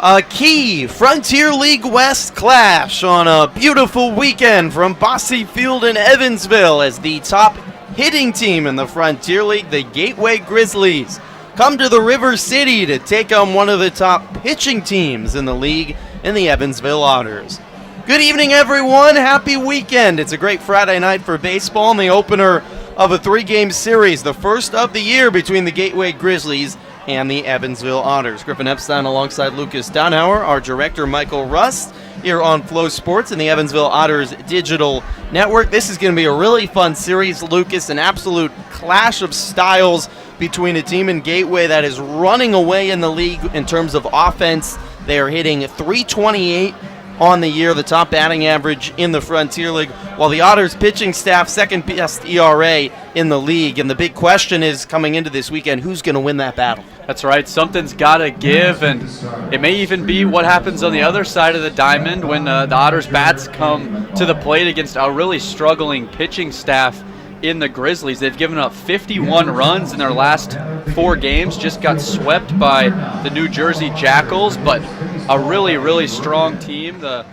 A key Frontier League West clash on a beautiful weekend from Bosse Field in Evansville as the top hitting team in the Frontier League, the Gateway Grizzlies, come to the River City to take on one of the top pitching teams in the league in the Evansville Otters. Good evening, everyone. Happy weekend. It's a great Friday night for baseball and the opener of a three-game series, the first of the year between the Gateway Grizzlies and the Evansville Otters. Griffin Epstein alongside Lucas Daunhauer, our director Michael Rust, here on Flow Sports and the Evansville Otters digital network. This is going to be a really fun series, Lucas, an absolute clash of styles between a team in Gateway that is running away in the league in terms of offense. They are hitting .328 on the year, the top batting average in the Frontier League, while the Otters pitching staff second best ERA in the league. And the big question is, coming into this weekend, who's going to win that battle? That's right. Something's got to give, and it may even be what happens on the other side of the diamond when the Otters bats come to the plate against a really struggling pitching staff in the Grizzlies. They've given up 51 runs in their last 4 games, just got swept by the New Jersey Jackals, but a really, really strong team. The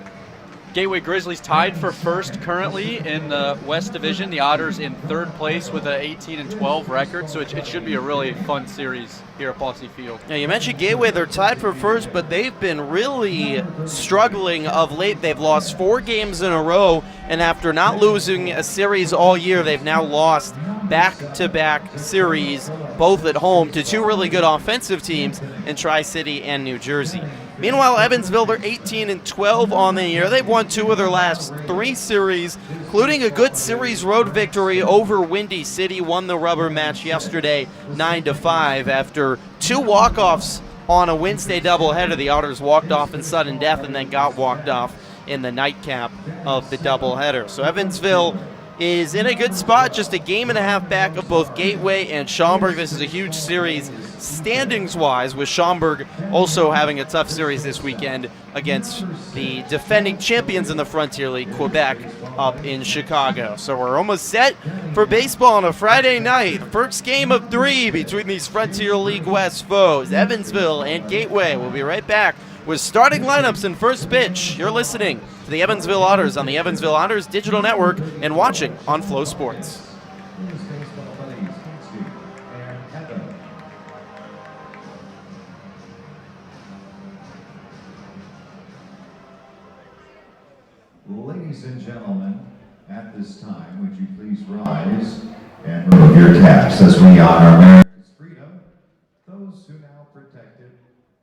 Gateway Grizzlies tied for first currently in the West Division. The Otters in third place with an 18-12 record, so it should be a really fun series here at Bosse Field. Now, you mentioned Gateway. They're tied for first, but they've been really struggling of late. They've lost 4 games in a row, and after not losing a series all year, they've now lost back-to-back series, both at home, to 2 really good offensive teams in Tri-City and New Jersey. Meanwhile, Evansville, they're 18-12 on the year. They've won 2 of their last 3 series, including a good series road victory over Windy City. Won the rubber match yesterday 9-5 after 2 walk-offs on a Wednesday doubleheader. The Otters walked off in sudden death and then got walked off in the nightcap of the doubleheader. So Evansville is in a good spot, just a game and a half back of both Gateway and Schaumburg. This is a huge series standings-wise, with Schaumburg also having a tough series this weekend against the defending champions in the Frontier League, Quebec, up in Chicago. So we're almost set for baseball on a Friday night. First game of 3 between these Frontier League West foes, Evansville and Gateway. We'll be right back with starting lineups and first pitch. You're listening to the Evansville Otters on the Evansville Otters digital network and watching on Flow Sports. Ladies and gentlemen, at this time, would you please rise and remove your caps as we honor America's freedom, those who now protect it,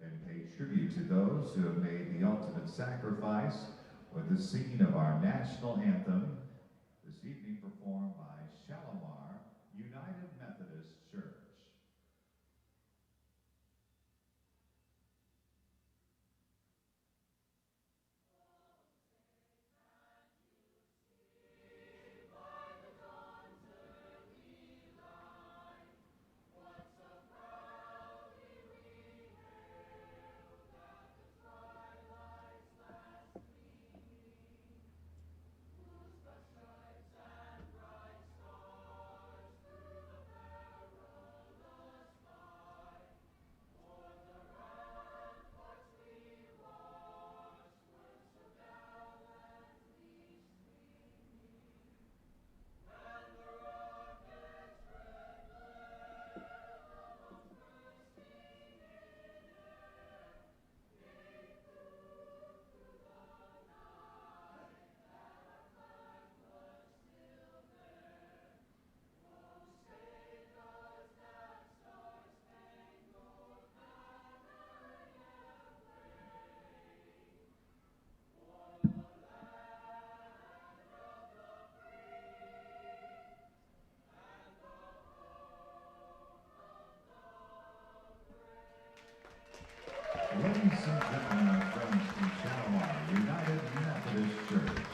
and pay tribute to those who have made the ultimate sacrifice with the singing of our national anthem, this evening performed by Shalimar United Methodist Church. Ladies and gentlemen, our friends from Shalimar United Methodist Church.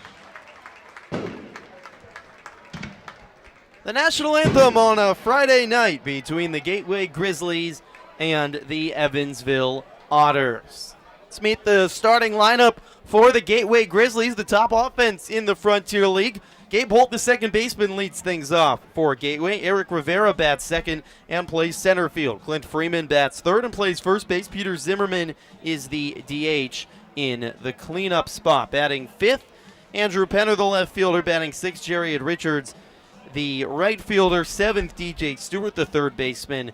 The national anthem on a Friday night between the Gateway Grizzlies and the Evansville Otters. Let's meet the starting lineup for the Gateway Grizzlies, the top offense in the Frontier League. Gabe Holt, the second baseman, leads things off for Gateway. Eric Rivera bats second and plays center field. Clint Freeman bats third and plays first base. Peter Zimmerman is the DH in the cleanup spot. Batting fifth, Andrew Penner, the left fielder. Batting sixth, Jared Richards, the right fielder. Seventh, DJ Stewart, the third baseman.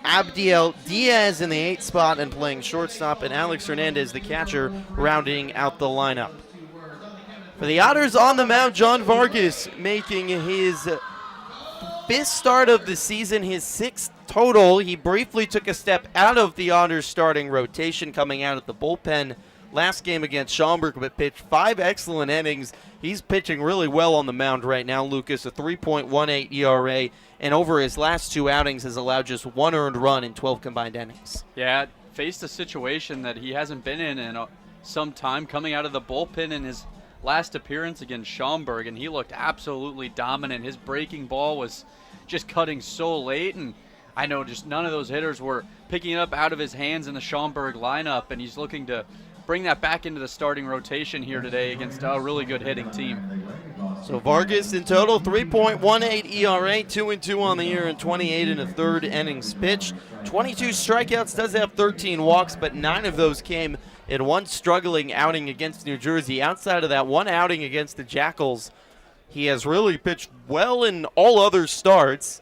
Abdiel Diaz in the eighth spot and playing shortstop. And Alex Hernandez, the catcher, rounding out the lineup. For the Otters on the mound, John Vargas making his fifth start of the season, his sixth total. He briefly took a step out of the Otters starting rotation coming out of the bullpen last game against Schaumburg, but pitched 5 excellent innings. He's pitching really well on the mound right now, Lucas, a 3.18 ERA, and over his last 2 outings has allowed just 1 earned run in 12 combined innings. Yeah, faced a situation that he hasn't been in some time, coming out of the bullpen in his last appearance against Schaumburg, and he looked absolutely dominant. His breaking ball was just cutting so late, and I know just none of those hitters were picking it up out of his hands in the Schaumburg lineup, and he's looking to bring that back into the starting rotation here today against a really good hitting team. So Vargas in total, 3.18 ERA, 2-2 on the year, and 28 in a third innings pitched. 22 strikeouts, does have 13 walks, but 9 of those came in one struggling outing against New Jersey. Outside of that one outing against the Jackals, he has really pitched well in all other starts.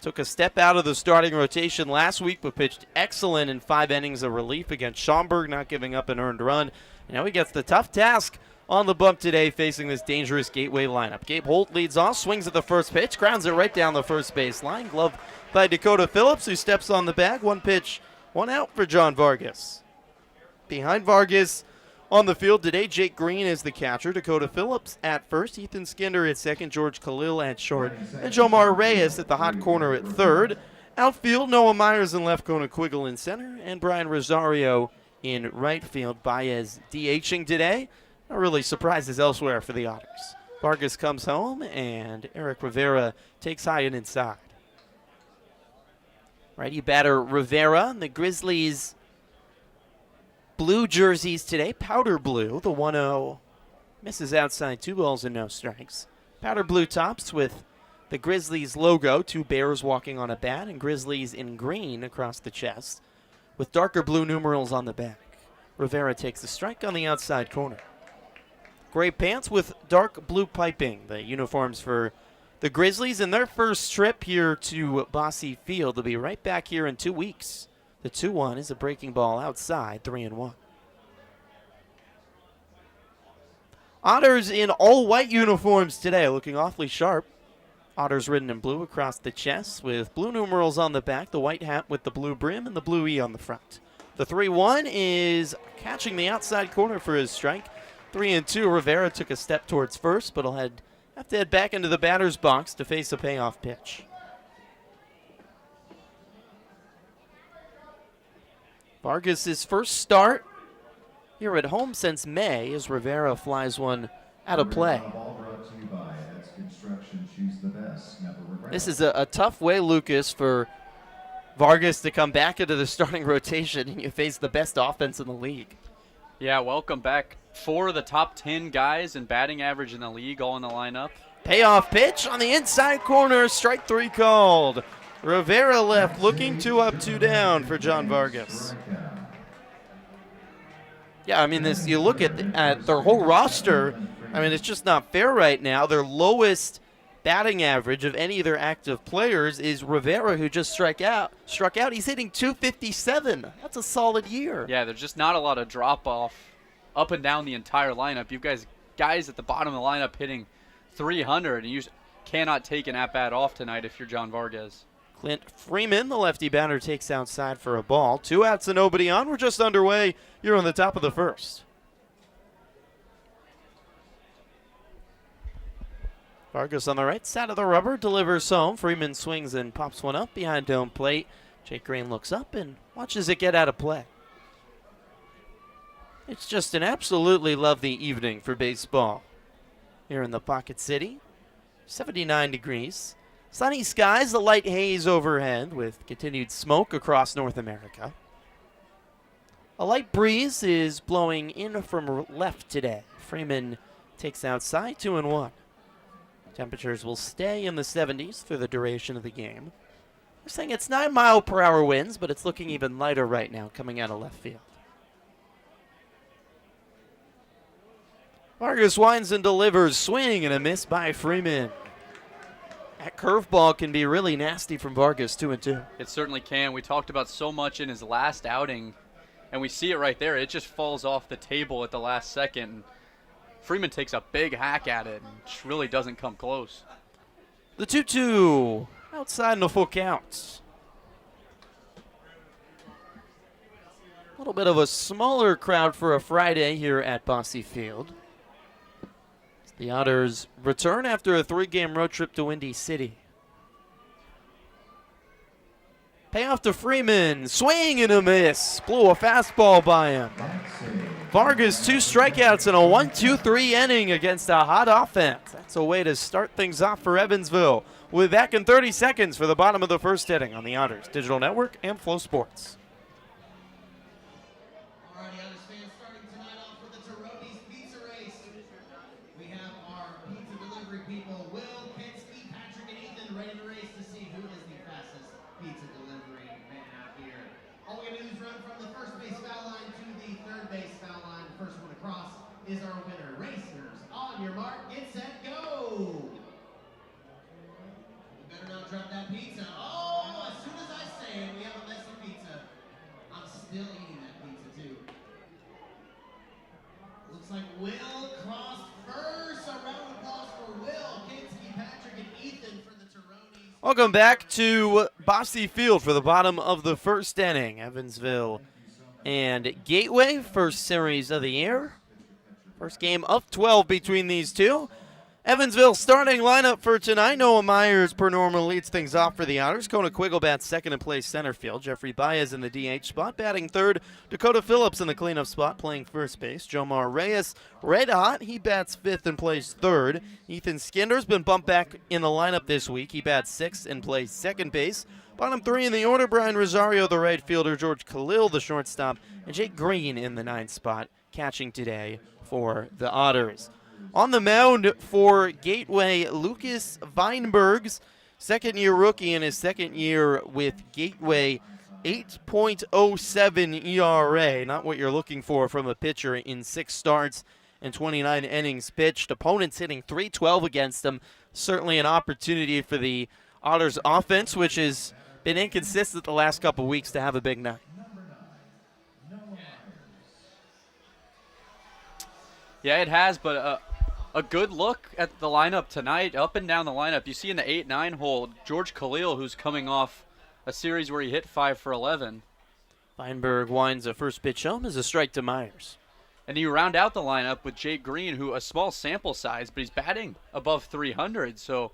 Took a step out of the starting rotation last week, but pitched excellent in 5 innings of relief against Schaumburg, not giving up an earned run. And now he gets the tough task on the bump today, facing this dangerous Gateway lineup. Gabe Holt leads off, swings at the first pitch, grounds it right down the first base line. Glove by Dakota Phillips, who steps on the bag. 1 pitch, 1 out for John Vargas. Behind Vargas on the field today, Jake Green is the catcher. Dakota Phillips at first, Ethan Skinner at second, George Khalil at short, and Jomar Reyes at the hot corner at third. Outfield, Noah Myers in left, Kona Quiggle in center, and Brian Rosario in right field. Baez DHing today. No really surprises elsewhere for the Otters. Vargas comes home, and Eric Rivera takes high and inside. Righty batter Rivera, and the Grizzlies blue jerseys today, powder blue. The 1-0 misses outside, 2 balls and no strikes. Powder blue tops with the Grizzlies logo, 2 bears walking on a bat, and Grizzlies in green across the chest with darker blue numerals on the back. Rivera takes the strike on the outside corner. Gray pants with dark blue piping, the uniforms for the Grizzlies in their first trip here to Bosse Field. They'll be right back here in 2 weeks. The 2-1 is a breaking ball outside, 3-1. Otters in all-white uniforms today, looking awfully sharp. Otters written in blue across the chest with blue numerals on the back, the white hat with the blue brim, and the blue E on the front. The 3-1 is catching the outside corner for his strike. 3-2, Rivera took a step towards first, but he'll have to head back into the batter's box to face a payoff pitch. Vargas' first start here at home since May as Rivera flies one out of play. This is a tough way, Lucas, for Vargas to come back into the starting rotation and you face the best offense in the league. Yeah, welcome back. 4 of the top 10 guys in batting average in the league all in the lineup. Payoff pitch on the inside corner, strike 3 called. Rivera left, looking 2 up, 2 down for John Vargas. Yeah, I mean, you look at their whole roster, I mean, it's just not fair right now. Their lowest batting average of any of their active players is Rivera, who just struck out. He's hitting .257. That's a solid year. Yeah, there's just not a lot of drop-off up and down the entire lineup. You guys at the bottom of the lineup hitting 300, and you cannot take an at-bat off tonight if you're John Vargas. Clint Freeman, the lefty batter, takes outside for a ball. 2 outs and nobody on. We're just underway here on the top of the first. Vargas on the right side of the rubber, delivers home. Freeman swings and pops one up behind home plate. Jake Green looks up and watches it get out of play. It's just an absolutely lovely evening for baseball here in the Pocket City. 79 degrees. Sunny skies, the light haze overhead with continued smoke across North America. A light breeze is blowing in from left today. Freeman takes outside, 2-1. Temperatures will stay in the 70s through the duration of the game. We're saying it's 9-mile-per-hour winds, but it's looking even lighter right now coming out of left field. Vargas winds and delivers, swing and a miss by Freeman. That curveball can be really nasty from Vargas, 2-2. It certainly can. We talked about so much in his last outing, and we see it right there. It just falls off the table at the last second. Freeman takes a big hack at it and just really doesn't come close. The 2-2 outside in a full count. A little bit of a smaller crowd for a Friday here at Bosse Field. The Otters return after a 3-game road trip to Windy City. Payoff to Freeman. Swing and a miss. Blew a fastball by him. Vargas 2 strikeouts in a 1-2-3 inning against a hot offense. That's a way to start things off for Evansville. We'll be back in 30 seconds for the bottom of the first inning on the Otters Digital Network and Flow Sports. Is our winner. Racers, on your mark, get set, go! You better not drop that pizza. Oh, as soon as I say it, we have a messy pizza. I'm still eating that pizza, too. Looks like Will crossed first. A round of applause for Will, Kinski, Patrick, and Ethan for the Tyrones. Welcome back to Bosse Field for the bottom of the first inning. Evansville and Gateway, first series of the year. First game of 12 between these two. Evansville starting lineup for tonight. Noah Myers, per normal, leads things off for the Otters. Kona Quiggle bats second in place center field. Jeffrey Baez in the DH spot, batting third. Dakota Phillips in the cleanup spot, playing first base. Jomar Reyes, red hot. He bats fifth and plays third. Ethan Skinner's been bumped back in the lineup this week. He bats sixth and plays second base. Bottom three in the order, Brian Rosario, the right fielder, George Khalil, the shortstop, and Jake Green in the ninth spot, catching today for the Otters. On the mound for Gateway, Lucas Weinbergs, second-year rookie in his second year with Gateway, 8.07 ERA. Not what you're looking for from a pitcher in 6 starts and 29 innings pitched. Opponents hitting .312 against him. Certainly an opportunity for the Otters offense, which has been inconsistent the last couple weeks, to have a big night. Yeah, it has, but a good look at the lineup tonight, up and down the lineup. You see in the 8-9 hole, George Khalil, who's coming off a series where he hit 5 for 11. Weinberg winds a first pitch home as a strike to Myers. And you round out the lineup with Jake Green, who a small sample size, but he's batting above 300, so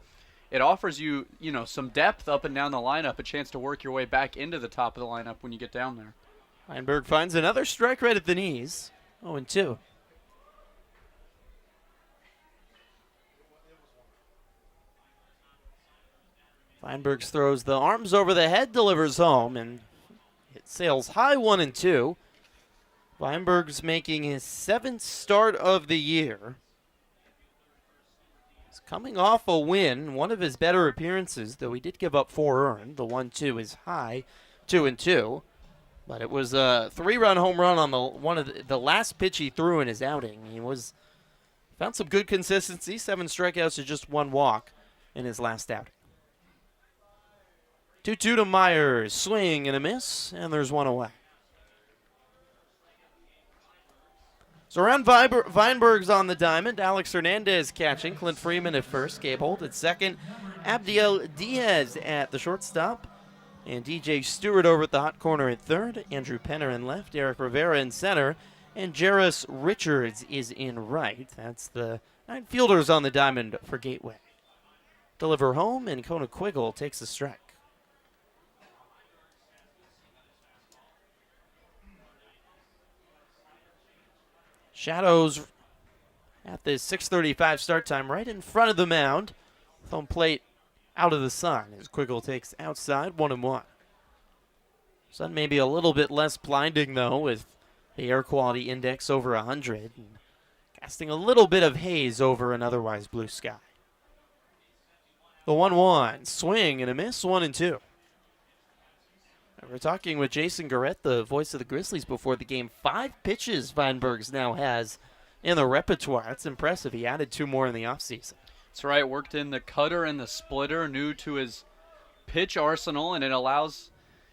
it offers you, some depth up and down the lineup, a chance to work your way back into the top of the lineup when you get down there. Weinberg finds another strike right at the knees. 0-2. Weinberg throws the arms over the head, delivers home, and it sails high, 1-2. Weinberg's making his 7th start of the year. He's coming off a win, one of his better appearances, though he did give up 4 earned. The 1-2 is high, 2-2. But it was a 3-run home run on one of the last pitch he threw in his outing. He found some good consistency, 7 strikeouts to just 1 walk in his last outing. 2-2 to Myers. Swing and a miss, and there's 1 away. So around Weinberg's on the diamond. Alex Hernandez catching. Clint Freeman at first. Gabe Holt at second. Abdiel Diaz at the shortstop. And DJ Stewart over at the hot corner at third. Andrew Penner in left. Eric Rivera in center. And Jarris Richards is in right. That's the 9 fielders on the diamond for Gateway. Deliver home, and Kona Quiggle takes a strike. Shadows at the 6:35 start time, right in front of the mound. Home plate out of the sun as Quiggle takes outside, 1-1. Sun may be a little bit less blinding, though, with the air quality index over 100, and casting a little bit of haze over an otherwise blue sky. The 1-1. Swing and a miss, 1-2. We're talking with Jason Garrett, the voice of the Grizzlies, before the game. 5 pitches Weinbergs now has in the repertoire. That's impressive. He added 2 more in the offseason. That's right. Worked in the cutter and the splitter, new to his pitch arsenal, and it allows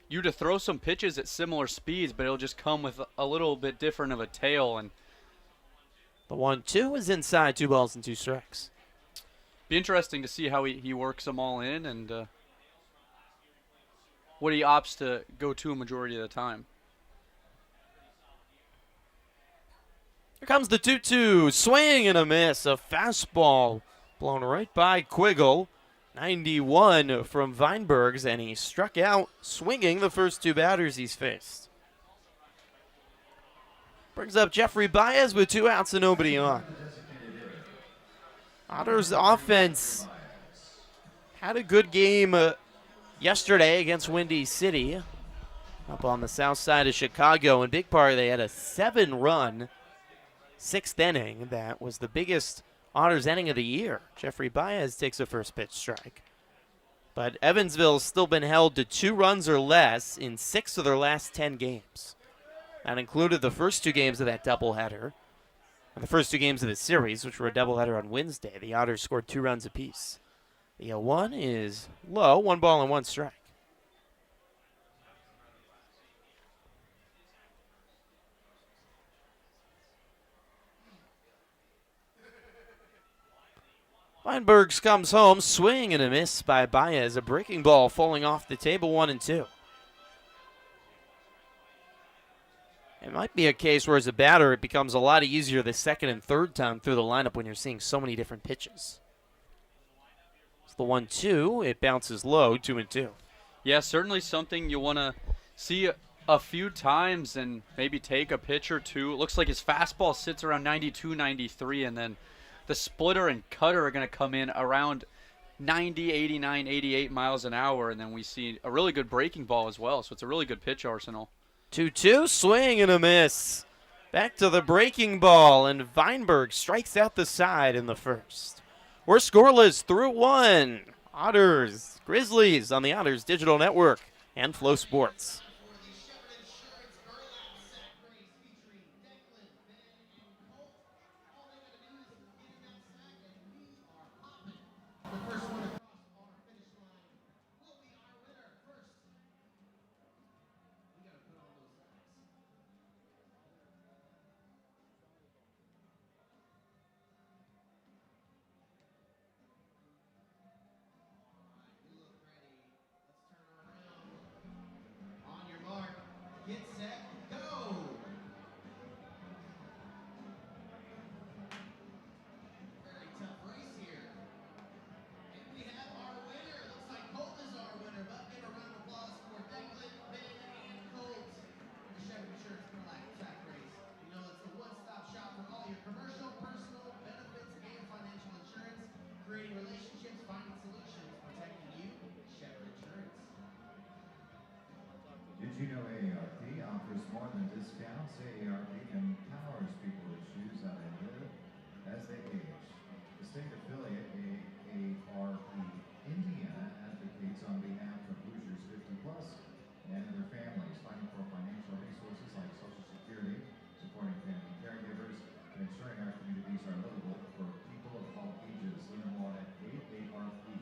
you to throw some pitches at similar speeds, but it'll just come with a little bit different of a tail. And the 1-2 is inside, 2 balls and 2 strikes. Be interesting to see how he works them all in and what he opts to go to a majority of the time. Here comes the 2-2. Swing and a miss. A fastball blown right by Quiggle. 91 from Weinbergs, and he struck out swinging the first 2 batters he's faced. Brings up Jeffrey Baez with 2 outs and nobody on. Otters offense had a good game yesterday against Windy City up on the south side of Chicago. In big part, they had a 7-run 6th inning. That was the biggest Otters inning of the year. Jeffrey Baez takes a first pitch strike. But Evansville's still been held to 2 runs or less in 6 of their last 10 games. That included the first 2 games of that doubleheader. And the first 2 games of the series, which were a doubleheader on Wednesday. The Otters scored 2 runs apiece. The 0-1 is low, 1 ball and 1 strike. Weinbergs comes home, swing and a miss by Baez. A breaking ball falling off the table, 1-2. It might be a case where as a batter it becomes a lot easier the second and third time through the lineup when you're seeing so many different pitches. It's the 1-2. It bounces low, 2-2. Yeah, certainly something you want to see a few times and maybe take a pitch or 2. It looks like his fastball sits around 92, 93, and then the splitter and cutter are going to come in around 90, 89, 88 miles an hour, and then we see a really good breaking ball as well, so it's a really good pitch arsenal. 2-2, swing and a miss. Back to the breaking ball, and Weinberg strikes out the side in the first. We're scoreless through 1. Otters, Grizzlies on the Otters Digital Network and Flow Sports. Get set, go! Very tough race here. And we have our winner. Looks like Colt is our winner, but give a round of applause for Declan, Ben, and Colt. The Chevy Insurance for Life track race. You know, it's the one-stop shop for all your commercial, personal, benefits, and financial insurance. Creating relationships, finding solutions, protecting you. Chevy Insurance. Did you know AARP offers more than discounts? AARP empowers people to choose how they live as they age. The state affiliate AARP Indiana advocates on behalf of Hoosiers 50 plus and their families, fighting for financial resources like Social Security, supporting family caregivers, and ensuring our communities are livable for people of all ages. Learn more at aarp.org/IN.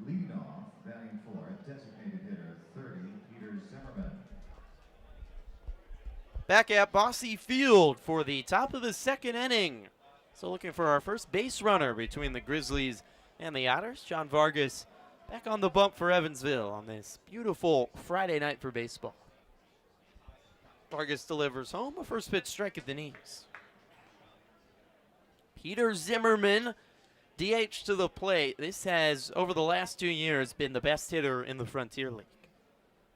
Leading off, batting for designated hitter 30, Peter Zimmerman. Back at Bossy Field for the top of the 2nd inning. So looking for our first base runner between the Grizzlies and the Otters. John Vargas back on the bump for Evansville on this beautiful Friday night for baseball. Vargas delivers home, a first pitch strike at the knees. Peter Zimmerman, DH to the plate. This has, over the last 2 years, been the best hitter in the Frontier League.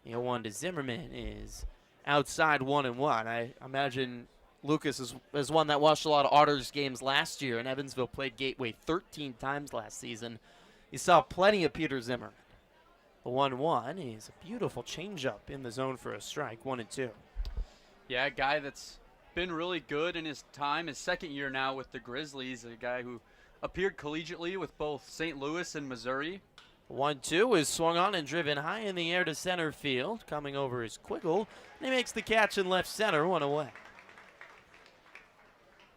The 0-1 to Zimmerman is outside 1-1. I imagine Lucas is one that watched a lot of Otters games last year, and Evansville played Gateway 13 times last season. You saw plenty of Peter Zimmerman. The 1-1 is a beautiful changeup in the zone for a strike, 1-2. Yeah, a guy that's been really good in his time, his second year now with the Grizzlies, a guy who appeared collegiately with both St. Louis and Missouri. 1-2 is swung on and driven high in the air to center field. Coming over is Quiggle, and he makes the catch in left center, 1 away.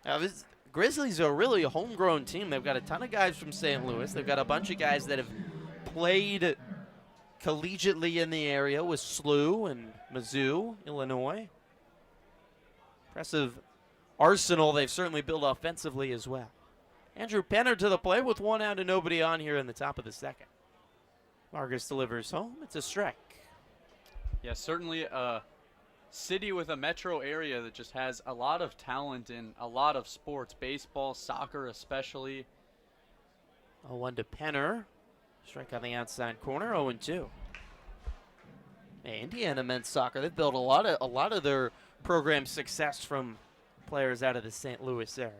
Now, this Grizzlies are really a homegrown team. They've got a ton of guys from St. Louis. They've got a bunch of guys that have played collegiately in the area with SLU and Mizzou, Illinois. Impressive arsenal they've certainly built offensively as well. Andrew Penner to the plate with 1 out and nobody on here in the top of the second. Vargas delivers home. It's a strike. Yeah, certainly a city with a metro area that just has a lot of talent in a lot of sports, baseball, soccer especially. 0-1 to Penner. Strike on the outside corner, 0-2. Hey, Indiana men's soccer, they've built a lot of their program success from players out of the St. Louis area.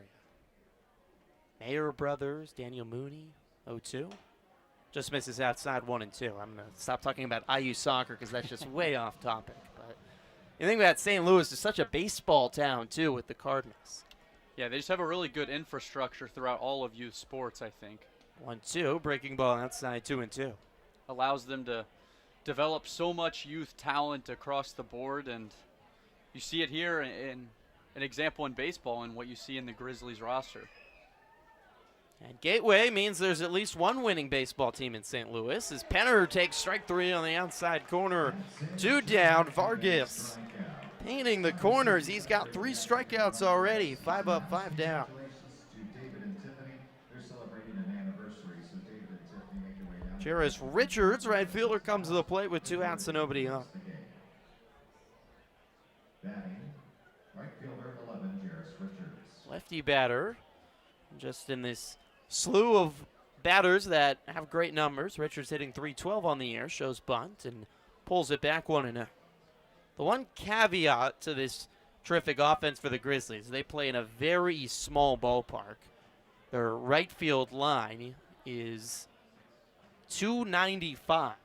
Mayer brothers, Daniel Mooney, 0-2. Just misses outside, 1-2. I'm going to stop talking about IU soccer because that's just way off topic. But you think about St. Louis is such a baseball town, too, with the Cardinals. Yeah, they just have a really good infrastructure throughout all of youth sports, I think. 1-2, breaking ball outside, 2-2. Allows them to develop so much youth talent across the board, and you see it here in an example in baseball and what you see in the Grizzlies roster. And Gateway means there's at least one winning baseball team in St. Louis as Penner takes strike 3 on the outside corner. 2 down, Vargas painting the corners. He's got 3 strikeouts already, 5 up, 5 down. Jairus Richards, right fielder, comes to the plate with 2 outs and nobody on. Right fielder 11, Jairus Richards. Lefty batter, just in this slew of batters that have great numbers. Richards hitting .312 on the year, shows bunt, and pulls it back 1-0. The one caveat to this terrific offense for the Grizzlies, they play in a very small ballpark. Their right field line is 295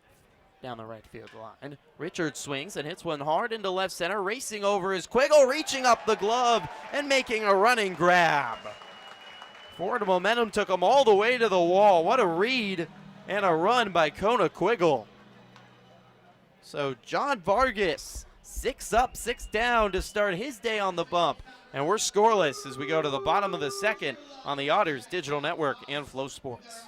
down the right field line. Richards swings and hits one hard into left center. Racing over is Quiggle, reaching up the glove and making a running grab. Forward momentum took him all the way to the wall. What a read and a run by Kona Quiggle. So John Vargas, 6 up, 6 down to start his day on the bump. And we're scoreless as we go to the bottom of the second on the Otters Digital Network and Flow Sports.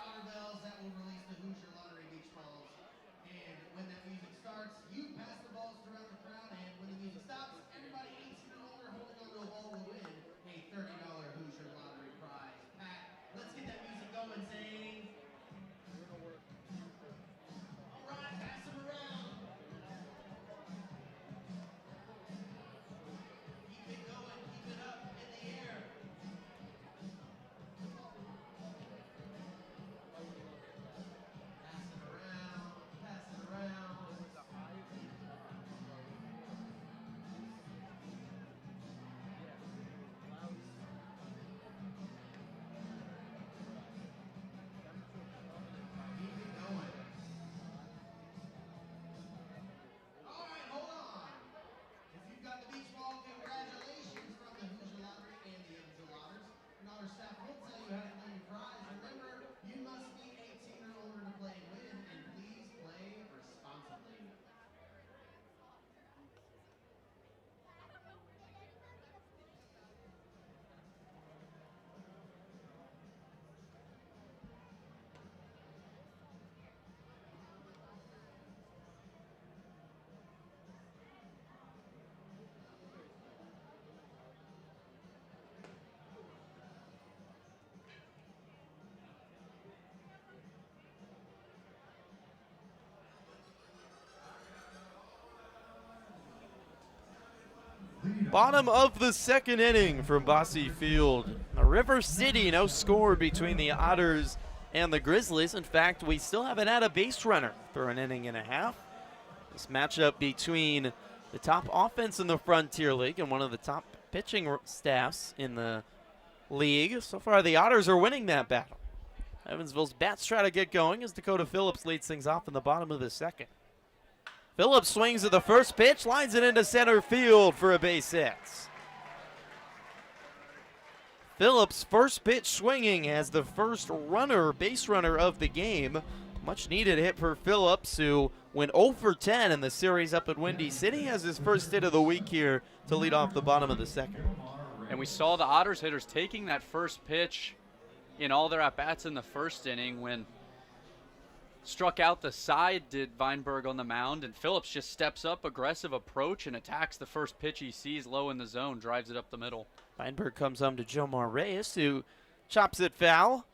Bottom of the second inning from Bosse Field. A River City, no score between the Otters and the Grizzlies. In fact, we still haven't had a base runner for an inning and a half. This matchup between the top offense in the Frontier League and one of the top pitching staffs in the league. So far, the Otters are winning that battle. Evansville's bats try to get going as Dakota Phillips leads things off in the bottom of the second. Phillips swings at the first pitch, lines it into center field for a base hit. Phillips' first pitch swinging as the first base runner of the game. Much needed hit for Phillips, who went 0 for 10 in the series up at Windy City, has his first hit of the week here to lead off the bottom of the second. And we saw the Otters hitters taking that first pitch in all their at-bats in the first inning when struck out the side did Weinberg on the mound, and Phillips just steps up, aggressive approach, and attacks the first pitch he sees low in the zone, drives it up the middle. Weinberg comes home to Jomar Reyes, who chops it foul.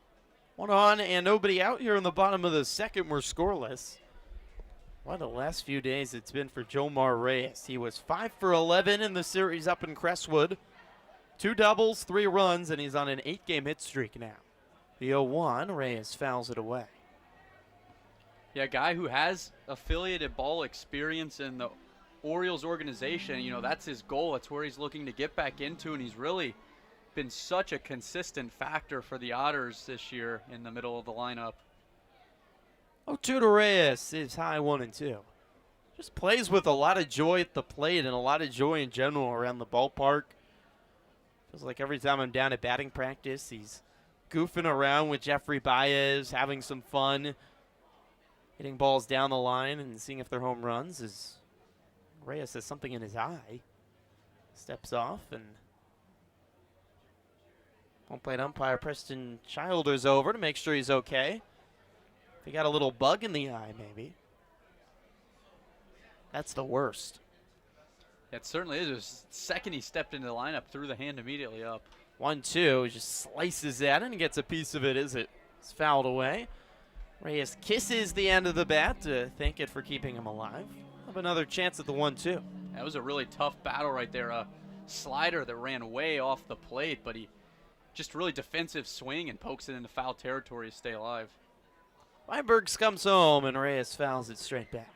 1 on and nobody out here in the bottom of the second. We're scoreless. What the last few days it's been for Jomar Reyes. He was 5 for 11 in the series up in Crestwood. 2 doubles, 3 runs, and he's on an 8-game hit streak now. The 0-1, Reyes fouls it away. Yeah, a guy who has affiliated ball experience in the Orioles organization. You know, that's his goal. That's where he's looking to get back into, and he's really been such a consistent factor for the Otters this year in the middle of the lineup. 0-2 to Reyes is high 1-2. Just plays with a lot of joy at the plate and a lot of joy in general around the ballpark. Feels like every time I'm down at batting practice, he's goofing around with Jeffrey Baez, having some fun, hitting balls down the line and seeing if they're home runs. As Reyes has something in his eye. Steps off, and home plate umpire Preston Childers over to make sure he's okay. He got a little bug in the eye, maybe. That's the worst. It certainly is. The second he stepped into the lineup, threw the hand immediately up. 1-2, just slices at it and gets a piece of it as it's fouled away. Reyes kisses the end of the bat to thank it for keeping him alive. Have another chance at the 1-2. That was a really tough battle right there. A slider that ran way off the plate, but he just really defensive swing and pokes it into foul territory to stay alive. Weinberg comes home and Reyes fouls it straight back.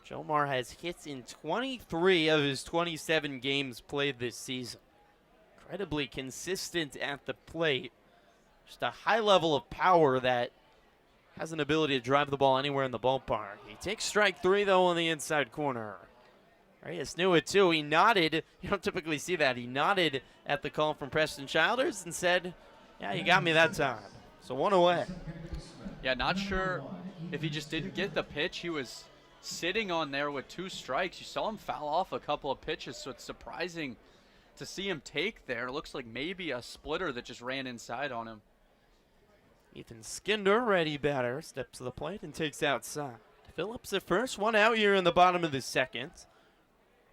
Jomar has hits in 23 of his 27 games played this season. Incredibly consistent at the plate. Just a high level of power that has an ability to drive the ball anywhere in the ballpark. He takes strike 3, though, on the inside corner. Reyes knew it, too. He nodded. You don't typically see that. He nodded at the call from Preston Childers and said, yeah, you got me that time. So 1 away. Yeah, not sure if he just didn't get the pitch. He was sitting on there with 2 strikes. You saw him foul off a couple of pitches, so it's surprising to see him take there. It looks like maybe a splitter that just ran inside on him. Ethan Skinder, ready batter, steps to the plate and takes outside. Phillips at first, 1 out here in the bottom of the second.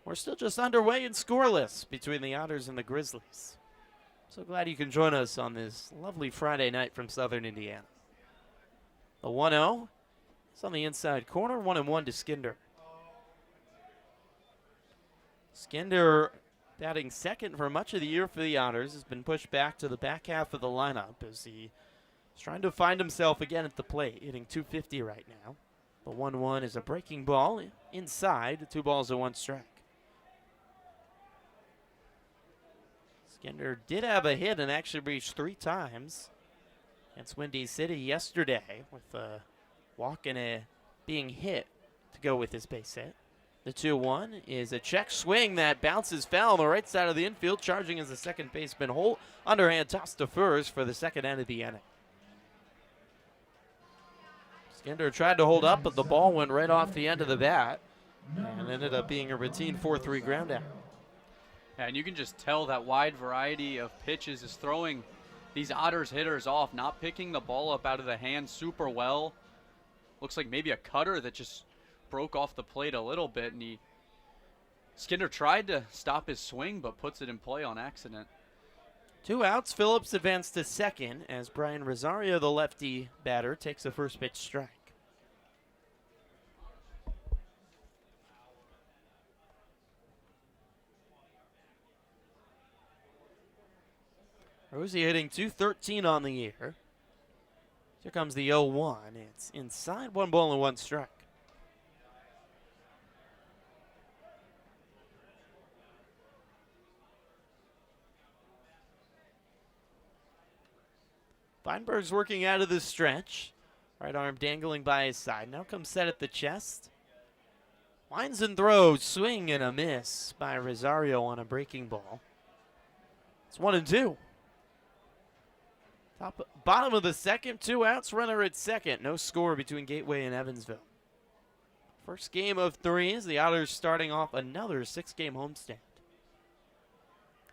We're still just underway and scoreless between the Otters and the Grizzlies. So glad you can join us on this lovely Friday night from Southern Indiana. The 1-0 is on the inside corner, 1-1 to Skinder. Skinder, batting second for much of the year for the Otters, has been pushed back to the back half of the lineup as he is trying to find himself again at the plate, hitting .250 right now. The 1-1 is a breaking ball inside, 2 balls and 1 strike. Skinder did have a hit and actually reached 3 times against Windy City yesterday with a walk and a being hit to go with his base hit. The 2-1 is a check swing that bounces foul on the right side of the infield, charging as the second baseman Holt. Underhand toss to first for the second out of the inning. Skinder tried to hold up, but the ball went right off the end of the bat and ended up being a routine 4-3 ground out. Yeah, and you can just tell that wide variety of pitches is throwing these Otters hitters off, not picking the ball up out of the hand super well. Looks like maybe a cutter that just broke off the plate a little bit, and Skinder tried to stop his swing but puts it in play on accident. 2 outs. Phillips advanced to second as Brian Rosario, the lefty batter, takes a first pitch strike. Rosie hitting .213 on the year. Here comes the 0-1. It's inside, 1 ball and 1 strike. Feinberg's working out of the stretch. Right arm dangling by his side. Now comes set at the chest. Winds and throws. Swing and a miss by Rosario on a breaking ball. It's 1-2. Bottom of the second. 2 outs. Runner at second. No score between Gateway and Evansville. First game of 3 as the Otters starting off another 6-game homestand.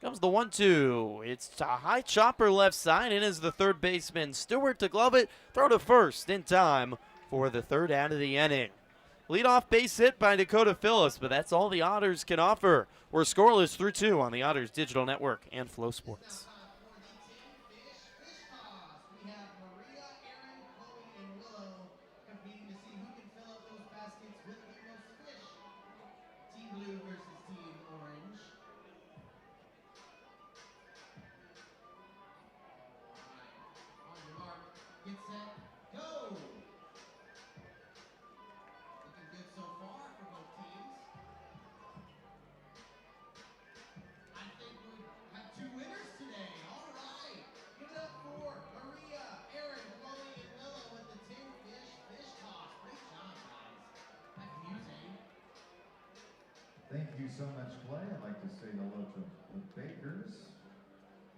Comes the 1-2. It's a high chopper left side. In is the third baseman Stewart to glove it. Throw to first in time for the third out of the inning. Leadoff base hit by Dakota Phillips, but that's all the Otters can offer. We're scoreless through 2 on the Otters Digital Network and Flow Sports. For the Tin Fish toss, we have Maria, Aaron, Chloe, and Willow competing to see who can fill up those baskets with the most fish. Team Blue versus Team Orange. On your mark, get set, go! Looking good so far for both teams. I think we have 2 winners today. All right. Give it up for Maria, Aaron, Chloe, and Willow with the Tin Fish toss. Great job, guys. That's amusing. Thank you so much, Clay. I'd like to say hello to the Bakers,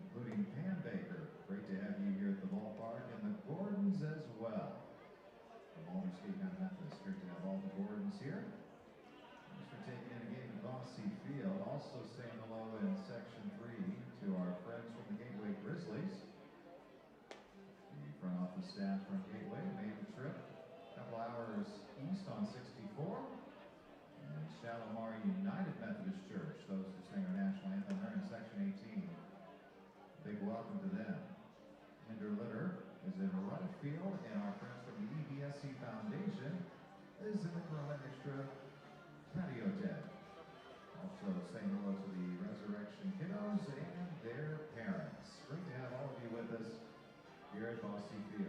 including Pam Baker. Great to have you here at the ballpark, and the Gordons as well. From Aldersgate County Methodist. Great to have all the Gordons here. Thanks for taking in a game at Bossy Field. Also saying hello in Section 3 to our friends from the Gateway Grizzlies. The front office staff from Gateway made the trip a couple hours east on 64. And Shalimar United Methodist Church, those who sing our national anthem, are in Section 18. Big welcome to them. Hinder Litter is in right field, and our friends from the EBSC Foundation is in the for an extra patio deck. Also saying hello to the Resurrection Kiddos and their parents. Great to have all of you with us here at Bossy Field.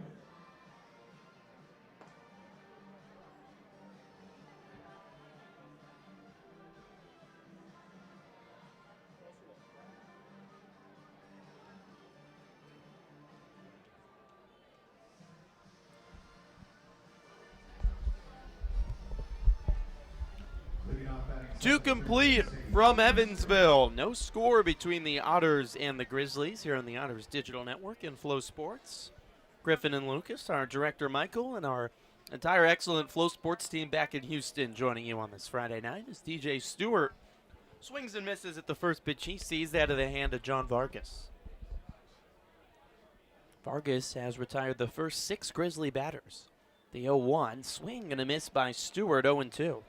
To complete from Evansville. No score between the Otters and the Grizzlies here on the Otters Digital Network and Flow Sports. Griffin and Lucas, our director Michael, and our entire excellent Flow Sports team back in Houston joining you on this Friday night as DJ Stewart swings and misses at the first pitch. He sees that of the hand of John Vargas. Vargas has retired the first 6 Grizzly batters. The 0-1, swing and a miss by Stewart, 0-2.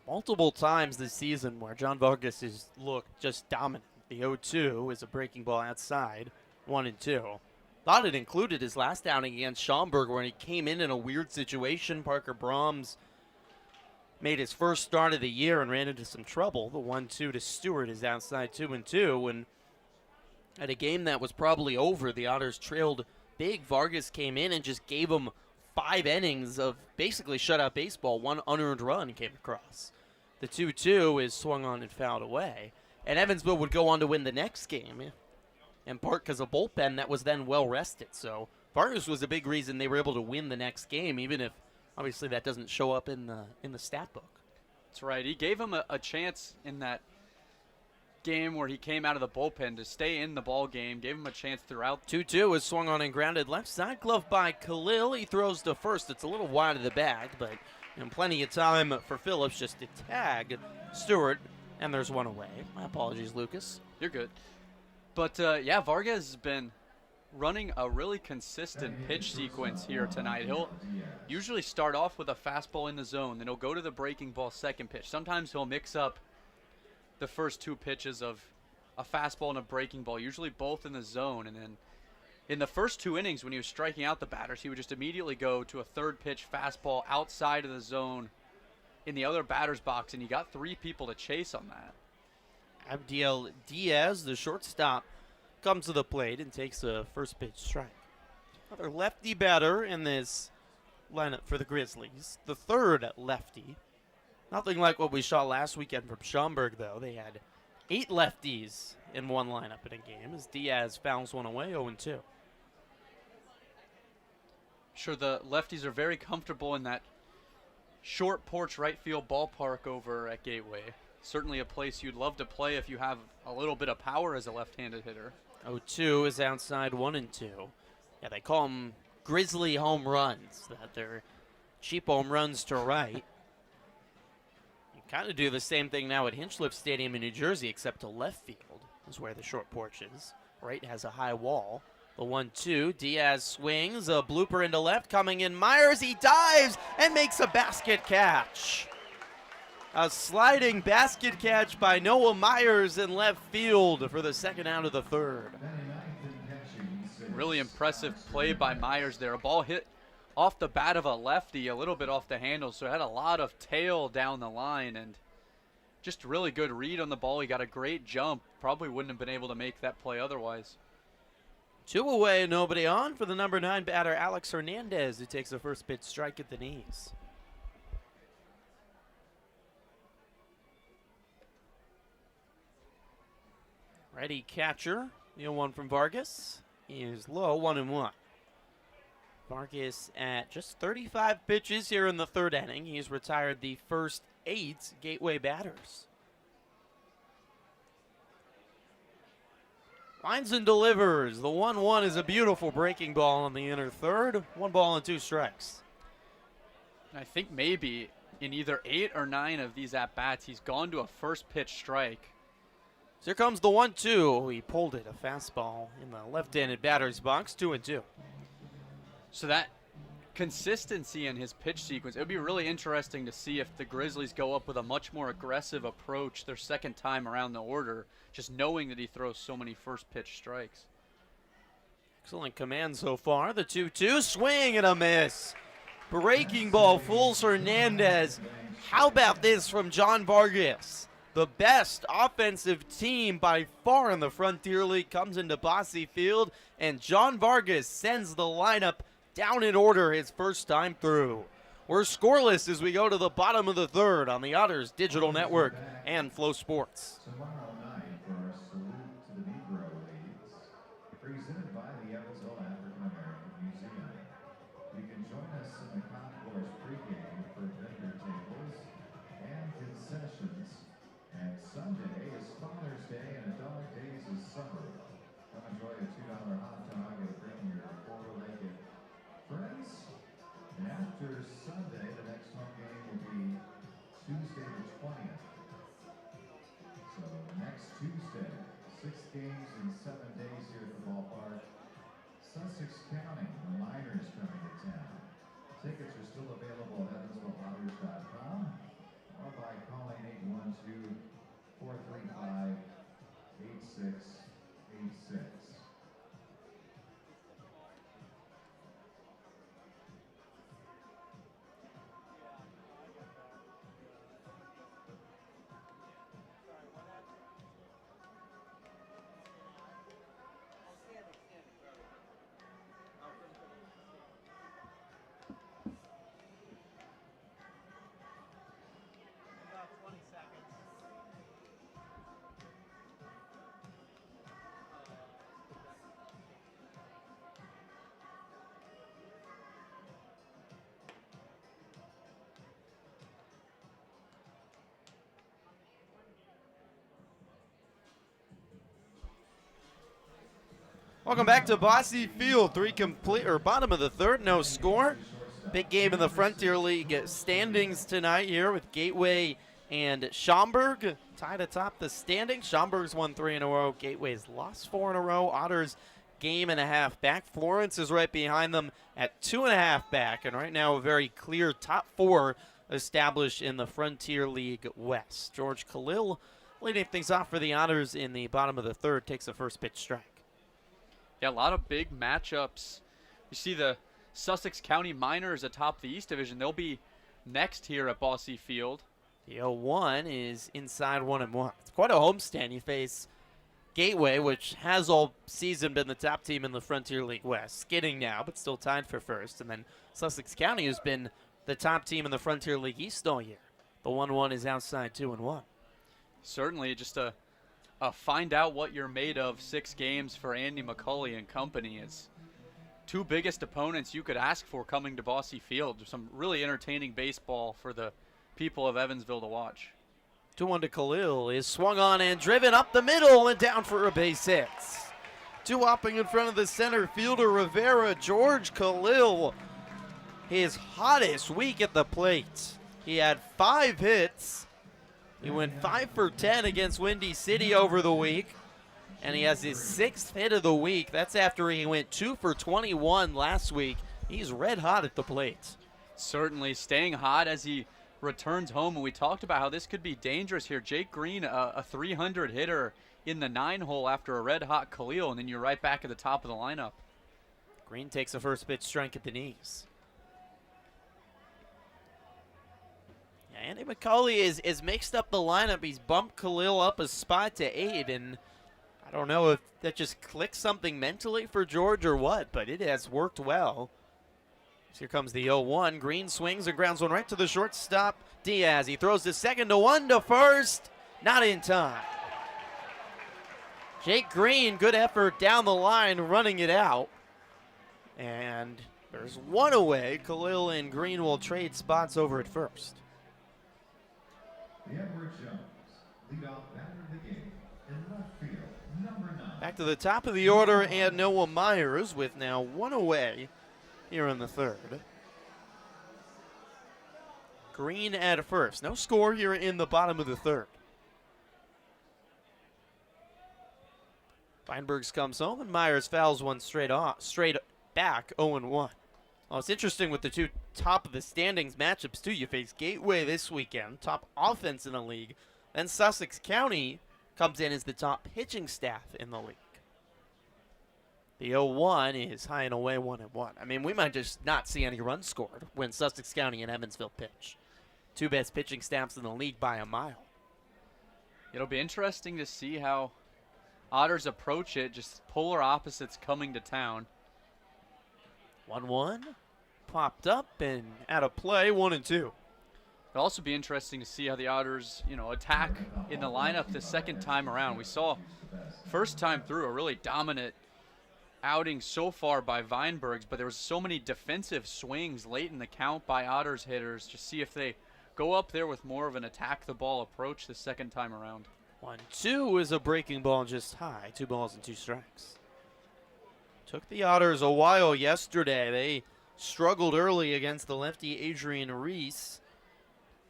Multiple times this season where John Vargas has looked just dominant. The 0-2 is a breaking ball outside, 1-2. Thought it included his last outing against Schaumburg when he came in a weird situation. Parker Brahms made his first start of the year and ran into some trouble. The 1-2 to Stewart is outside, 2-2. And at a game that was probably over, the Otters trailed big. Vargas came in and just gave them 5 innings of basically shutout baseball. 1 unearned run came across. The 2-2 is swung on and fouled away. And Evansville would go on to win the next game, in part because of bullpen that was then well rested. So Vargas was a big reason they were able to win the next game, even if obviously that doesn't show up in the stat book. That's right. He gave him a chance in that game where he came out of the bullpen to stay in the ball game. Gave him a chance throughout. 2-2 is swung on and grounded left side. Glove by Khalil. He throws to first. It's a little wide of the bag, but plenty of time for Phillips just to tag Stewart, and there's one away. My apologies, Lucas. You're good. But, yeah, Vargas has been running a really consistent pitch sequence here tonight. He'll usually start off with a fastball in the zone, then he'll go to the breaking ball second pitch. Sometimes he'll mix up the first 2 pitches of a fastball and a breaking ball, usually both in the zone. And then in the first 2 innings when he was striking out the batters, he would just immediately go to a third pitch fastball outside of the zone in the other batter's box, and you got 3 people to chase on that. Abdiel Diaz, the shortstop, comes to the plate and takes a first pitch strike. Another lefty batter in this lineup for the Grizzlies. The third lefty. Nothing like what we saw last weekend from Schaumburg, though. They had 8 lefties in one lineup in a game as Diaz fouls one away, 0-2. Sure, the lefties are very comfortable in that short porch right field ballpark over at Gateway. Certainly a place you'd love to play if you have a little bit of power as a left-handed hitter. 0-2 is outside 1-2. Yeah, they call them Grizzly home runs, that they're cheap home runs to right. You kind of do the same thing now at Hinchliffe Stadium in New Jersey, except to left field is where the short porch is. Right has a high wall. The 1-2, Diaz swings, a blooper into left, coming in Myers, he dives and makes a basket catch. A sliding basket catch by Noah Myers in left field for the second out of the third. Really impressive play by Myers there. A ball hit off the bat of a lefty, a little bit off the handle, so it had a lot of tail down the line, and just really good read on the ball. He got a great jump. Probably wouldn't have been able to make that play otherwise. 2 away, nobody on for the number 9 batter, Alex Hernandez, who takes the first pitch strike at the knees. Ready catcher, the 0-1 from Vargas. He is low, 1-1. Vargas at just 35 pitches here in the third inning. He's retired the first 8 Gateway batters. Lines and delivers. The 1-1 is a beautiful breaking ball on the inner third. 1 ball and 2 strikes. I think maybe in either 8 or 9 of these at-bats, he's gone to a first pitch strike. So here comes the 1-2. He pulled it, a fastball in the left-handed batter's box, 2-2. So that consistency in his pitch sequence, it would be really interesting to see if the Grizzlies go up with a much more aggressive approach their second time around the order, just knowing that he throws so many first pitch strikes. Excellent command so far. The 2-2, swing and a miss. Breaking ball fools Hernandez. How about this from John Vargas? The best offensive team by far in the Frontier League comes into Bosse Field, and John Vargas sends the lineup down in order his first time through. We're scoreless as we go to the bottom of the third on the Otters Digital Network and Flow Sports. Tomorrow night for our Salute to the Negro Leagues, presented by the Evansville African American Museum. You can join us in the concourse pregame for vendor tables and concessions. And Sunday is Father's Day and Dog Days is summer. Come enjoy a $2 hot dog and bring your four-legged friends. And after Sunday, the next home game will be Tuesday the 20th. So next Tuesday, 6 games in 7 days here at the ballpark. Sussex County, the Miners coming to town. Tickets are still available at EvansvilleOtters.com or by calling 812-435-8686. Welcome back to Bosse Field. Bottom of the third, no score. Big game in the Frontier League standings tonight here with Gateway and Schaumburg tied atop the standings. Schaumburg's won 3 in a row. Gateway's lost 4 in a row. Otters game and a half back. Florence is right behind them at 2.5 back. And right now a very clear top 4 established in the Frontier League West. George Khalil leading things off for the Otters in the bottom of the third. Takes a first pitch strike. Yeah, a lot of big matchups. You see the Sussex County Miners atop the East Division. They'll be next here at Bosse Field. The 0-1 is inside 1-1. It's quite a homestand. You face Gateway, which has all season been the top team in the Frontier League West. Skidding now, but still tied for first. And then Sussex County, who's been the top team in the Frontier League East all year. The 1-1 is outside 2-1. Certainly just a find out what you're made of 6 games for Andy McCulley and company. Is 2 biggest opponents you could ask for coming to Bosse Field. Some really entertaining baseball for the people of Evansville to watch. 2-1 to Khalil is swung on and driven up the middle and down for a base hit. 2 hopping in front of the center fielder Rivera. George Khalil, his hottest week at the plate. He had 5 hits. He went 5 for 10 against Windy City over the week. And he has his 6th hit of the week. That's after he went 2 for 21 last week. He's red hot at the plate. Certainly staying hot as he returns home. And we talked about how this could be dangerous here. Jake Green, a 300 hitter in the 9-hole after a red hot Khalil. And then you're right back at the top of the lineup. Green takes a first pitch strike at the knees. Yeah, Andy McCulley is mixed up the lineup. He's bumped Khalil up a spot to 8, and I don't know if that just clicks something mentally for George or what, but it has worked well. Here comes the 0-1. Green swings and grounds one right to the shortstop, Diaz. He throws the second to 1 to first. Not in time. Jake Green, good effort down the line, running it out. And there's 1 away. Khalil and Green will trade spots over at first. The Edward Jones, leadoff batter of the game, in left field, number 9. Back to the top of the order, and Noah Myers with now 1 away here in the 3rd. Green at first. No score here in the bottom of the 3rd. Feinbergs comes home, and Myers fouls one straight back, 0-1. Well, it's interesting with the 2 top of the standings matchups, too. You face Gateway this weekend, top offense in the league. Then Sussex County comes in as the top pitching staff in the league. The 0-1 is high and away 1-1. I mean, we might just not see any runs scored when Sussex County and Evansville pitch. 2 best pitching staffs in the league by a mile. It'll be interesting to see how Otters approach it, just polar opposites coming to town. 1-1, popped up and out of play, 1-2. It'll also be interesting to see how the Otters, attack in the lineup the second time around. We saw first time through a really dominant outing so far by Weinbergs, but there was so many defensive swings late in the count by Otters hitters. Just see if they go up there with more of an attack the ball approach the second time around. 1-2 is a breaking ball just high. 2 balls and 2 strikes. Took the Otters a while yesterday. They struggled early against the lefty Adrian Reese.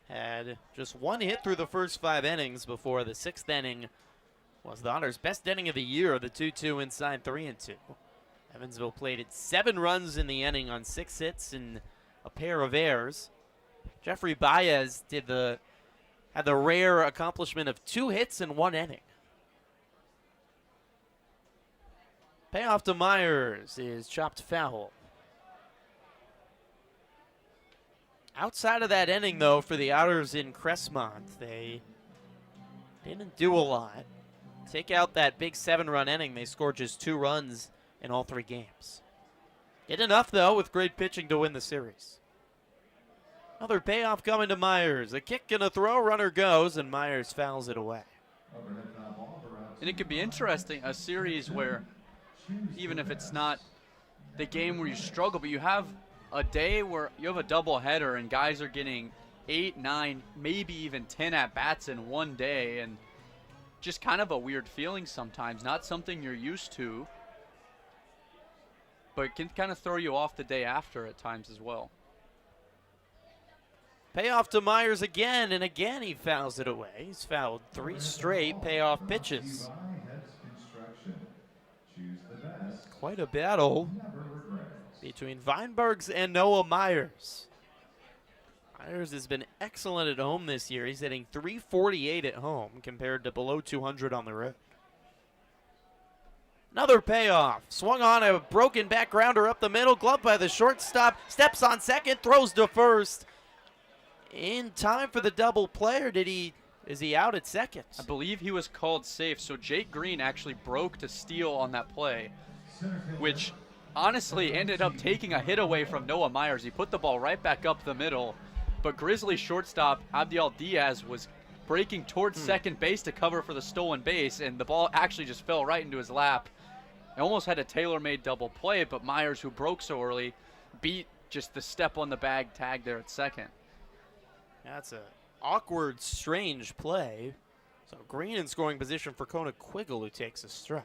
Had just 1 hit through the first 5 innings before the 6th inning was the Otters' best inning of the year, the 2-2 inside 3-2. Evansville plated 7 runs in the inning on 6 hits and a pair of errors. Jeffrey Baez had the rare accomplishment of 2 hits in 1 inning. Payoff to Myers is chopped foul. Outside of that inning, though, for the Otters in Crestmont, they didn't do a lot. Take out that big 7-run inning, they scored just 2 runs in all 3 games. Did enough, though, with great pitching to win the series. Another payoff coming to Myers. A kick and a throw, runner goes, and Myers fouls it away. And it could be interesting, a series where even if it's not the game where you struggle, but you have a day where you have a doubleheader and guys are getting 8, 9, maybe even 10 at-bats in one day, and just kind of a weird feeling sometimes. Not something you're used to, but it can kind of throw you off the day after at times as well. Payoff to Myers again, and again he fouls it away. He's fouled 3 straight payoff pitches. Quite a battle between Weinbergs and Noah Myers. Myers has been excellent at home this year. He's hitting .348 at home compared to below .200 on the road. Another payoff. Swung on a broken back grounder up the middle. Gloved by the shortstop. Steps on second. Throws to first. In time for the double play, or is he out at second? I believe he was called safe, so Jake Green actually broke to steal on that play, which honestly ended up taking a hit away from Noah Myers. He put the ball right back up the middle, but Grizzly shortstop Abdiel Diaz was breaking towards second base to cover for the stolen base, and the ball actually just fell right into his lap. I almost had a tailor-made double play, but Myers, who broke so early, beat just the step on the bag tag there at second. That's a awkward, strange play. So Green in scoring position for Kona Quiggle, who takes a strike.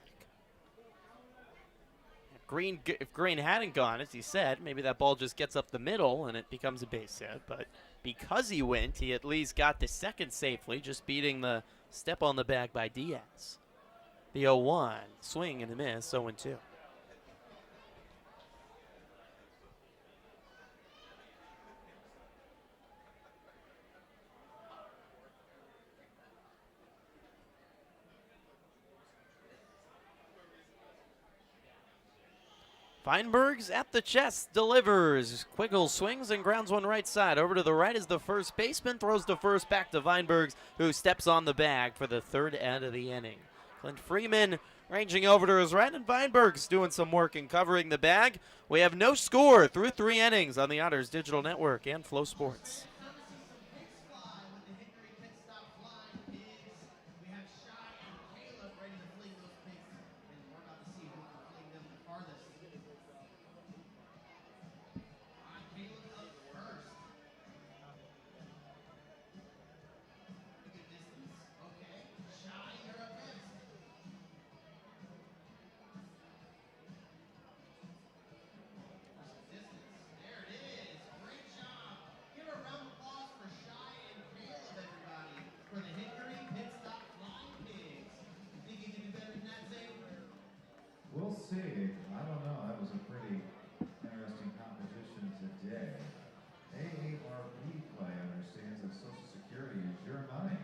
If Green hadn't gone, as he said, maybe that ball just gets up the middle and it becomes a base hit. But because he went, he at least got the second safely, just beating the step on the bag by Diaz. The 0-1, swing and a miss, 0-2. Feinberg's at the chest, delivers. Quiggle swings and grounds one right side. Over to the right is the first baseman, throws to first, back to Feinberg's, who steps on the bag for the third out of the inning. Clint Freeman ranging over to his right, and Feinberg's doing some work in covering the bag. We have no score through 3 innings on the Otters Digital Network and Flow Sports. We'll see. I don't know. That was a pretty interesting competition today. AARP play understands that Social Security is your money.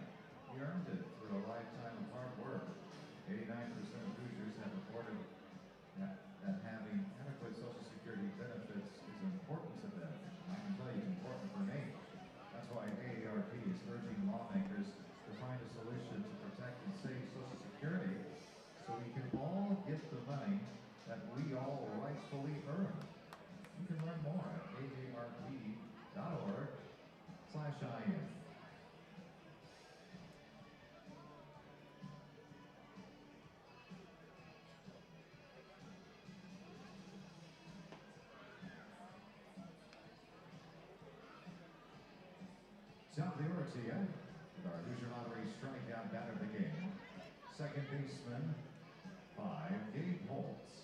You earned it through a lifetime of hard work. 89% of Hoosiers have reported that having adequate Social Security benefits is important to them. I can tell you it's important for me. That's why AARP is urging lawmakers to find a solution to protect and save Social Security, so we can all get the money that we all rightfully earn. You can learn more at aarp.org/IN. Top of the order to you with our Hoosier Lottery strikeout batter of the game. Second baseman, 5, Gabe Holtz.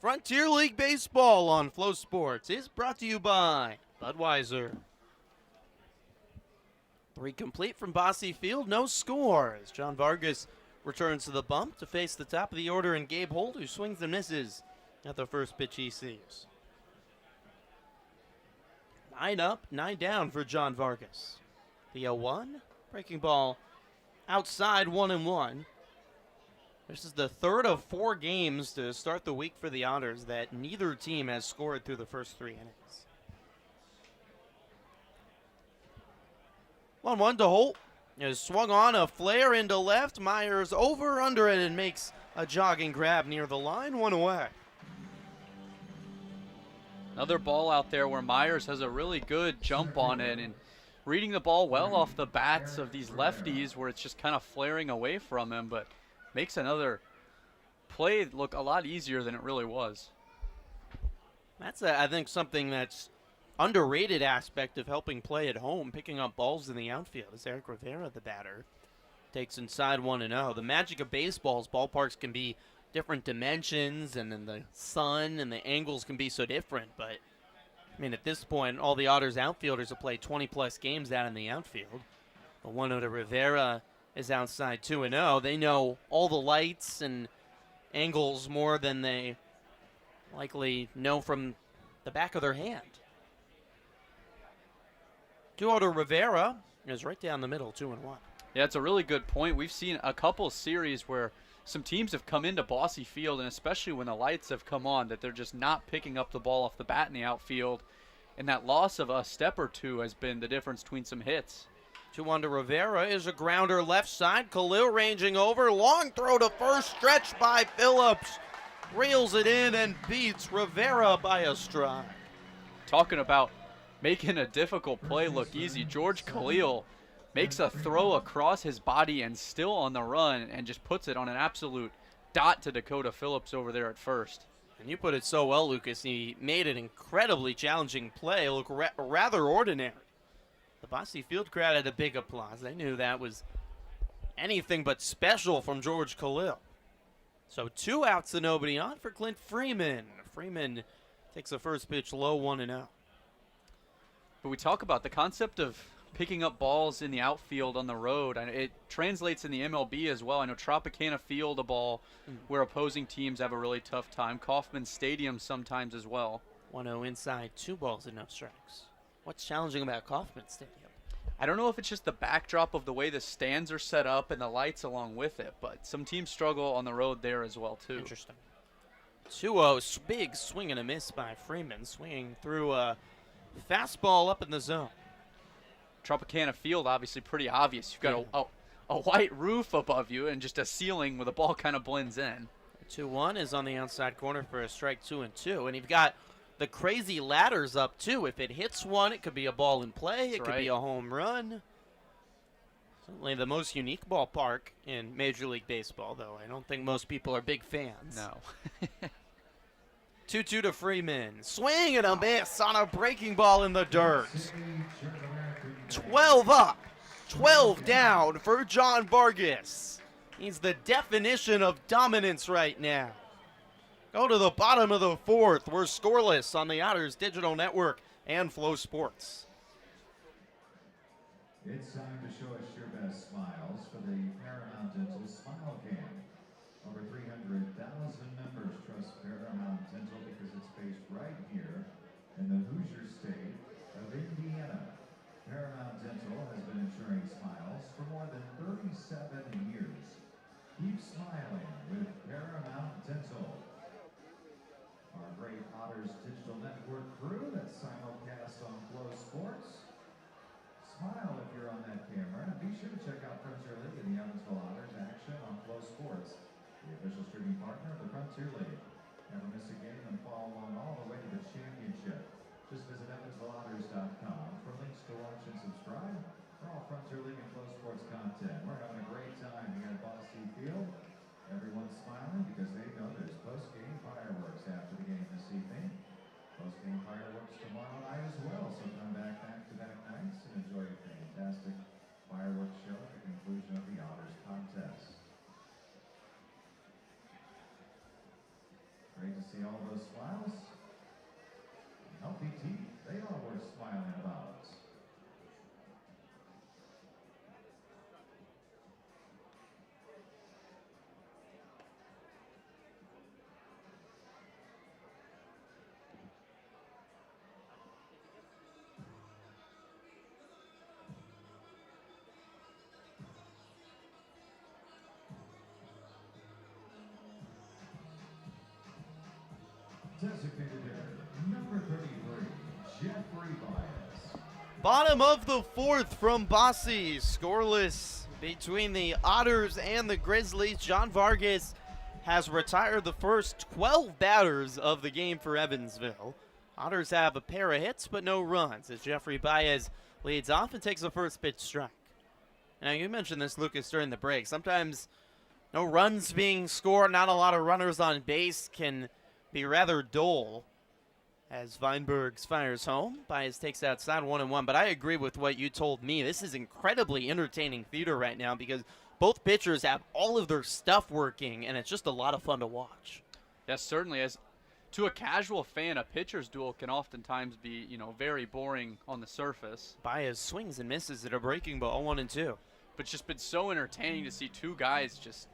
Frontier League Baseball on Flow Sports is brought to you by Budweiser. 3 complete from Bosse Field, no score as John Vargas returns to the bump to face the top of the order and Gabe Holt, who swings and misses at the first pitch he sees. 9 up, 9 down for John Vargas. The 0-1, breaking ball outside, 1-1. This is the third of 4 games to start the week for the Otters that neither team has scored through the first 3 innings. 1-1 to Holt. Is swung on a flare into left. Myers over under it and makes a jogging grab near the line. 1 away. Another ball out there where Myers has a really good jump on it and reading the ball well off the bats of these lefties where it's just kind of flaring away from him, but makes another play look a lot easier than it really was. That's, I think, something that's underrated aspect of helping play at home, picking up balls in the outfield. As Eric Rivera, the batter, takes inside 1-0. The magic of baseball is ballparks can be different dimensions, and then the sun and the angles can be so different. But, I mean, at this point, all the Otters outfielders have played 20-plus games out in the outfield. The 1-0 to Rivera is outside 2-0. They know all the lights and angles more than they likely know from the back of their hand. 2-0 to Rivera is right down the middle, 2-1. Yeah, it's a really good point. We've seen a couple series where some teams have come into Bosse Field, and especially when the lights have come on, that they're just not picking up the ball off the bat in the outfield. And that loss of a step or two has been the difference between some hits. 2-1 to Rivera is a grounder left side. Khalil ranging over. Long throw to first, stretched by Phillips. Reels it in and beats Rivera by a strike. Talking about making a difficult play look easy. George Khalil makes a throw across his body and still on the run and just puts it on an absolute dot to Dakota Phillips over there at first. And you put it so well, Lucas. He made an incredibly challenging play look rather ordinary. The Bosse Field crowd had a big applause. They knew that was anything but special from George Khalil. So 2 outs and nobody on for Clint Freeman. Freeman takes the first pitch low, 1-0. But we talk about the concept of picking up balls in the outfield on the road. And it translates in the MLB as well. I know Tropicana Field, a ball where opposing teams have a really tough time. Kauffman Stadium sometimes as well. 1-0 inside, 2 balls and no strikes. What's challenging about Kauffman Stadium? I don't know if it's just the backdrop of the way the stands are set up and the lights along with it, but some teams struggle on the road there as well, too. Interesting. 2-0, big swing and a miss by Freeman, swinging through a fastball up in the zone. Tropicana Field, obviously pretty obvious. You've got a white roof above you and just a ceiling where the ball kind of blends in. 2-1 is on the outside corner for a strike, 2-2. And you've got the crazy ladders up, too. If it hits one, it could be a ball in play. It could be a home run. Certainly the most unique ballpark in Major League Baseball, though. I don't think most people are big fans. No. 2-2 to Freeman. Swing and a miss on a breaking ball in the dirt. 12 up, 12 down for John Vargas. He's the definition of dominance right now. Go to the bottom of the 4th. We're scoreless on the Otters Digital Network and Flow Sports. It's time to show us your best smiles for the Paramount Dental Smile Cam. Over 300,000 members trust Paramount Dental because it's based right here in the Hoosier state of Indiana. Paramount Dental has been ensuring smiles for more than 37 years. Keep smiling with Paramount Dental. Our great Otters Digital Network crew that simulcast on Flow Sports. Smile if you're on that camera, and be sure to check out Frontier League and the Evansville Otters action on Flow Sports, the official streaming partner of the Frontier League. Never miss a game and follow along all the way to the championship. Just visit EvansvilleOtters.com for links to watch and subscribe for all Frontier League and Flow Sports content. We're having a great time here at Bosse Field. Everyone's smiling because they know there's post-game fireworks after the game this evening. Post-game fireworks tomorrow night as well, so come back-to-back nights and enjoy a fantastic fireworks show at the conclusion of the Otters contest. Great to see all those smiles. Healthy teeth, they are worth smiling about. Designated hitter, number 33, Jeffrey Bias. Bottom of the 4th from Bosse. Scoreless between the Otters and the Grizzlies. John Vargas has retired the first 12 batters of the game for Evansville. Otters have a pair of hits but no runs as Jeffrey Baez leads off and takes the first pitch strike. Now, you mentioned this, Lucas, during the break. Sometimes no runs being scored, not a lot of runners on base can be rather dull as Weinbergs fires home. Baez takes outside 1-1, but I agree with what you told me. This is incredibly entertaining theater right now because both pitchers have all of their stuff working, and it's just a lot of fun to watch. Yes, certainly. As to a casual fan, a pitcher's duel can oftentimes be, very boring on the surface. Baez swings and misses at a breaking ball, 1-2. But it's just been so entertaining to see two guys just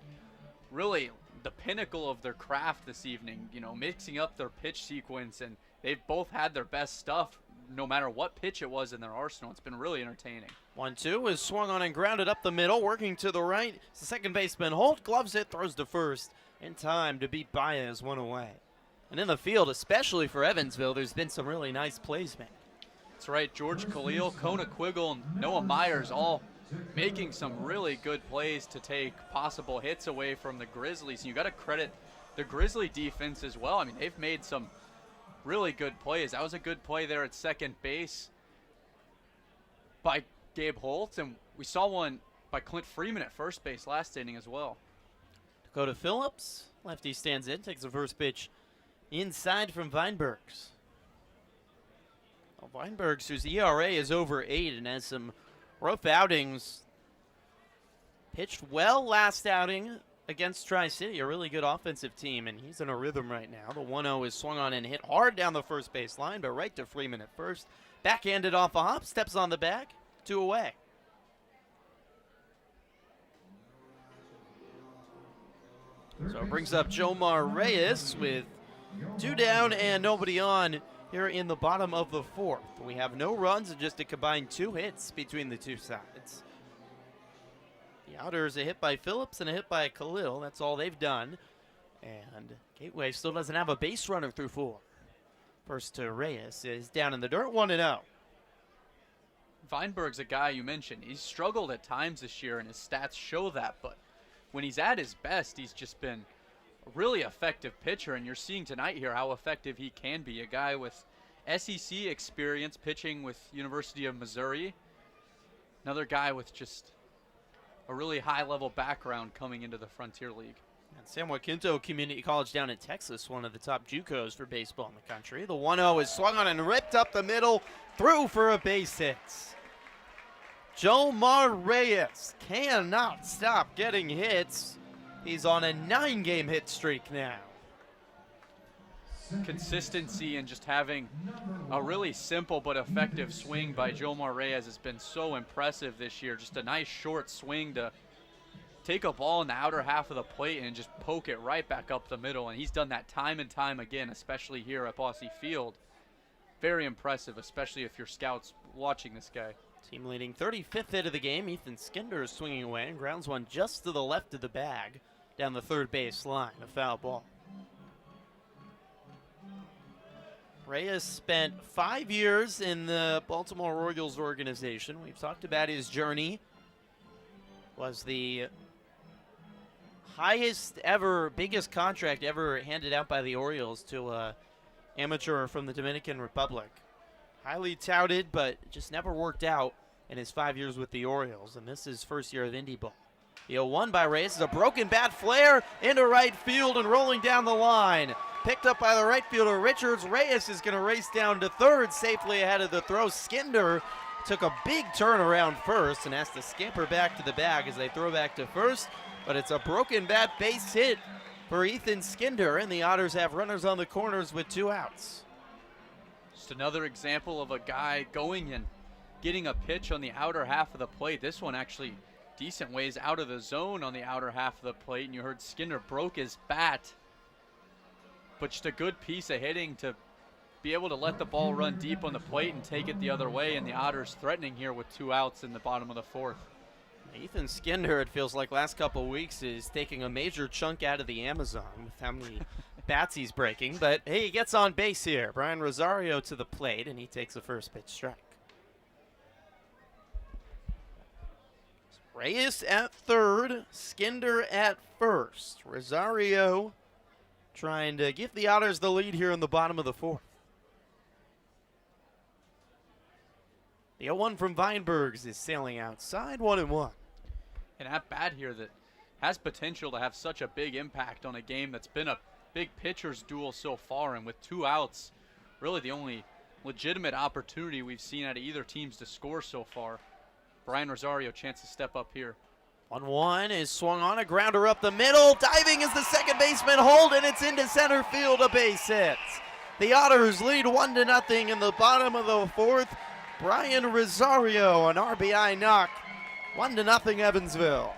really the pinnacle of their craft this evening, mixing up their pitch sequence, and they've both had their best stuff no matter what pitch it was in their arsenal. It's been really entertaining. 1-2 is swung on and grounded up the middle, working to the right. The second baseman Holt gloves it, throws to first in time to beat Baez 1 away. And in the field, especially for Evansville, there's been some really nice plays made. That's right. George Khalil, Kona Quiggle, and Noah Myers all making some really good plays to take possible hits away from the Grizzlies. And you got to credit the Grizzly defense as well. I mean, they've made some really good plays. That was a good play there at second base by Gabe Holtz, and we saw one by Clint Freeman at first base last inning as well. Dakota Phillips, lefty stands in, takes the first pitch inside from Weinbergs. Well, Weinbergs, whose ERA is over 8 and has some rough outings, pitched well last outing against Tri-City, a really good offensive team, and he's in a rhythm right now. The 1-0 is swung on and hit hard down the first base line, but right to Freeman at first. Backhanded off a hop, steps on the bag, 2 away. So it brings up Jomar Reyes with 2 down and nobody on here in the bottom of the 4th. We have no runs and just a combined 2 hits between the two sides. The Otters, a hit by Phillips and a hit by Khalil. That's all they've done. And Gateway still doesn't have a base runner through 4. First to Reyes is down in the dirt, 1-0. Weinberg's a guy you mentioned. He's struggled at times this year, and his stats show that. But when he's at his best, he's just been a really effective pitcher. And you're seeing tonight here how effective he can be. A guy with SEC experience pitching with University of Missouri. Another guy with just a really high-level background coming into the Frontier League. And San Jacinto Community College down in Texas, one of the top JUCOs for baseball in the country. The 1-0 is swung on and ripped up the middle, through for a base hit. Jomar Reyes cannot stop getting hits. He's on a 9-game hit streak now. Consistency and just having a really simple but effective swing by Jomar Reyes has been so impressive this year. Just a nice short swing to take a ball in the outer half of the plate and just poke it right back up the middle. And he's done that time and time again, especially here at Bosse Field. Very impressive, especially if you're scouts watching this guy. Team leading 35th hit of the game. Ethan Skinder is swinging away and grounds one just to the left of the bag down the third base line. A foul ball. Reyes spent 5 years in the Baltimore Orioles organization. We've talked about his journey. Was the highest ever, biggest contract ever handed out by the Orioles to an amateur from the Dominican Republic. Highly touted, but just never worked out in his 5 years with the Orioles, and this is his first year of indie ball. The 0-1 by Reyes is a broken bat flare into right field and rolling down the line. Picked up by the right fielder, Richards. Reyes is going to race down to third, safely ahead of the throw. Skinder took a big turn around first and has to scamper back to the bag as they throw back to first. But it's a broken bat base hit for Ethan Skinder, and the Otters have runners on the corners with 2 outs. Just another example of a guy going and getting a pitch on the outer half of the plate. This one actually decent ways out of the zone on the outer half of the plate, and you heard Skinder broke his bat. But just a good piece of hitting to be able to let the ball run deep on the plate and take it the other way, and the Otters threatening here with 2 outs in the bottom of the 4th. Ethan Skinder, it feels like last couple of weeks, is taking a major chunk out of the Amazon with how many bats he's breaking. But, hey, he gets on base here. Brian Rosario to the plate, and he takes the first pitch strike. Reyes at third, Skinder at first. Rosario trying to give the Otters the lead here in the bottom of the 4th. The 0-1 from Weinbergs is sailing outside, 1-1. An at-bat here that has potential to have such a big impact on a game that's been a big pitcher's duel so far, and with 2 outs, really the only legitimate opportunity we've seen out of either teams to score so far. Brian Rosario, chance to step up here. 1-1 is swung on, a grounder up the middle. Diving is the second baseman, hold, and it's into center field, a base hit. The Otters lead 1-0 in the bottom of the 4th. Brian Rosario, an RBI knock. 1-0 Evansville.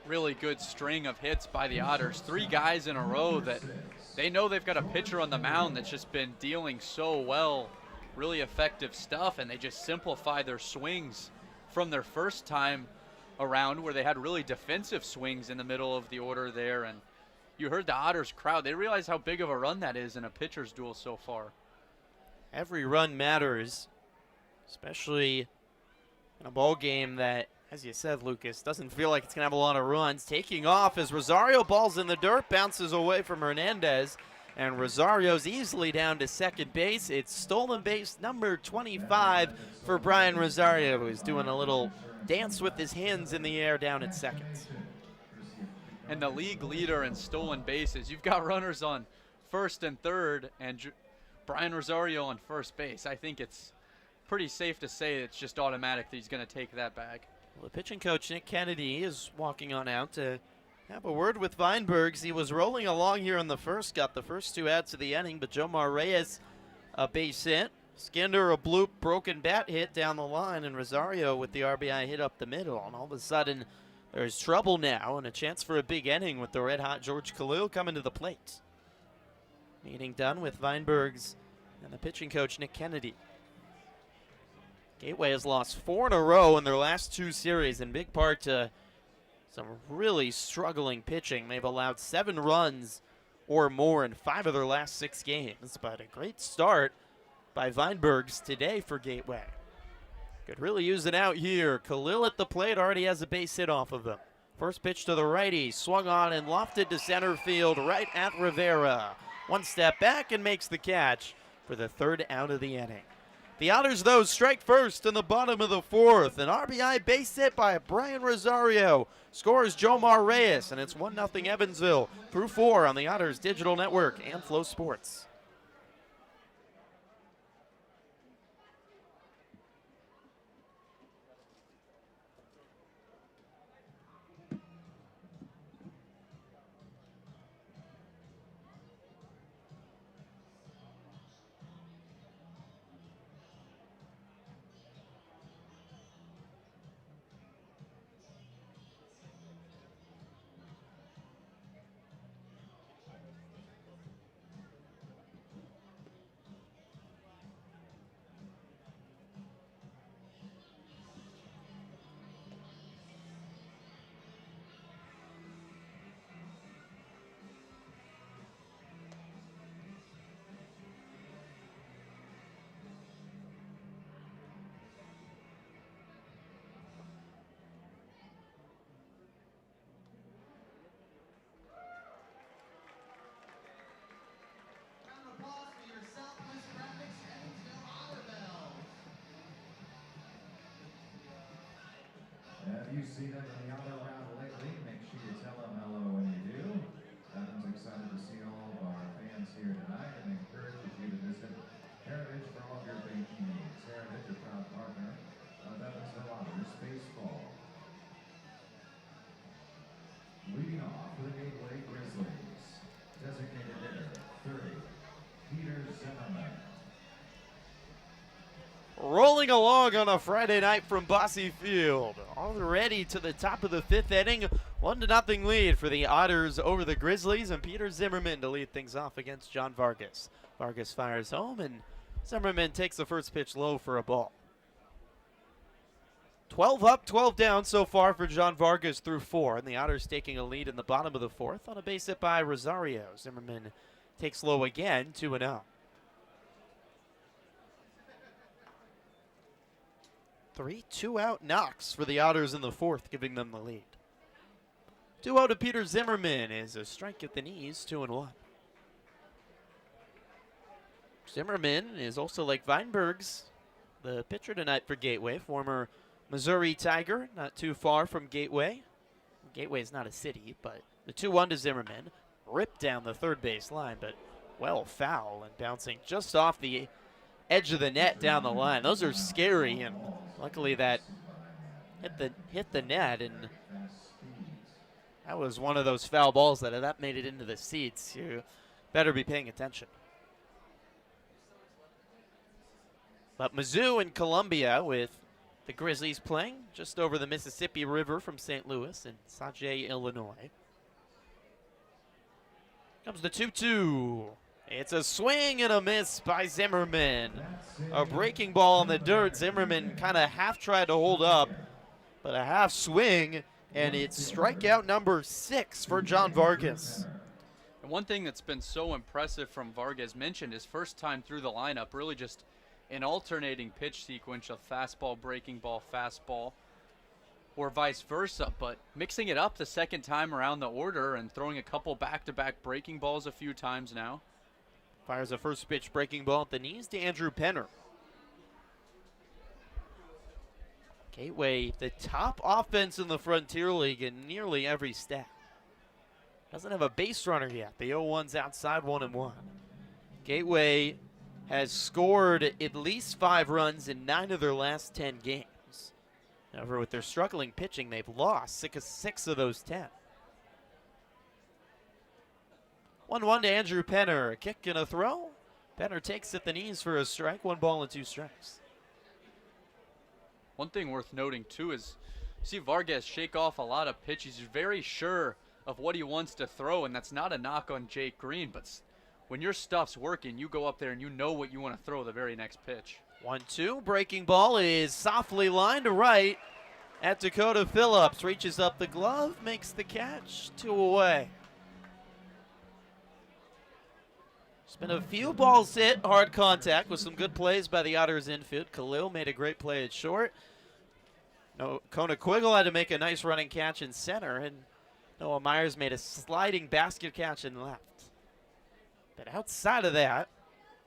Really good string of hits by the Otters. 3 guys in a row that they know they've got a pitcher on the mound that's just been dealing so well. Really effective stuff, and they just simplify their swings from their first time around where they had really defensive swings in the middle of the order there. And you heard the Otters crowd. They realize how big of a run that is in a pitcher's duel so far. Every run matters especially in a ball game that, as you said, Lucas, doesn't feel like it's going to have a lot of runs. Taking off as Rosario, ball's in the dirt, bounces away from Hernandez, and Rosario's easily down to second base. It's stolen base number 25 for Brian Rosario, who's doing a little dance with his hands in the air down at second. And the league leader in stolen bases. You've got runners on first and third, and Brian Rosario on first base. I think it's pretty safe to say it's just automatic that he's going to take that bag. Well, the pitching coach, Nick Kennedy, is walking on out to have a word with Weinbergs. He was rolling along here in the first, got the first 2 outs of the inning, but Jomar Reyes, a base hit. Skinner, a bloop, broken bat hit down the line, and Rosario with the RBI hit up the middle. And all of a sudden, there's trouble now and a chance for a big inning with the red-hot George Khalil coming to the plate. Meeting done with Weinbergs and the pitching coach, Nick Kennedy. Gateway has lost 4 in a row in their last 2 series, in big part to some really struggling pitching. They've allowed 7 runs or more in 5 of their last 6 games, but a great start by Weinbergs today for Gateway. Could really use it out here. Khalil at the plate already has a base hit off of him. First pitch to the righty, swung on and lofted to center field right at Rivera. 1 step back and makes the catch for the 3rd out of the inning. The Otters, though, strike first in the bottom of the 4th. An RBI base hit by Brian Rosario. Scores Jomar Reyes, and it's 1-0 Evansville through 4 on the Otters Digital Network and Flow Sports. Round of applause for your Southwest Graphics Evansville Otter Bells. Have you seen them in the other round lately? Make sure you tell them hello when you do. Evan's excited to see all of our fans here tonight and encourages you to visit Heritage for all of your banking needs. Heritage, a proud partner of Evansville Otters Baseball. Leading off for the Gateway Grizzlies, designated hitter 30, Peter Zimmerman. Rolling along on a Friday night from Bosse Field. Already to the top of the 5th inning. 1-0 lead for the Otters over the Grizzlies, and Peter Zimmerman to lead things off against John Vargas. Vargas fires home, and Zimmerman takes the first pitch low for a ball. 12 up, 12 down so far for John Vargas through 4, and the Otters taking a lead in the bottom of the 4th on a base hit by Rosario. Zimmerman takes low again, 2-0. 3 2-out knocks for the Otters in the 4th, giving them the lead. 2-0 to Peter Zimmerman is a strike at the knees, 2-1. Zimmerman is also like Weinbergs, the pitcher tonight for Gateway, former Missouri Tiger, not too far from Gateway. Gateway's not a city, but the 2-1 to Zimmerman. Ripped down the third base line, but well foul and bouncing just off the edge of the net down the line. Those are scary, and luckily that hit the net, and that was one of those foul balls that made it into the seats. You better be paying attention. But Mizzou and Columbia with the Grizzlies playing just over the Mississippi River from St. Louis in Sauget, Illinois. Comes the 2-2. It's a swing and a miss by Zimmerman. A breaking ball in the dirt. Zimmerman kind of half tried to hold up, but a half swing, and it's strikeout number 6 for John Vargas. And one thing that's been so impressive from Vargas, mentioned his first time through the lineup, really just an alternating pitch sequence of fastball, breaking ball, fastball, or vice versa, but mixing it up the second time around the order and throwing a couple back-to-back breaking balls a few times now. Fires a first pitch breaking ball at the knees to Andrew Penner. Gateway, the top offense in the Frontier League in nearly every stat. Doesn't have a base runner yet. The 0-1's outside 1-1. Gateway has scored at least 5 runs in 9 of their last 10 games. However, with their struggling pitching, they've lost 6 of those 10. 1-1 to Andrew Penner. A kick and a throw. Penner takes at the knees for a strike. 1 ball and 2 strikes. One thing worth noting, too, is you see Vargas shake off a lot of pitches. He's very sure of what he wants to throw, and that's not a knock on Jake Green, but when your stuff's working, you go up there and you know what you want to throw the very next pitch. 1-2. Breaking ball is softly lined to right at Dakota Phillips. Reaches up the glove, makes the catch. 2 away. There's been a few balls hit, hard contact with some good plays by the Otters infield. Khalil made a great play at short. Kona Quiggle had to make a nice running catch in center, and Noah Myers made a sliding basket catch in left. But outside of that,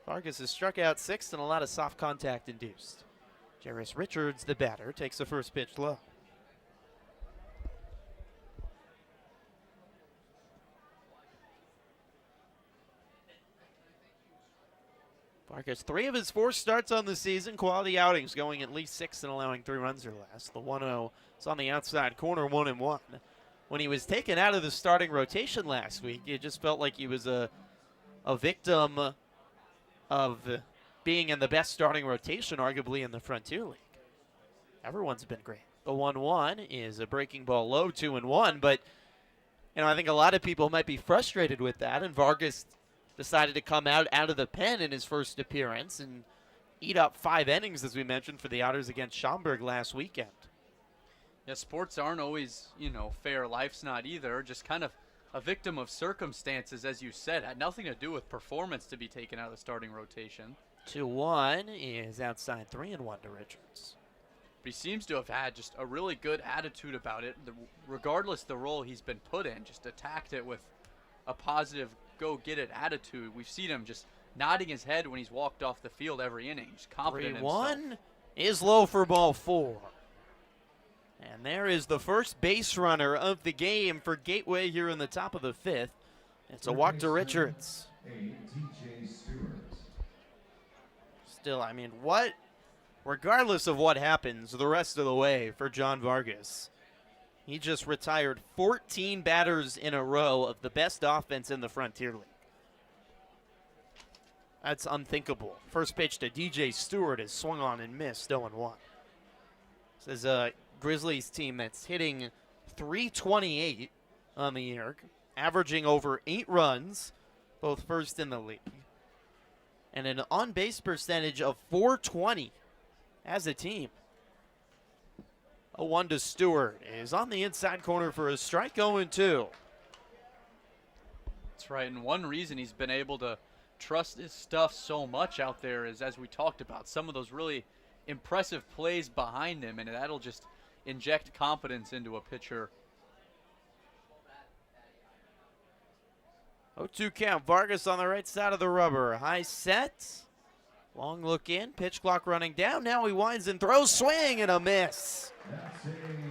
Vargas has struck out 6 and a lot of soft contact induced. Jairus Richards, the batter, takes the first pitch low. Vargas, 3 of his 4 starts on the season, quality outings, going at least 6 and allowing 3 runs or less. The 1-0 is on the outside corner, 1-1. When he was taken out of the starting rotation last week, it just felt like he was a victim of being in the best starting rotation, arguably in the Frontier League. Everyone's been great. The 1-1 is a breaking ball low, 2-1, but I think a lot of people might be frustrated with that, and Vargas decided to come out of the pen in his first appearance and eat up 5 innings, as we mentioned, for the Otters against Schaumburg last weekend. Yeah, sports aren't always, fair. Life's not either. Just kind of a victim of circumstances, as you said. Had nothing to do with performance to be taken out of the starting rotation. 2-1 is outside 3-1 to Richards. But he seems to have had just a really good attitude about it. Regardless of the role he's been put in, just attacked it with a positive go-get-it attitude. We've seen him just nodding his head when he's walked off the field every inning. Just confident in himself. 3-1 is low for ball 4. And there is the first base runner of the game for Gateway here in the top of the 5th. It's a walk to Richards. Still, regardless of what happens the rest of the way for John Vargas, he just retired 14 batters in a row of the best offense in the Frontier League. That's unthinkable. First pitch to DJ Stewart is swung on and missed, 0-1. This is a Grizzlies team that's hitting .328 on the year, averaging over 8 runs, both first in the league, and an on-base percentage of .420 as a team. 0-1 to Stewart is on the inside corner for a strike, 0-2. That's right, and one reason he's been able to trust his stuff so much out there is, as we talked about, some of those really impressive plays behind him, and that'll just inject confidence into a pitcher. 0-2 count. Vargas on the right side of the rubber. High set. Long look in. Pitch clock running down. Now he winds and throws. Swing and a miss.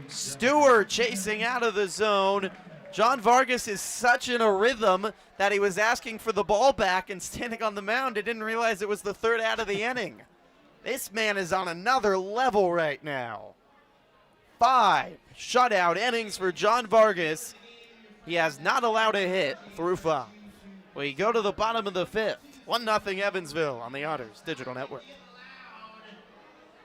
Stewart chasing out of the zone. John Vargas is such in a rhythm that he was asking for the ball back and standing on the mound. He didn't realize it was the 3rd out of the inning. This man is on another level right now. 5 shutout innings for John Vargas. He has not allowed a hit through 5. We go to the bottom of the 5th. 1-0 Evansville on the Otters Digital Network.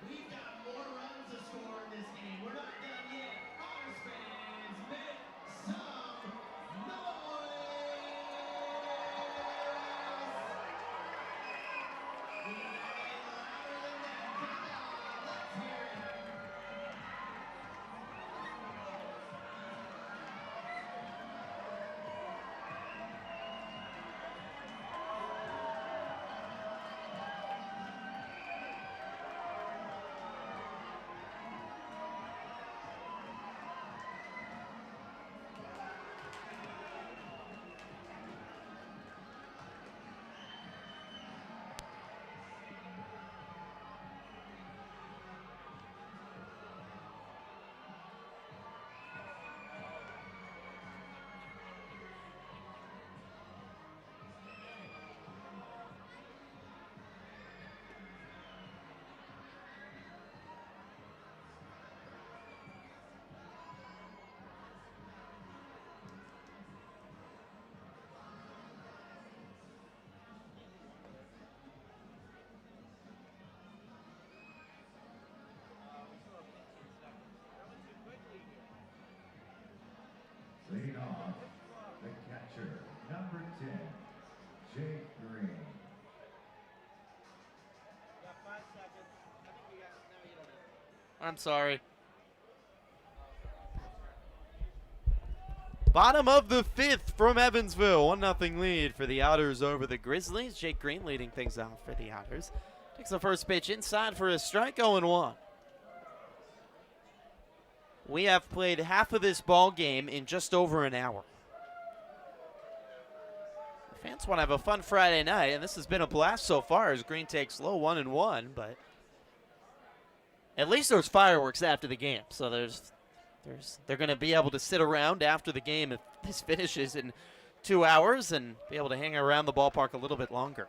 We've got more runs to score in this game. We're not done yet. Otters fans, make some noise! We got louder than that. Come on, let's hear it. Leading off, the catcher, number 10, Jake Green. I'm sorry. Bottom of the 5th from Evansville. 1-0 lead for the Otters over the Grizzlies. Jake Green leading things off for the Otters. Takes the first pitch inside for a strike, 0-1. We have played half of this ball game in just over an hour. The fans want to have a fun Friday night, and this has been a blast so far as Green takes low 1-1, but at least there's fireworks after the game, so they're going to be able to sit around after the game if this finishes in 2 hours and be able to hang around the ballpark a little bit longer.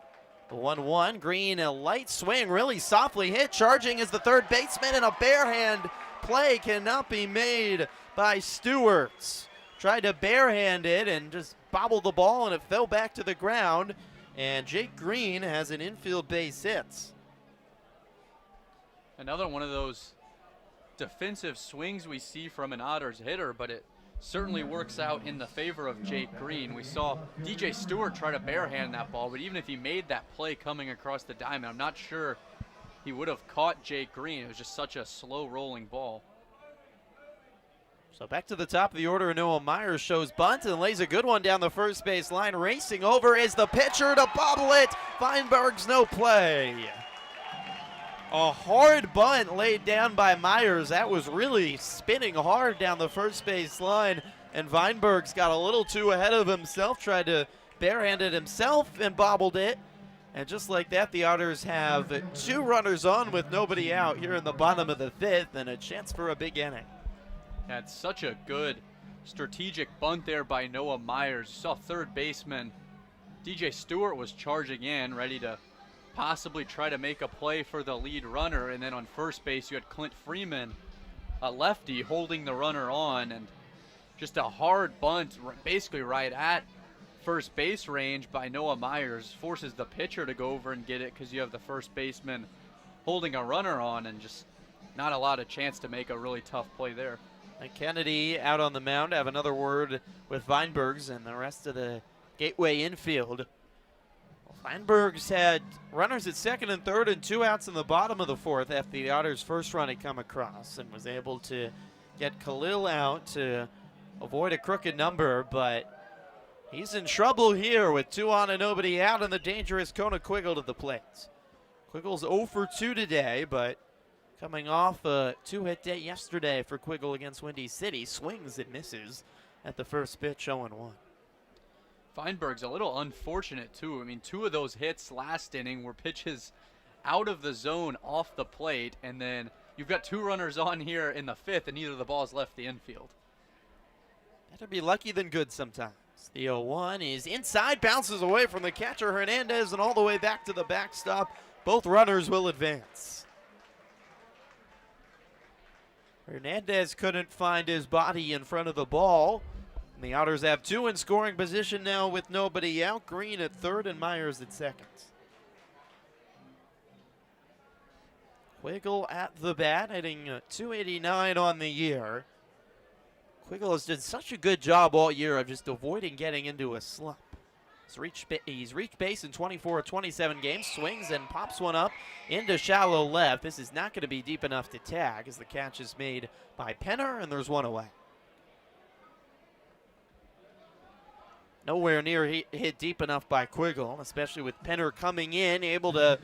The 1-1, Green, a light swing, really softly hit, charging is the third baseman, and a barehand play cannot be made by Stewarts. Tried to barehand it and just bobbled the ball, and it fell back to the ground, and Jake Green has an infield base hit. Another one of those defensive swings we see from an Otters hitter, but it certainly works out in the favor of Jake Green. We saw DJ Stewart try to barehand that ball, but even if he made that play coming across the diamond, I'm not sure he would have caught Jake Green. It was just such a slow rolling ball. So back to the top of the order, Noah Myers shows bunt and lays a good one down the first base line. Racing over is the pitcher to bobble it. Feinberg's no play. A hard bunt laid down by Myers. That was really spinning hard down the first base line, and Weinberg's got a little too ahead of himself, tried to barehand it himself and bobbled it. And just like that, the Otters have 2 runners on with nobody out here in the bottom of the 5th and a chance for a big inning. That's such a good strategic bunt there by Noah Myers. You saw third baseman DJ Stewart was charging in, ready to possibly try to make a play for the lead runner, and then on first base you had Clint Freeman, a lefty, holding the runner on, and just a hard bunt basically right at first base range by Noah Myers forces the pitcher to go over and get it because you have the first baseman holding a runner on, and just not a lot of chance to make a really tough play there. And Kennedy out on the mound. Have another word with Weinbergs and the rest of the Gateway infield. Weinbergs had runners at second and third and 2 outs in the bottom of the 4th after the Otters' first run had come across, and was able to get Khalil out to avoid a crooked number, but he's in trouble here with 2 on and nobody out, and the dangerous Kona Quiggle to the plate. Quiggle's 0 for 2 today, but coming off a 2-hit day yesterday for Quiggle against Windy City, swings and misses at the first pitch, 0-1. Feinberg's a little unfortunate too. I mean, 2 of those hits last inning were pitches out of the zone off the plate, and then you've got 2 runners on here in the 5th, and neither of the balls left the infield. Better be lucky than good sometimes. The 0-1 is inside, bounces away from the catcher Hernandez, and all the way back to the backstop. Both runners will advance. Hernandez couldn't find his body in front of the ball. The Otters have 2 in scoring position now with nobody out. Green at third and Myers at second. Quiggle at the bat, hitting .289 on the year. Quiggle has done such a good job all year of just avoiding getting into a slump. He's reached base in 24 of 27 games, swings and pops one up into shallow left. This is not going to be deep enough to tag as the catch is made by Penner, and there's 1 away. Nowhere near hit deep enough by Quiggle, especially with Penner coming in, able to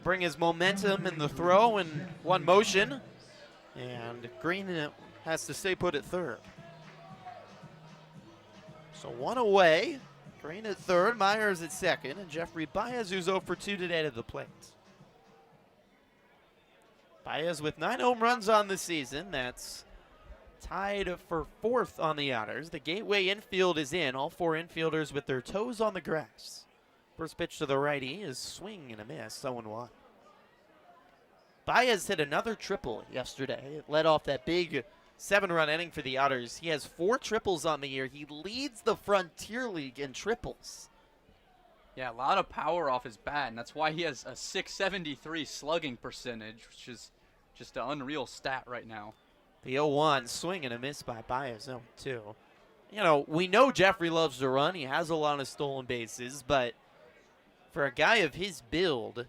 bring his momentum in the throw in one motion. And Green has to stay put at third. So 1 away. Green at third, Myers at second, and Jeffrey Baez, who's 0 for 2 today, to the plate. Baez with 9 home runs on the season. That's tied for 4th on the Otters. The Gateway infield is in. All 4 infielders with their toes on the grass. First pitch to the righty is swing and a miss, 0-1. Baez hit another triple yesterday. It led off that big 7-run inning for the Otters. He has 4 triples on the year. He leads the Frontier League in triples. Yeah, a lot of power off his bat, and that's why he has a .673 slugging percentage, which is just an unreal stat right now. The 0-1 swing and a miss by Baez, 0-2. You know, we know Jeffrey loves to run. He has a lot of stolen bases, but for a guy of his build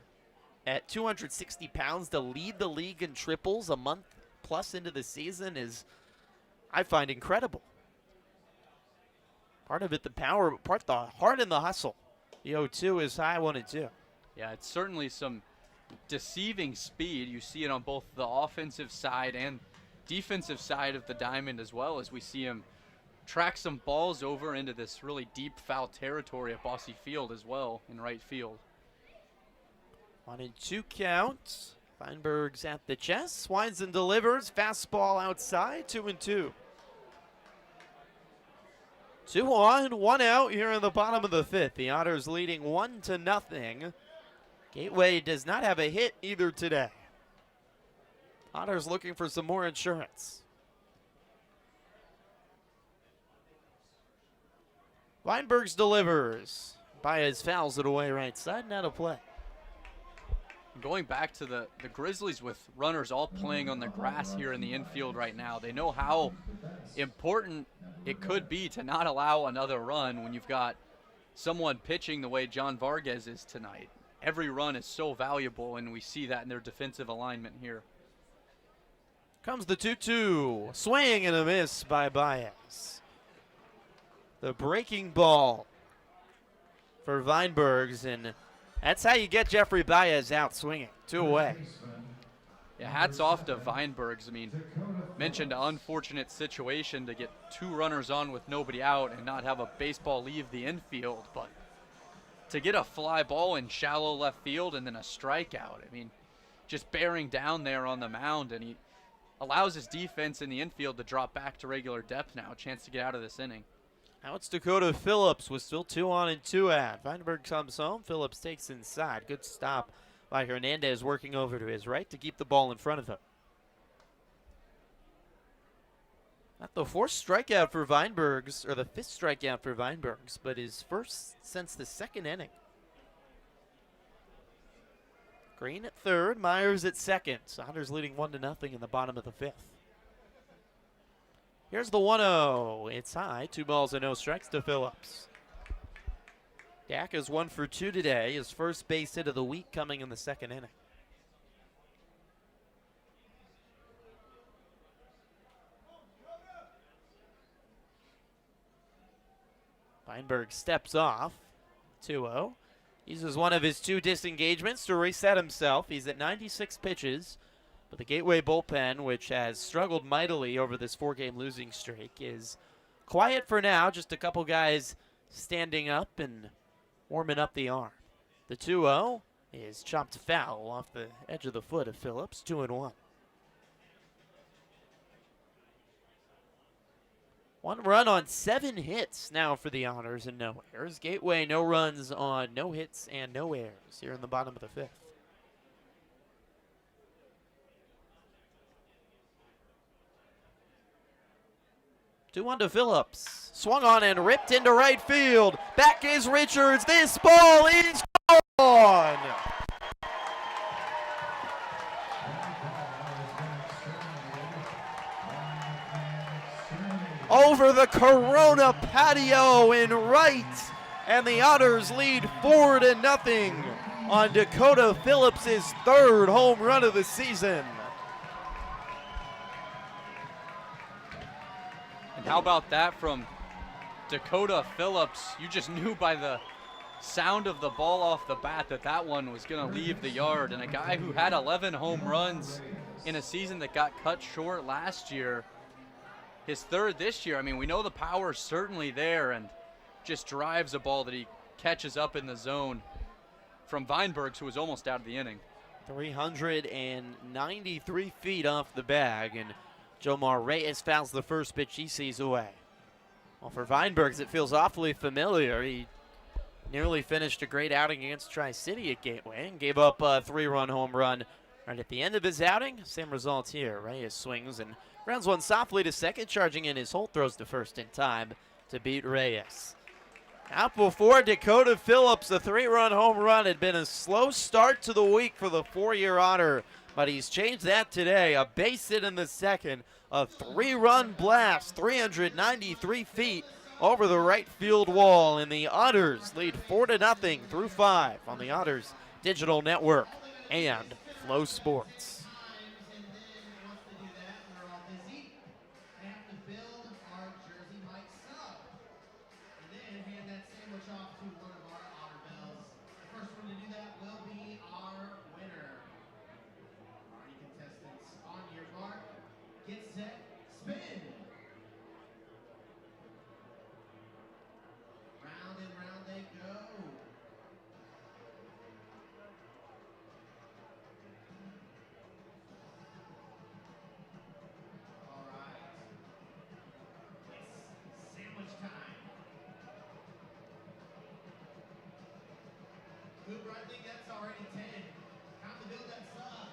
at 260 pounds to lead the league in triples a month plus into the season is, I find, incredible. Part of it the power, part the heart and the hustle. The 0-2 is high 1-2. Yeah, it's certainly some deceiving speed. You see it on both the offensive side and defensive side of the diamond, as well as we see him track some balls over into this really deep foul territory at Bosse Field as well in right field. 1-2 count. Feinberg's at the chest. Swinson delivers. Fastball outside. 2-2. 2 on, 1 out here in the bottom of the 5th. The Otters leading 1-0. Gateway does not have a hit either today. Otters looking for some more insurance. Weinbergs delivers. Baez fouls it away right side, not a play. Going back to the Grizzlies with runners all playing on the grass here in the infield right now, they know how important it could be to not allow another run when you've got someone pitching the way John Vargas is tonight. Every run is so valuable, and we see that in their defensive alignment here. Comes the 2-2. Swing and a miss by Baez. The breaking ball for Weinbergs, and that's how you get Jeffrey Baez out swinging. 2 away. Yeah, hats off to Weinbergs. I mean, mentioned an unfortunate situation to get 2 runners on with nobody out and not have a baseball leave the infield, but to get a fly ball in shallow left field and then a strikeout, I mean, just bearing down there on the mound, and he allows his defense in the infield to drop back to regular depth now, a chance to get out of this inning. Now it's Dakota Phillips with still 2 on and 2 out. Weinberg comes home. Phillips takes inside. Good stop by Hernandez, working over to his right to keep the ball in front of him. Not the 4th strikeout for Weinbergs, or the 5th strikeout for Weinbergs, but his first since the 2nd inning. Green at 3rd, Myers at 2nd. Otters leading 1-0 in the bottom of the 5th. Here's the 1-0. It's high. 2 balls and no strikes to Phillips. Dak is 1 for 2 today. His first base hit of the week coming in the 2nd inning. Feinberg steps off. 2-0. Uses one of his 2 disengagements to reset himself. He's at 96 pitches. But the Gateway bullpen, which has struggled mightily over this 4-game losing streak, is quiet for now. Just a couple guys standing up and warming up the arm. The 2-0 is chopped foul off the edge of the foot of Phillips. 2-1. 1 run on 7 hits now for the Otters and no errors. Gateway, no runs on no hits and no errors here in the bottom of the 5th. 2-1 to Phillips. Swung on and ripped into right field. Back is Richards. This ball is gone. Over the Corona patio in right. And the Otters lead 4-0 on Dakota Phillips' 3rd home run of the season. How about that from Dakota Phillips? You just knew by the sound of the ball off the bat that that one was going to leave the yard. And a guy who had 11 home runs in a season that got cut short last year, his 3rd this year. I mean, we know the power's certainly there, and just drives a ball that he catches up in the zone from Weinbergs, who was almost out of the inning. 393 feet off the bag, and Jomar Reyes fouls the first pitch he sees away. Well, for Weinbergs, it feels awfully familiar. He nearly finished a great outing against Tri-City at Gateway and gave up a 3-run home run right at the end of his outing. Same result here. Reyes swings and grounds one softly to second. Charging in his Holt throws to first in time to beat Reyes. Out before Dakota Phillips, a 3-run home run had been a slow start to the week for the 4-year Otter, But he's changed that today. A base hit in the second. A 3-run blast, 393 feet over the right field wall. And the Otters lead 4-0 through 5 on the Otters Digital Network and Flow Sports. And then once they do that, we're all busy. They have to build our Jersey Mike sub. And then hand that sandwich off to one of our Otter Bells. The first one to do that will be our winner. Alrighty, contestants, on your mark, get set, spin. Round and round they go. All right. It's sandwich time. Cooper, I think that's already 10. Time to build that sub.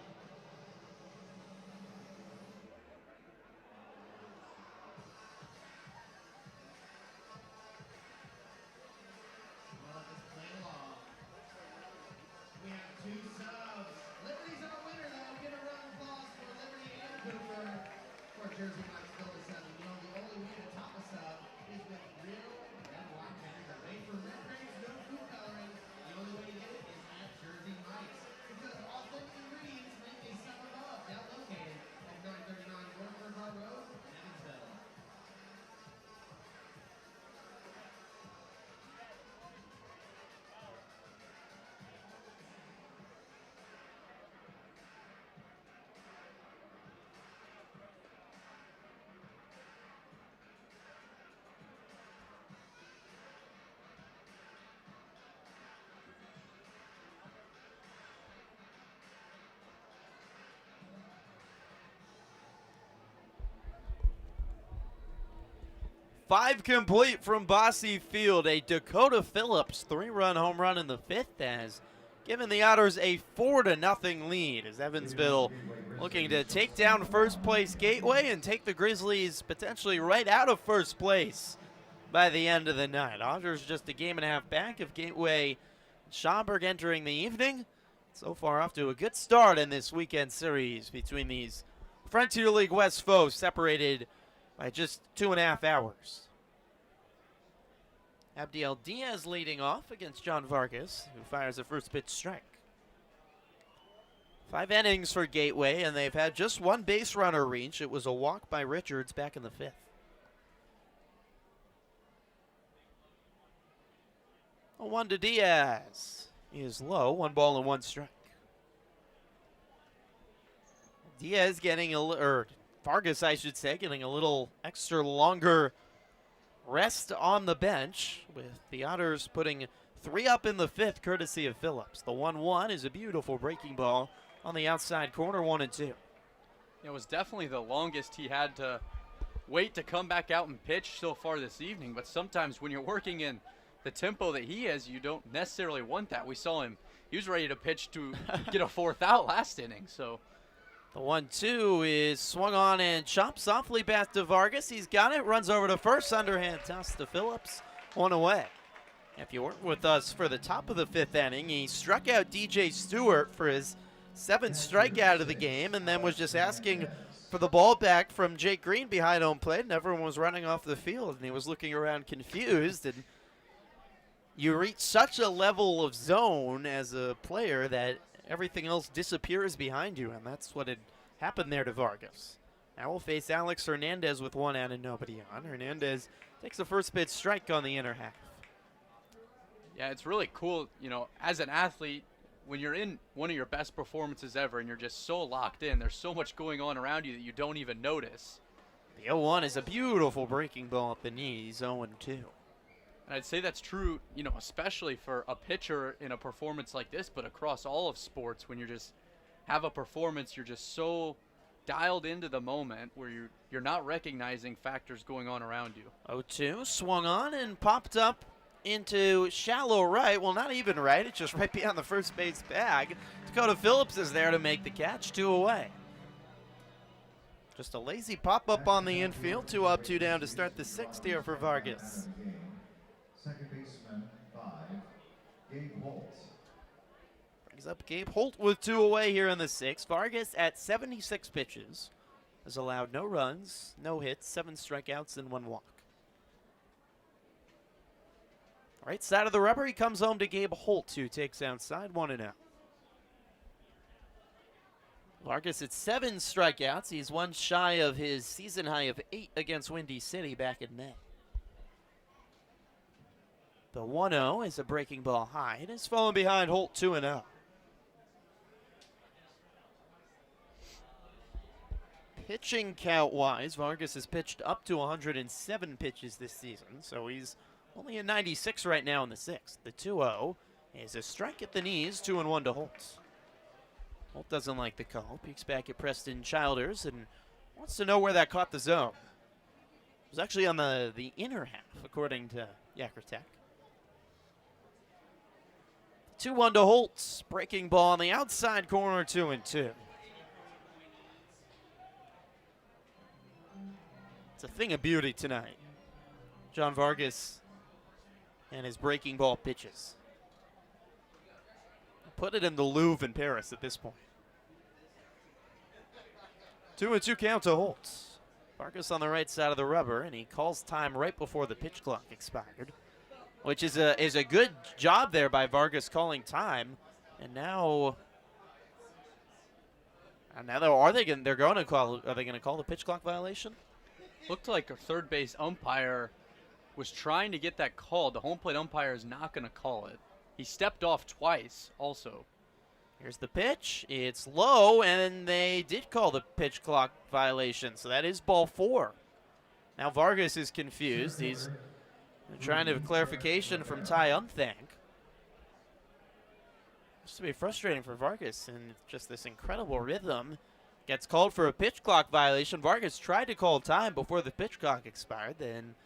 Well, let this play along. We have 2 subs. Liberty's our winner, though. Give a round of applause for Liberty and Cooper for Jersey Mike's Build a Sub. You know, the only way to top a sub is with real red wine vinegar made from red grapes, no food coloring. The only way to get it is at Jersey Mike's. Because authentic ingredients make a sub above. Now located at 939 North River Road in Evansville. Five complete from Bossy Field. A Dakota Phillips 3-run home run in the 5th has given the Otters a 4-0 lead as Evansville looking to take down first place Gateway and take the Grizzlies potentially right out of first place by the end of the night. Otters just a game and a half back of Gateway. Schaumburg entering the evening. So far off to a good start in this weekend series between these Frontier League West foes separated by just 2.5 hours. Abdiel Diaz leading off against John Vargas, who fires a first pitch strike. 5 innings for Gateway, and they've had just 1 base runner reach. It was a walk by Richards back in the 5th. A 1 to Diaz. He is low, 1 ball and 1 strike. Diaz getting Vargas, I should say, getting a little extra longer rest on the bench, with the Otters putting 3 up in the 5th, courtesy of Phillips. The 1-1 is a beautiful breaking ball on the outside corner, 1-2. It was definitely the longest he had to wait to come back out and pitch so far this evening, but sometimes when you're working in the tempo that he is, you don't necessarily want that. We saw him, he was ready to pitch to get a 4th out last inning, so... The 1-2 is swung on and chopped softly back to Vargas. He's got it, runs over to first, underhand toss to Phillips, 1 away. If you weren't with us for the top of the 5th inning, he struck out DJ Stewart for his 7th strikeout of the game, and then was just asking for the ball back from Jake Green behind home plate, and everyone was running off the field, and he was looking around confused. And you reach such a level of zone as a player that everything else disappears behind you, and that's what had happened there to Vargas. Now we'll face Alex Hernandez with 1 out and nobody on. Hernandez takes the first pitch strike on the inner half. Yeah, it's really cool, you know, as an athlete, when you're in one of your best performances ever and you're just so locked in, there's so much going on around you that you don't even notice. The 0-1 is a beautiful breaking ball at the knee. He's 0-2. And I'd say that's true, you know, especially for a pitcher in a performance like this, but across all of sports, when you just have a performance, you're just so dialed into the moment where you're not recognizing factors going on around you. 0-2, swung on and popped up into shallow right. Well, not even right. It's just right beyond the first base bag. Dakota Phillips is there to make the catch. 2 away. Just a lazy pop-up on the infield. 2 up, 2 down to start the 6th here for Vargas. Second baseman, 5, Gabe Holt. Brings up Gabe Holt with 2 away here in the 6th. Vargas at 76 pitches has allowed no runs, no hits, 7 strikeouts, and 1 walk. Right side of the rubber, he comes home to Gabe Holt, who takes outside 1-0. Vargas at 7 strikeouts. He's 1 shy of his season high of 8 against Windy City back in May. The 1-0 is a breaking ball high. It is falling behind Holt 2-0. Pitching count-wise, Vargas has pitched up to 107 pitches this season, so he's only at 96 right now in the 6th. The 2-0 is a strike at the knees, 2-1 to Holt. Holt doesn't like the call, peeks back at Preston Childers and wants to know where that caught the zone. It was actually on the inner half, according to Yacker Tech. 2-1 to Holt, breaking ball on the outside corner, 2-2. It's a thing of beauty tonight. John Vargas and his breaking ball pitches. Put it in the Louvre in Paris at this point. 2-2 count to Holt. Vargas on the right side of the rubber, and he calls time right before the pitch clock expired, which is a good job there by Vargas calling time. And now, are they going to call the pitch clock violation? Looked like a third base umpire was trying to get that called. The home plate umpire is not going to call it. He stepped off twice also. Here's the pitch. It's low, and they did call the pitch clock violation, so that is ball 4. Now Vargas is confused. He's trying to have clarification from Ty Unthank. It's to be frustrating for Vargas, and just this incredible rhythm. Gets called for a pitch clock violation. Vargas tried to call time before the pitch clock expired, then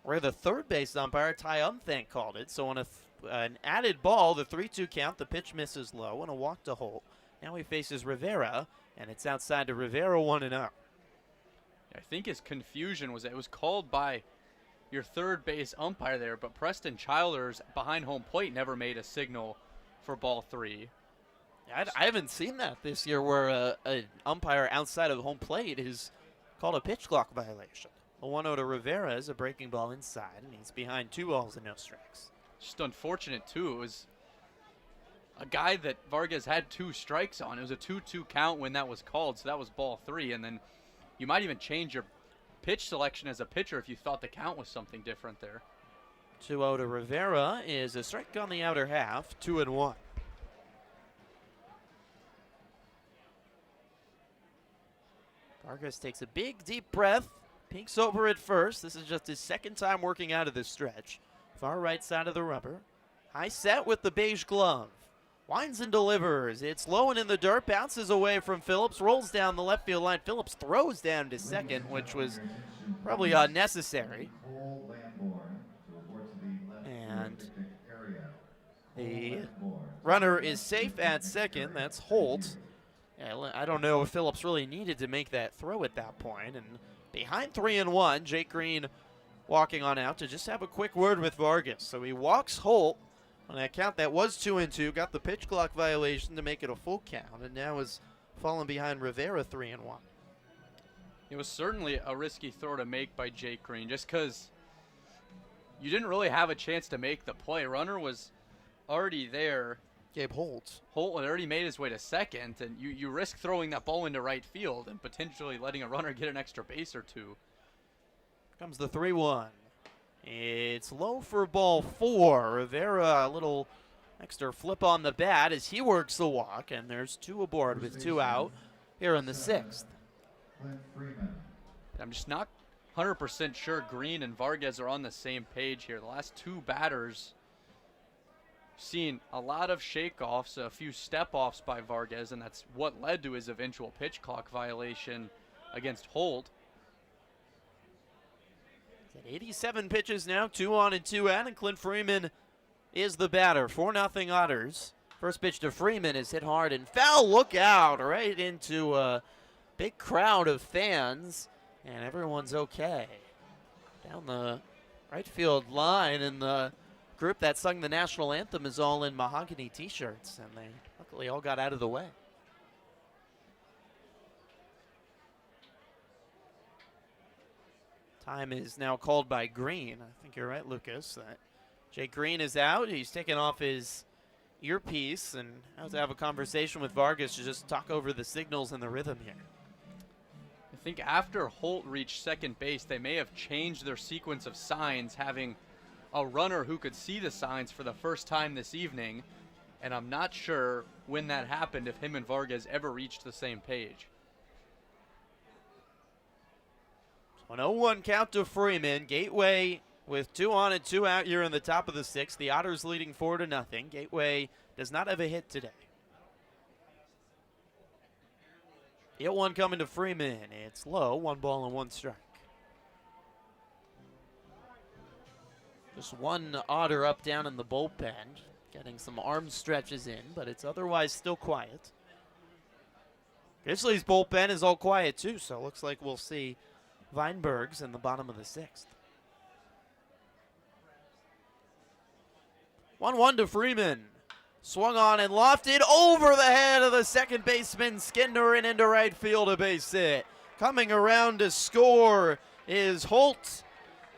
where the third base umpire, Ty Unthank, called it. So on an added ball, the 3-2 count, the pitch misses low, and a walk to Holt. Now he faces Rivera, and it's outside to Rivera, 1-0. I think his confusion was that it was called by your third base umpire there, but Preston Childers behind home plate never made a signal for ball 3. I haven't seen that this year where an umpire outside of home plate is called a pitch clock violation. The 1-0 to Rivera is a breaking ball inside, and he's behind 2 balls and no strikes. Just unfortunate, too. It was a guy that Vargas had 2 strikes on. It was a 2-2 count when that was called, so that was ball 3. And then you might even change your pitch selection as a pitcher if you thought the count was something different there. 2-0 to Rivera is a strike on the outer half, 2-1. Vargas takes a big, deep breath, peeks over at first. This is just his 2nd time working out of this stretch. Far right side of the rubber. High set with the beige glove. Winds and delivers. It's low and in the dirt. Bounces away from Phillips. Rolls down the left field line. Phillips throws down to second, which was probably unnecessary. And the runner is safe at second. That's Holt. Yeah, I don't know if Phillips really needed to make that throw at that point. And behind 3-1, Jake Green walking on out to just have a quick word with Vargas. So he walks Holt on that count that was 2-2, got the pitch clock violation to make it a full count, and now is falling behind Rivera 3-1. It was certainly a risky throw to make by Jake Green just because you didn't really have a chance to make the play. Runner was already there. Gabe Holt. Holt had already made his way to second, and you risk throwing that ball into right field and potentially letting a runner get an extra base or 2. Comes the 3-1. It's low for ball 4. Rivera, a little extra flip on the bat as he works the walk, and there's 2 aboard with 2 out here in the 6th. I'm just not 100% sure Green and Vargas are on the same page here. The last 2 batters seen a lot of shakeoffs, a few step-offs by Vargas, and that's what led to his eventual pitch clock violation against Holt. At 87 pitches now, 2 on and 2 out, and Clint Freeman is the batter. 4-0 Otters. First pitch to Freeman is hit hard and foul. Look out, right into a big crowd of fans, and everyone's okay. Down the right field line, and the group that sung the national anthem is all in mahogany t-shirts, and they luckily all got out of the way. Time is now called by Green. I think you're right, Lucas, that Jake Green is out. He's taken off his earpiece and has to have a conversation with Vargas to just talk over the signals and the rhythm here. I think after Holt reached second base, they may have changed their sequence of signs, having a runner who could see the signs for the first time this evening, and I'm not sure when that happened, if him and Vargas ever reached the same page. An 0-1 count to Freeman. Gateway with 2 on and 2 out here in the top of the 6th. The Otters leading 4-0. Gateway does not have a hit today. The 0-1 coming to Freeman. It's low. 1 ball and 1 strike. Just one Otter up down in the bullpen, getting some arm stretches in, but it's otherwise still quiet. Grizzlies bullpen is all quiet too, so it looks like we'll see Weinberg's in the bottom of the 6th. 1-1 to Freeman. Swung on and lofted over the head of the second baseman Skinner and into right field, a base hit. Coming around to score is Holt.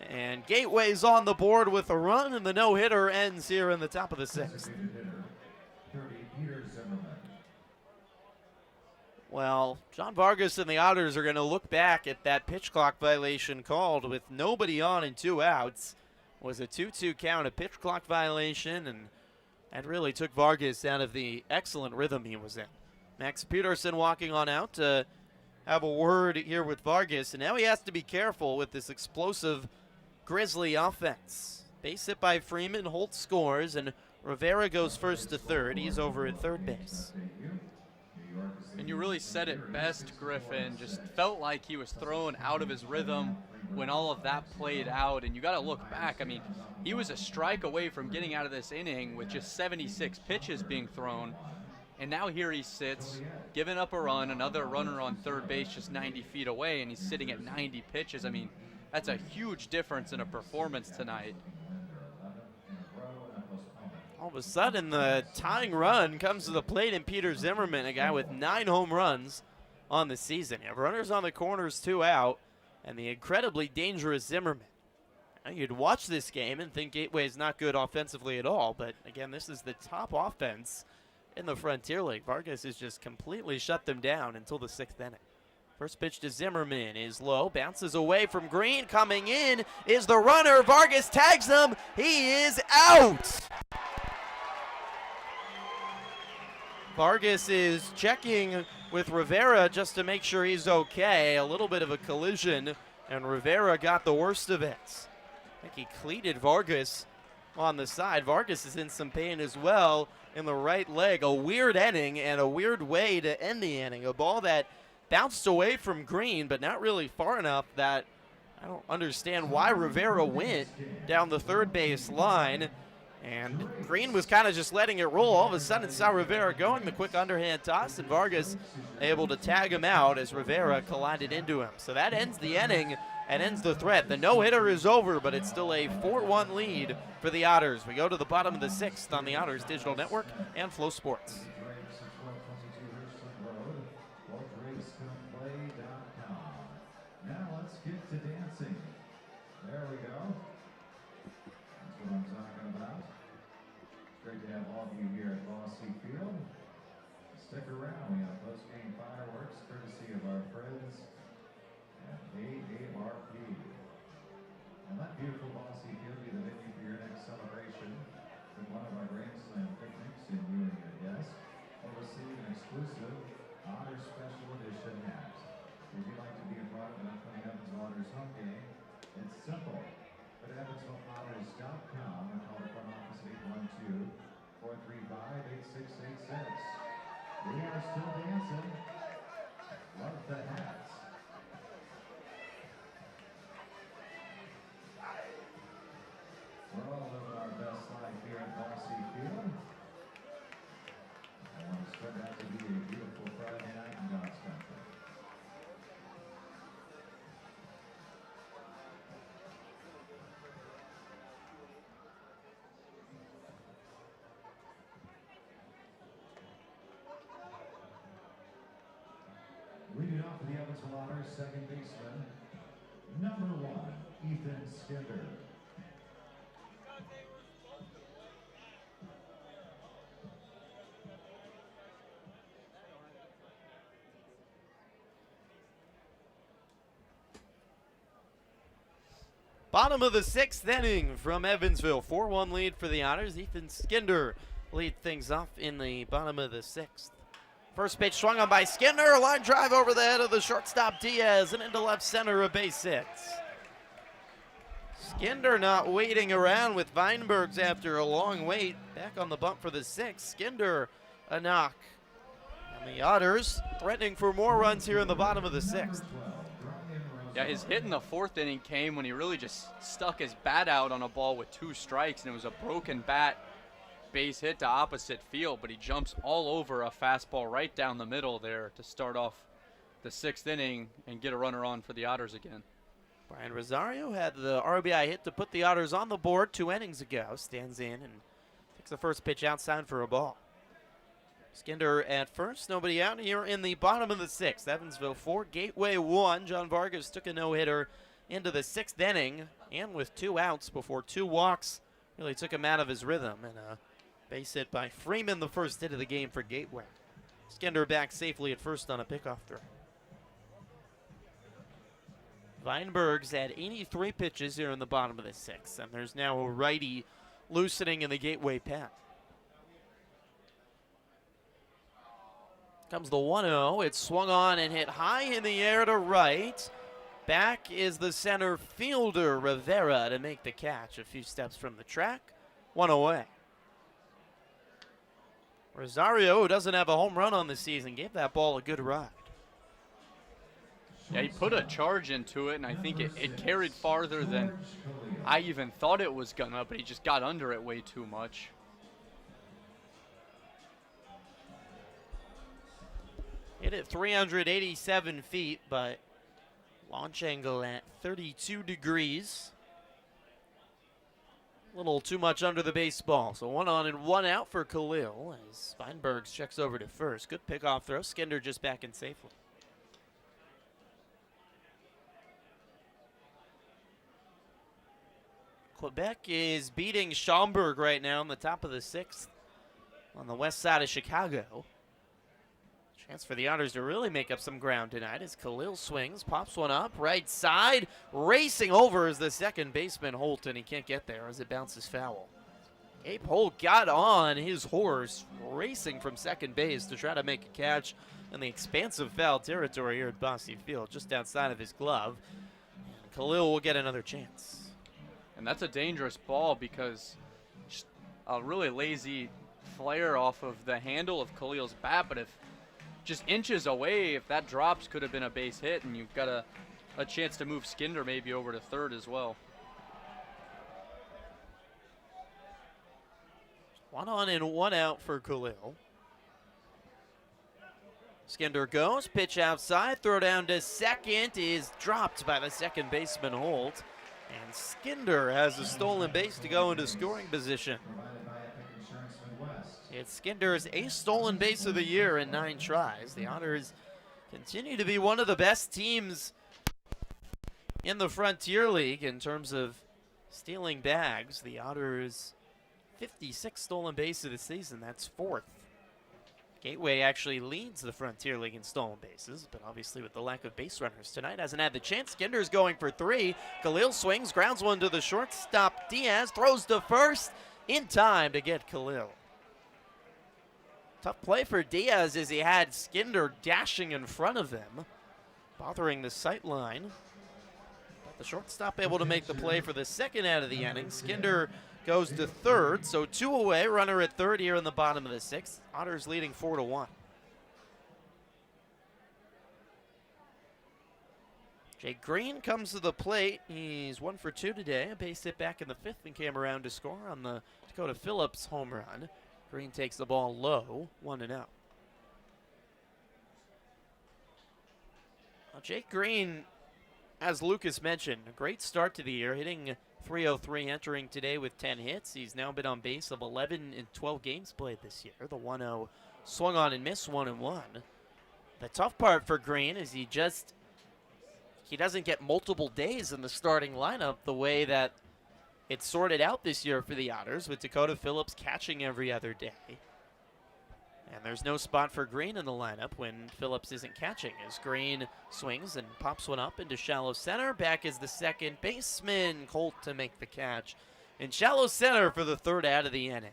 And Gateway's on the board with a run, and the no-hitter ends here in the top of the 6th. Well, John Vargas and the Otters are going to look back at that pitch clock violation called with nobody on and 2 outs. It was a 2-2 count, a pitch clock violation, and that really took Vargas out of the excellent rhythm he was in. Max Peterson walking on out to have a word here with Vargas, and now he has to be careful with this explosive Grizzly offense. Base hit by Freeman, Holt scores, and Rivera goes first to third. He's over at third base. And you really said it best, Griffin. Just felt like he was thrown out of his rhythm when all of that played out. And you got to look back. I mean, he was a strike away from getting out of this inning with just 76 pitches being thrown. And now here he sits, giving up a run, another runner on third base just 90 feet away, and he's sitting at 90 pitches. I mean, that's a huge difference in a performance tonight. All of a sudden, the tying run comes to the plate in Peter Zimmerman, a guy with 9 home runs on the season. You have runners on the corners, 2 out, and the incredibly dangerous Zimmerman. Now, you'd watch this game and think Gateway is not good offensively at all, but again, this is the top offense in the Frontier League. Vargas has just completely shut them down until the 6th inning. First pitch to Zimmerman is low, bounces away from Green. Coming in is the runner. Vargas tags him. He is out. Vargas is checking with Rivera just to make sure he's okay. A little bit of a collision, and Rivera got the worst of it. I think he cleated Vargas on the side. Vargas is in some pain as well in the right leg. A weird inning and a weird way to end the inning. A ball that bounced away from Green, but not really far enough that I don't understand why Rivera went down the third base line. And Green was kind of just letting it roll. All of a sudden, saw Rivera going, the quick underhand toss, and Vargas able to tag him out as Rivera collided into him. So that ends the inning and ends the threat. The no-hitter is over, but it's still a 4-1 lead for the Otters. We go to the bottom of the 6th on the Otters Digital Network and Flow Sports. Now let's get to dancing. There we go. That's what I'm talking about. It's great to have all of you here at Bossy Field. Stick around. We have post-game fireworks courtesy of our friends at AARP. And that beautiful Bossy Field will be the venue for your next celebration with one of our Grand Slam picnics, and you and your guests will receive an exclusive Otter Special Edition hat. Would you like to be a part of an upcoming Evansville Otters home game? It's simple. Go to EvansvilleOtters.com and call the front office at 812-435-8686. We are still dancing. Love the hats. We're all living our best life here at Bossy Field. I want to spread out to be a beautiful Friday night in God's country. Evansville Otters second baseman, number 1, Ethan Skipper. Bottom of the 6th inning from Evansville. 4-1 lead for the Otters. Ethan Skinder lead things off in the bottom of the 6th. First pitch swung on by Skinder. A line drive over the head of the shortstop Diaz and into left center, a base hit. Skinder not waiting around with Weinbergs after a long wait. Back on the bump for the 6th. Skinder a knock. And the Otters threatening for more runs here in the bottom of the 6th. Yeah, his hit in the 4th inning came when he really just stuck his bat out on a ball with 2 strikes, and it was a broken bat base hit to opposite field, but he jumps all over a fastball right down the middle there to start off the 6th inning and get a runner on for the Otters again. Brian Rosario had the RBI hit to put the Otters on the board 2 innings ago. Stands in and takes the first pitch outside for a ball. Skinder at first, nobody out here in the bottom of the 6th. Evansville 4, Gateway 1. John Vargas took a no-hitter into the 6th inning, and with 2 outs before 2 walks, really took him out of his rhythm. And a base hit by Freeman, the first hit of the game for Gateway. Skinder back safely at first on a pickoff throw. Weinberg's had 83 pitches here in the bottom of the 6th, and there's now a righty loosening in the Gateway pen. Comes the 1-0. It's swung on and hit high in the air to right. Back is the center fielder, Rivera, to make the catch a few steps from the track. 1 away. Rosario, who doesn't have a home run on the season, gave that ball a good ride. Yeah, he put a charge into it, and I think it carried farther than I even thought it was gonna, but he just got under it way too much. Hit it 387 feet, but launch angle at 32 degrees. A little too much under the baseball. So 1 on and 1 out for Khalil as Weinbergs checks over to first. Good pickoff throw. Skinder just back in safely. Quebec is beating Schaumburg right now on the top of the 6th on the west side of Chicago. Chance for the Otters to really make up some ground tonight as Khalil swings, pops one up, right side, racing over is the second baseman Holt, and he can't get there as it bounces foul. Abe Holt got on his horse, racing from second base to try to make a catch in the expansive foul territory here at Bosse Field, just outside of his glove. And Khalil will get another chance. And that's a dangerous ball because just a really lazy flare off of the handle of Khalil's bat, but if just inches away, if that drops, could have been a base hit, and you've got a chance to move Skinder maybe over to third as well. 1 on and 1 out for Khalil. Skinder goes, pitch outside, throw down to second is dropped by the second baseman Holt. And Skinder has a stolen base to go into scoring position. It's Skinder's 8th stolen base of the year in 9 tries. The Otters continue to be one of the best teams in the Frontier League in terms of stealing bags. The Otters' 56th stolen base of the season. That's 4th. Gateway actually leads the Frontier League in stolen bases, but obviously with the lack of base runners tonight hasn't had the chance. Skinder's going for 3. Khalil swings, grounds one to the shortstop. Diaz throws to first in time to get Khalil. Tough play for Diaz as he had Skinder dashing in front of him, bothering the sight line. But the shortstop able to make the play for the second out of the inning. Skinder goes to third, so 2 away. Runner at third here in the bottom of the 6th. Otters leading 4-1. Jake Green comes to the plate. He's 1 for 2 today. A base hit back in the 5th and came around to score on the Dakota Phillips home run. Green takes the ball low, 1-0. Now, Jake Green, as Lucas mentioned, a great start to the year, hitting .303, entering today with 10 hits. He's now been on base of 11 in 12 games played this year. The 1-0 swung on and missed 1-1. The tough part for Green is he just he doesn't get multiple days in the starting lineup the way that it's sorted out this year for the Otters, with Dakota Phillips catching every other day. And there's no spot for Green in the lineup when Phillips isn't catching, as Green swings and pops one up into shallow center. Back is the second baseman, Colt, to make the catch in shallow center for the third out of the inning.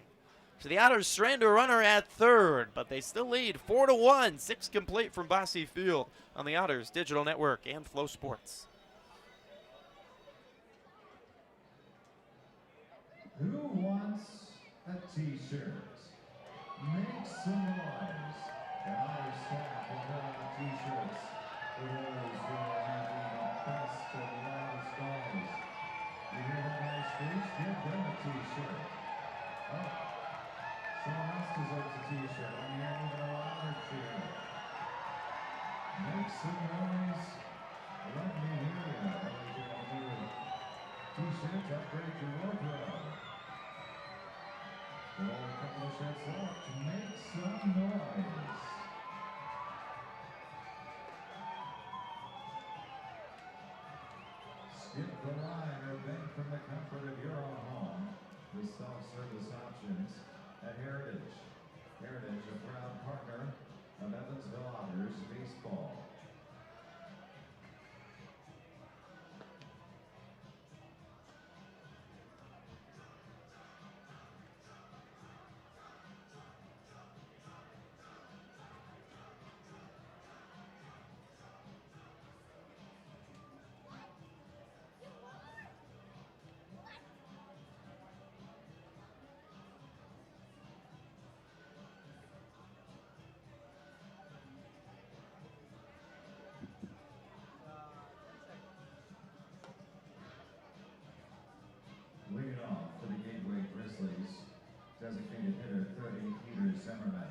So the Otters strand a runner at third, but they still lead 4-1. 6 complete from Bosse Field on the Otters Digital Network and Flow Sports. Who wants a t-shirt? Make some noise. The Otters staff will put out t-shirts for those who are having the best of loudest noise. You hear that nice speech? Give them a t-shirt. Oh, someone else deserves a t-shirt. I'm hearing even a louder cheer. Make some noise. Let me hear you. What are you going to do? T-shirts upgrade your wardrobe. Well, a couple of shirts left. Make some noise. Skip the line or bank from the comfort of your own home with self-service options at Heritage. Heritage, a proud partner of Evansville Otters baseball. Leading off for the Gateway Grizzlies, designated hitter 30, Peter Zimmerman.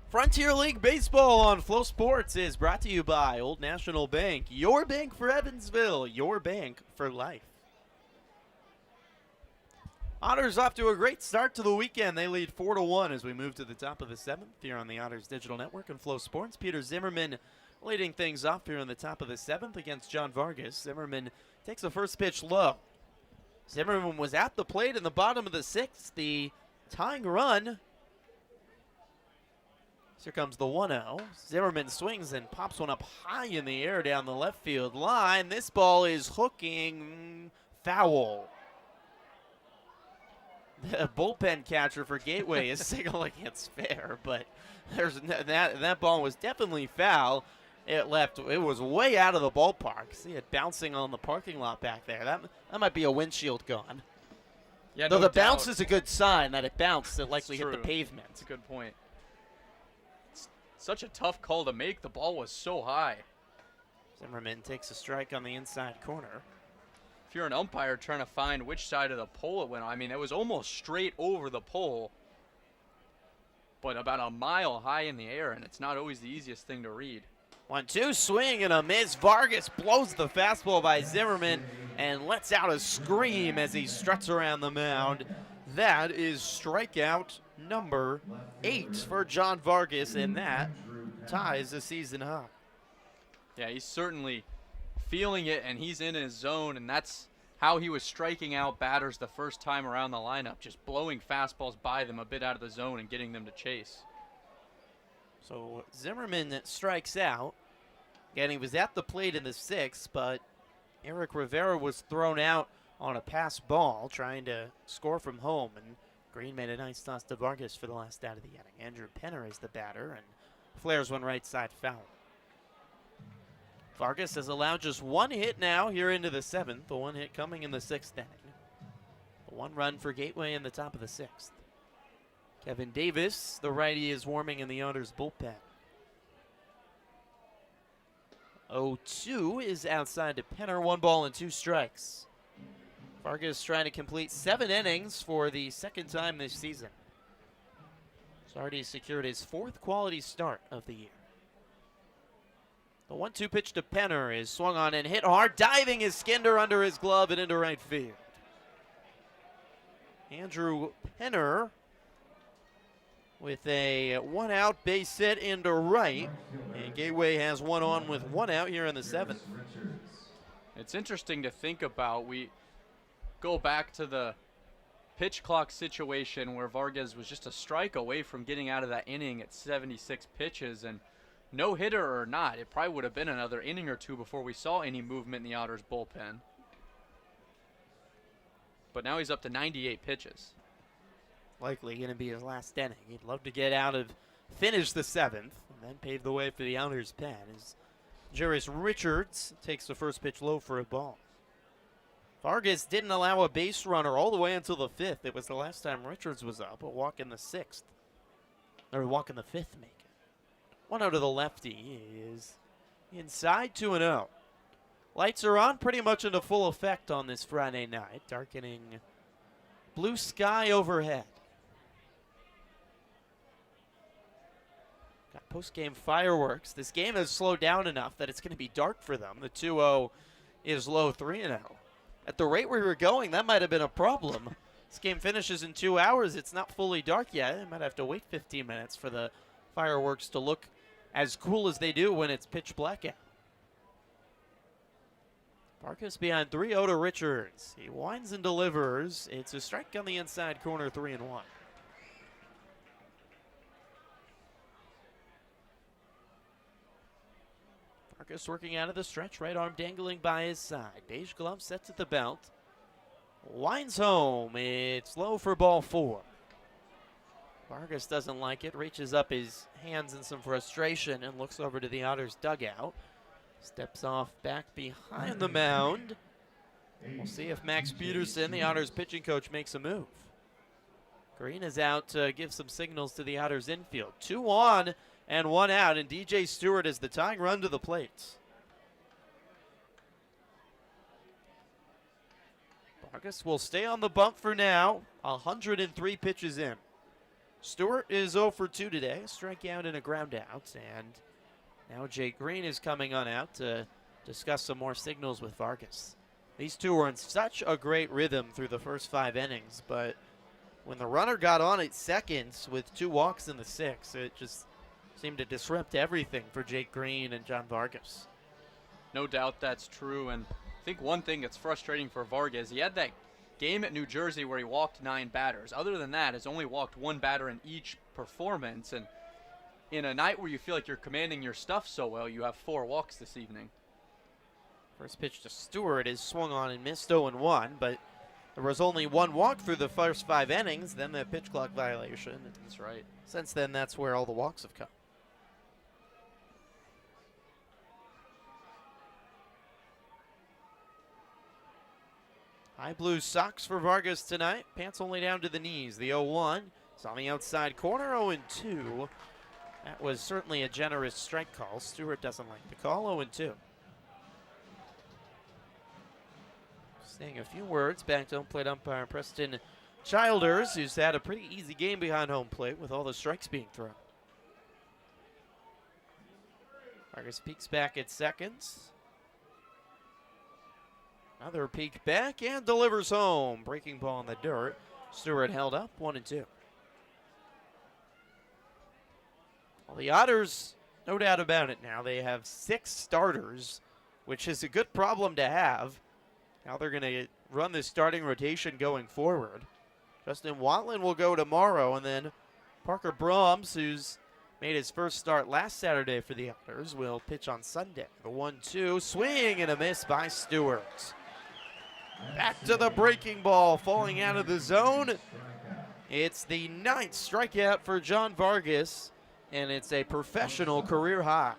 Frontier League Baseball on Flow Sports is brought to you by Old National Bank. Your bank for Evansville, your bank for life. Otters off to a great start to the weekend. They lead 4-1 as we move to the top of the 7th here on the Otters Digital Network and Flow Sports. Peter Zimmerman leading things off here in the top of the 7th against John Vargas. Zimmerman takes the first pitch low. Zimmerman was at the plate in the bottom of the 6th. The tying run. Here comes the 1-0. Zimmerman swings and pops one up high in the air down the left field line. This ball is hooking foul. The bullpen catcher for Gateway is signaling it's fair, but that ball was definitely foul. It was way out of the ballpark. See it bouncing on the parking lot back there. That might be a windshield gone. Yeah, though no the doubt. bounce is a good sign that it bounced. It likely hit the pavement. That's a good point. It's such a tough call to make. The ball was so high. Zimmerman takes a strike on the inside corner. If you're an umpire trying to find which side of the pole it went on, I mean, it was almost straight over the pole, but about a mile high in the air, and it's not always the easiest thing to read. 1-2 swing and a miss. Vargas blows the fastball by Zimmerman and lets out a scream as he struts around the mound. That is strikeout number 8 for John Vargas, and that ties the season high. Yeah, he's certainly feeling it, and he's in his zone, and that's how he was striking out batters the first time around the lineup, just blowing fastballs by them a bit out of the zone and getting them to chase. So Zimmerman strikes out. Again, he was at the plate in the 6th, but Eric Rivera was thrown out on a pass ball trying to score from home, and Green made a nice toss to Vargas for the last out of the inning. Andrew Penner is the batter, and flares one right side foul. Vargas has allowed just one hit now here into the 7th, the one hit coming in the 6th inning. The one run for Gateway in the top of the 6th. Kevin Davis, the righty, is warming in the Otters bullpen. 0-2 is outside to Penner, 1 ball and 2 strikes. Vargas trying to complete 7 innings for the second time this season. He's already secured his 4th quality start of the year. The 1-2 pitch to Penner is swung on and hit hard. Diving is Skinder under his glove and into right field. Andrew Penner with a 1-out base hit into right. And Gateway has one on with 1 out here in the 7th. It's interesting to think about. We go back to the pitch clock situation where Vargas was just a strike away from getting out of that inning at 76 pitches, and no hitter or not, it probably would have been another inning or two before we saw any movement in the Otters bullpen. But now he's up to 98 pitches. Likely going to be his last inning. He'd love to get out of, finish the 7th, and then pave the way for the Otters pen as Jairus Richards takes the first pitch low for a ball. Vargas didn't allow a base runner all the way until the 5th. It was the last time Richards was up, a walk in the 6th. Or a walk in the 5th, make it. 1 out of the lefty is inside 2-0. Lights are on pretty much into full effect on this Friday night. Darkening blue sky overhead. Got post-game fireworks. This game has slowed down enough that it's going to be dark for them. The 2-0 is low 3-0. At the rate we were going, that might have been a problem. This game finishes in 2 hours. It's not fully dark yet. They might have to wait 15 minutes for the fireworks to look as cool as they do when it's pitch black out. Vargas behind 3-0 to Richards. He winds and delivers. It's a strike on the inside corner, 3-1. Vargas working out of the stretch, right arm dangling by his side. Beige glove sets at the belt. Winds home. It's low for ball 4. Vargas doesn't like it, reaches up his hands in some frustration and looks over to the Otters dugout. Steps off back behind the mound. We'll see if Max Peterson, the Otters pitching coach, makes a move. Green is out to give some signals to the Otters infield. 2 on and 1 out, and DJ Stewart is the tying run to the plate. Vargas will stay on the bump for now. 103 pitches in. Stewart is 0 for 2 today, a strikeout and a ground out, and now Jake Green is coming on out to discuss some more signals with Vargas. These two were in such a great rhythm through the first 5 innings, but when the runner got on at second with 2 walks in the 6th, it just seemed to disrupt everything for Jake Green and John Vargas. No doubt that's true, and I think one thing that's frustrating for Vargas, he had that game at New Jersey where he walked 9 batters. Other than that, has only walked 1 batter in each performance, and in a night where you feel like you're commanding your stuff so well, you have 4 walks this evening. First pitch to Stewart is swung on and missed 0-1, but there was only 1 walk through the first 5 innings, then the pitch clock violation. That's right. Since then, that's where all the walks have come. High blue socks for Vargas tonight. Pants only down to the knees. The 0-1 is on the outside corner, 0-2. That was certainly a generous strike call. Stewart doesn't like the call, 0-2. Saying a few words back to home plate umpire Preston Childers, who's had a pretty easy game behind home plate with all the strikes being thrown. Vargas peeks back at second. Another peek back and delivers home. Breaking ball in the dirt. Stewart held up, 1-2. Well, the Otters, no doubt about it now, they have 6 starters, which is a good problem to have. Now they're going to run this starting rotation going forward. Justin Watland will go tomorrow, and then Parker Brahms, who's made his first start last Saturday for the Otters, will pitch on Sunday. The 1-2, swing and a miss by Stewart. Back to the breaking ball, falling out of the zone. It's the 9th strikeout for John Vargas, and it's a professional career high.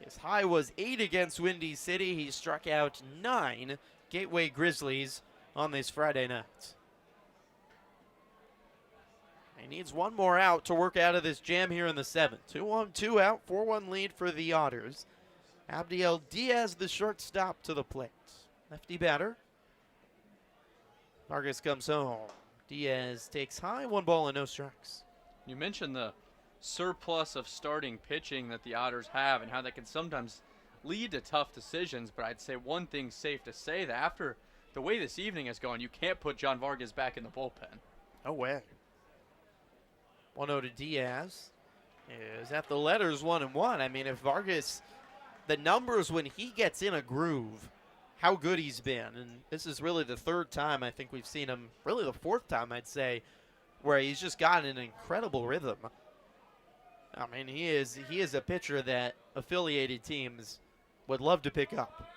His high was 8 against Windy City. He struck out 9 Gateway Grizzlies on this Friday night. He needs 1 more out to work out of this jam here in the 7th. 2-1, 2 out, 4-1 lead for the Otters. Abdiel Diaz, the shortstop, to the plate. Lefty batter. Vargas comes home. Diaz takes high, 1 ball and no strikes. You mentioned the surplus of starting pitching that the Otters have and how that can sometimes lead to tough decisions, but I'd say one thing's safe to say, that after the way this evening has gone, you can't put John Vargas back in the bullpen. No way. 1-0 to Diaz. Is at the letters 1-1. I mean, if Vargas, the numbers when he gets in a groove, how good he's been. And this is really the third time I think we've seen him, really the fourth time I'd say, where he's just gotten an incredible rhythm. I mean, he is a pitcher that affiliated teams would love to pick up.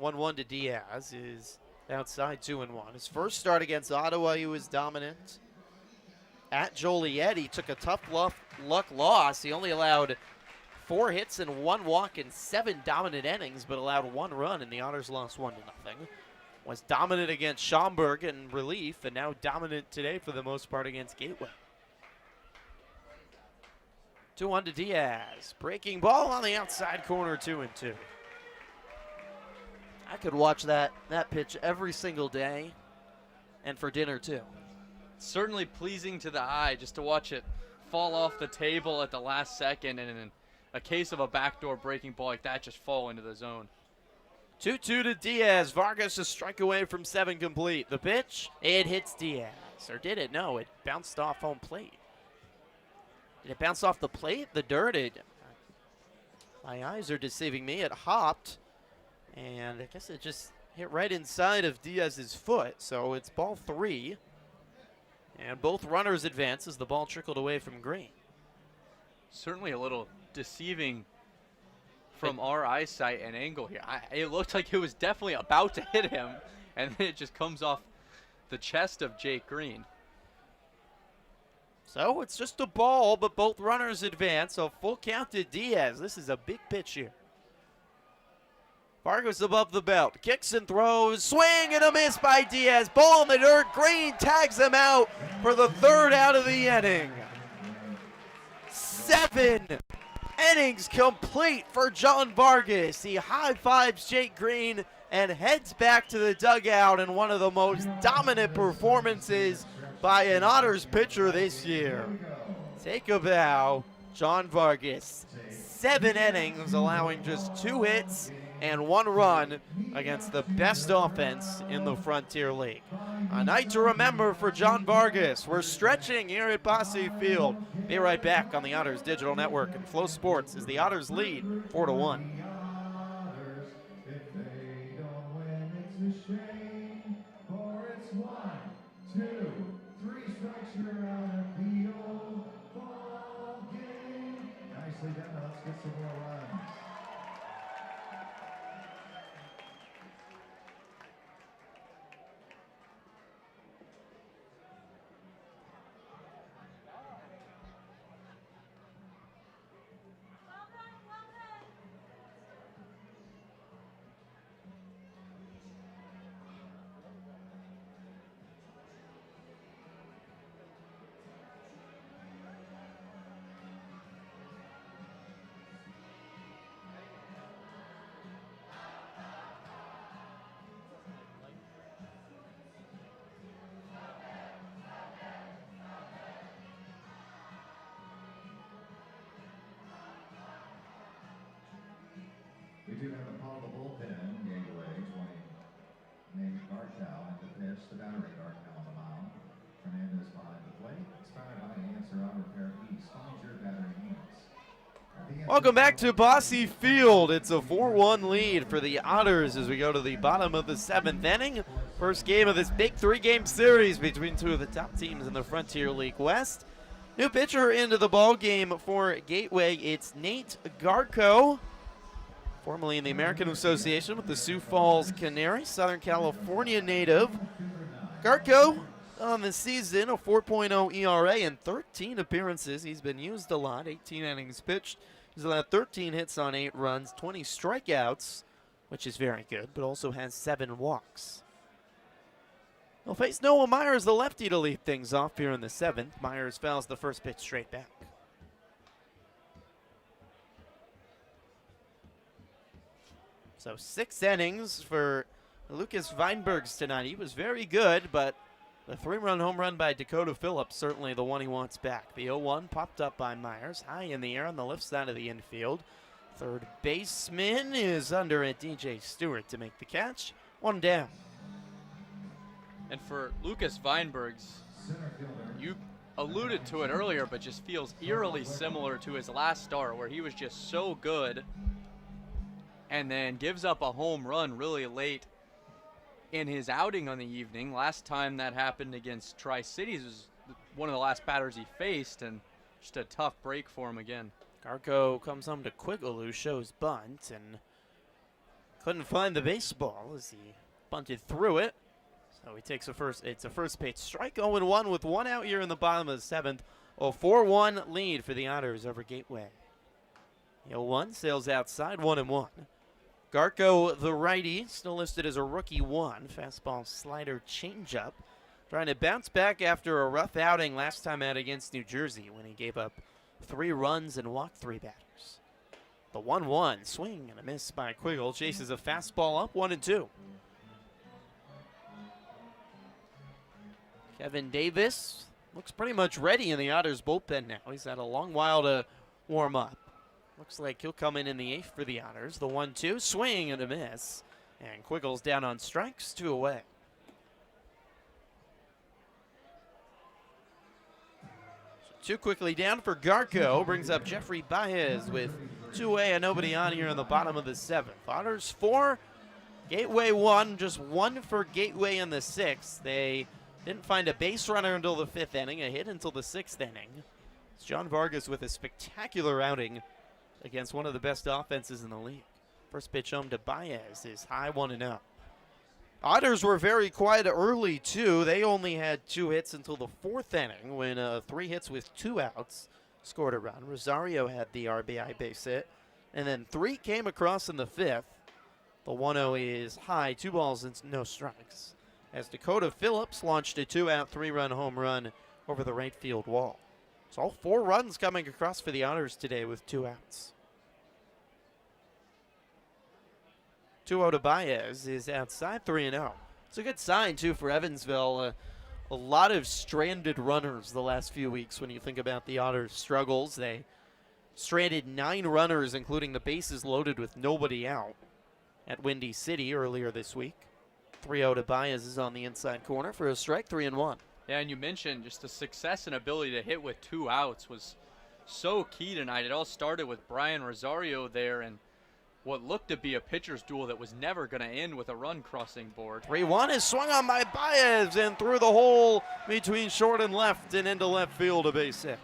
1-1 to Diaz is outside 2-1. His first start against Ottawa, he was dominant. At Joliet, he took a tough luck loss. He only allowed 4 hits and 1 walk in 7 dominant innings, but allowed 1 run, and the Otters lost 1-0. Was dominant against Schaumburg in relief, and now dominant today for the most part against Gateway. 2-1 to Diaz. Breaking ball on the outside corner, 2-2. I could watch that pitch every single day, and for dinner too. Certainly pleasing to the eye just to watch it fall off the table at the last second, and in a case of a backdoor breaking ball like that, just fall into the zone. 2-2 to Diaz. Vargas a strike away from 7 complete. The pitch, it hits Diaz. Or did it? No, it bounced off home plate. Did it bounce off the plate? The dirt? My eyes are deceiving me. It hopped, and I guess it just hit right inside of Diaz's foot. So it's ball 3. And both runners advance as the ball trickled away from Green. Certainly a little deceiving from our eyesight and angle here. It looked like it was definitely about to hit him, and then it just comes off the chest of Jake Green. So it's just a ball, but both runners advance. So full count to Diaz. This is a big pitch here. Vargas above the belt, kicks and throws, swing and a miss by Diaz. Ball in the dirt, Green tags him out for the 3rd out of the inning. 7 innings complete for John Vargas. He high-fives Jake Green and heads back to the dugout in one of the most dominant performances by an Otters pitcher this year. Take a bow, John Vargas. 7 innings, allowing just 2 hits and 1 run against the best offense in the Frontier League. A night to remember for John Vargas. We're stretching here at Bosse Field. Be right back on the Otters Digital Network and Flow Sports as the Otters lead 4-1. Nicely done. Let's get some more runs. We do have a call to bullpen, Gateway, 20, named Garchow at the pitch, the battery Garchow on the mound. Fernandez behind the plate, inspired by Answer Auto Repair East. Find your battery needs. Welcome back to Bosse Field. It's a 4-1 lead for the Otters as we go to the bottom of the 7th inning. First game of this big 3-game series between 2 of the top teams in the Frontier League West. New pitcher into the ball game for Gateway. It's Nate Garco, formerly in the American Association with the Sioux Falls Canaries, Southern California native. Garco on the season, a 4.0 ERA and 13 appearances. He's been used a lot, 18 innings pitched. He's allowed 13 hits on 8 runs, 20 strikeouts, which is very good, but also has 7 walks. He'll face Noah Myers, the lefty, to lead things off here in the 7th. Myers fouls the first pitch straight back. So 6 innings for Lucas Weinbergs tonight. He was very good, but the 3-run home run by Dakota Phillips, certainly the one he wants back. The 0-1 popped up by Myers, high in the air on the left side of the infield. Third baseman is under at DJ Stewart to make the catch. 1 down. And for Lucas Weinberg's, Center fielder. you alluded to it earlier, but just feels eerily similar to his last start where he was just so good and then gives up a home run really late in his outing on the evening. Last time that happened against Tri-Cities was one of the last batters he faced, and just a tough break for him again. Garko comes home to Quiggle, who shows bunt, and couldn't find the baseball as he bunted through it. So he takes it's a first pitch strike, 0-1 with one out here in the bottom of the seventh. A 4-1 lead for the Otters over Gateway. 0-1 sails outside, 1-1. Garko, the righty, still listed as a rookie 1. Fastball, slider, changeup. Trying to bounce back after a rough outing last time out against New Jersey when he gave up 3 runs and walked 3 batters. The 1-1 swing and a miss by Quiggle chases a fastball up, 1-2. Kevin Davis looks pretty much ready in the Otters bullpen now. He's had a long while to warm up. Looks like he'll come in the 8th for the Otters. The 1-2 swing and a miss. And Quiggle's down on strikes, 2 away. So 2 quickly down for Garko. Brings up Jeffrey Baez with 2 away and nobody on here in the bottom of the 7th. Otters 4, Gateway 1. Just 1 for Gateway in the 6th. They didn't find a base runner until the 5th inning, a hit until the 6th inning. It's John Vargas with a spectacular outing against one of the best offenses in the league. First pitch home to Baez is high, 1-0. Otters were very quiet early, too. They only had 2 hits until the 4th inning when 3 hits with 2 outs scored a run. Rosario had the RBI base hit, and then 3 came across in the 5th. The 1-0 is high, 2 balls and no strikes, as Dakota Phillips launched a 2-out, 3-run home run over the right field wall. So all 4 runs coming across for the Otters today with 2 outs. 2-0 to Baez is outside, 3-0. It's a good sign, too, for Evansville. A lot of stranded runners the last few weeks when you think about the Otters' struggles. They stranded 9 runners, including the bases loaded with nobody out at Windy City earlier this week. 3-0 to Baez is on the inside corner for a strike, 3-1. Yeah, and you mentioned just the success and ability to hit with 2 outs was so key tonight. It all started with Brian Rosario there and what looked to be a pitcher's duel that was never going to end with a run crossing board. 3-1 is swung on by Baez and through the hole between short and left and into left field, a base hit.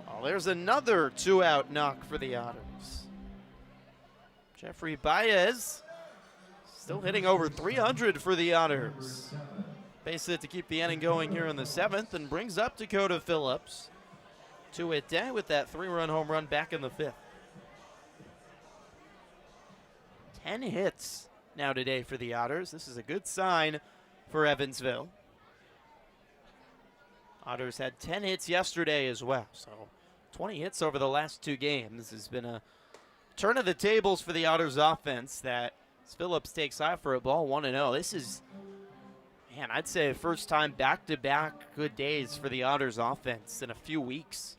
Well, there's another 2-out knock for the Otters. Jeffrey Baez still hitting over 300 for the Otters. Base hit to keep the inning going here in the 7th and brings up Dakota Phillips. 2-hit day with that 3-run home run back in the 5th. 10 hits now today for the Otters. This is a good sign for Evansville. Otters had 10 hits yesterday as well, so 20 hits over the last 2 games. This has been a turn of the tables for the Otters offense that Phillips takes high for a ball, 1-0. This is, man, I'd say first time back-to-back good days for the Otters offense in a few weeks.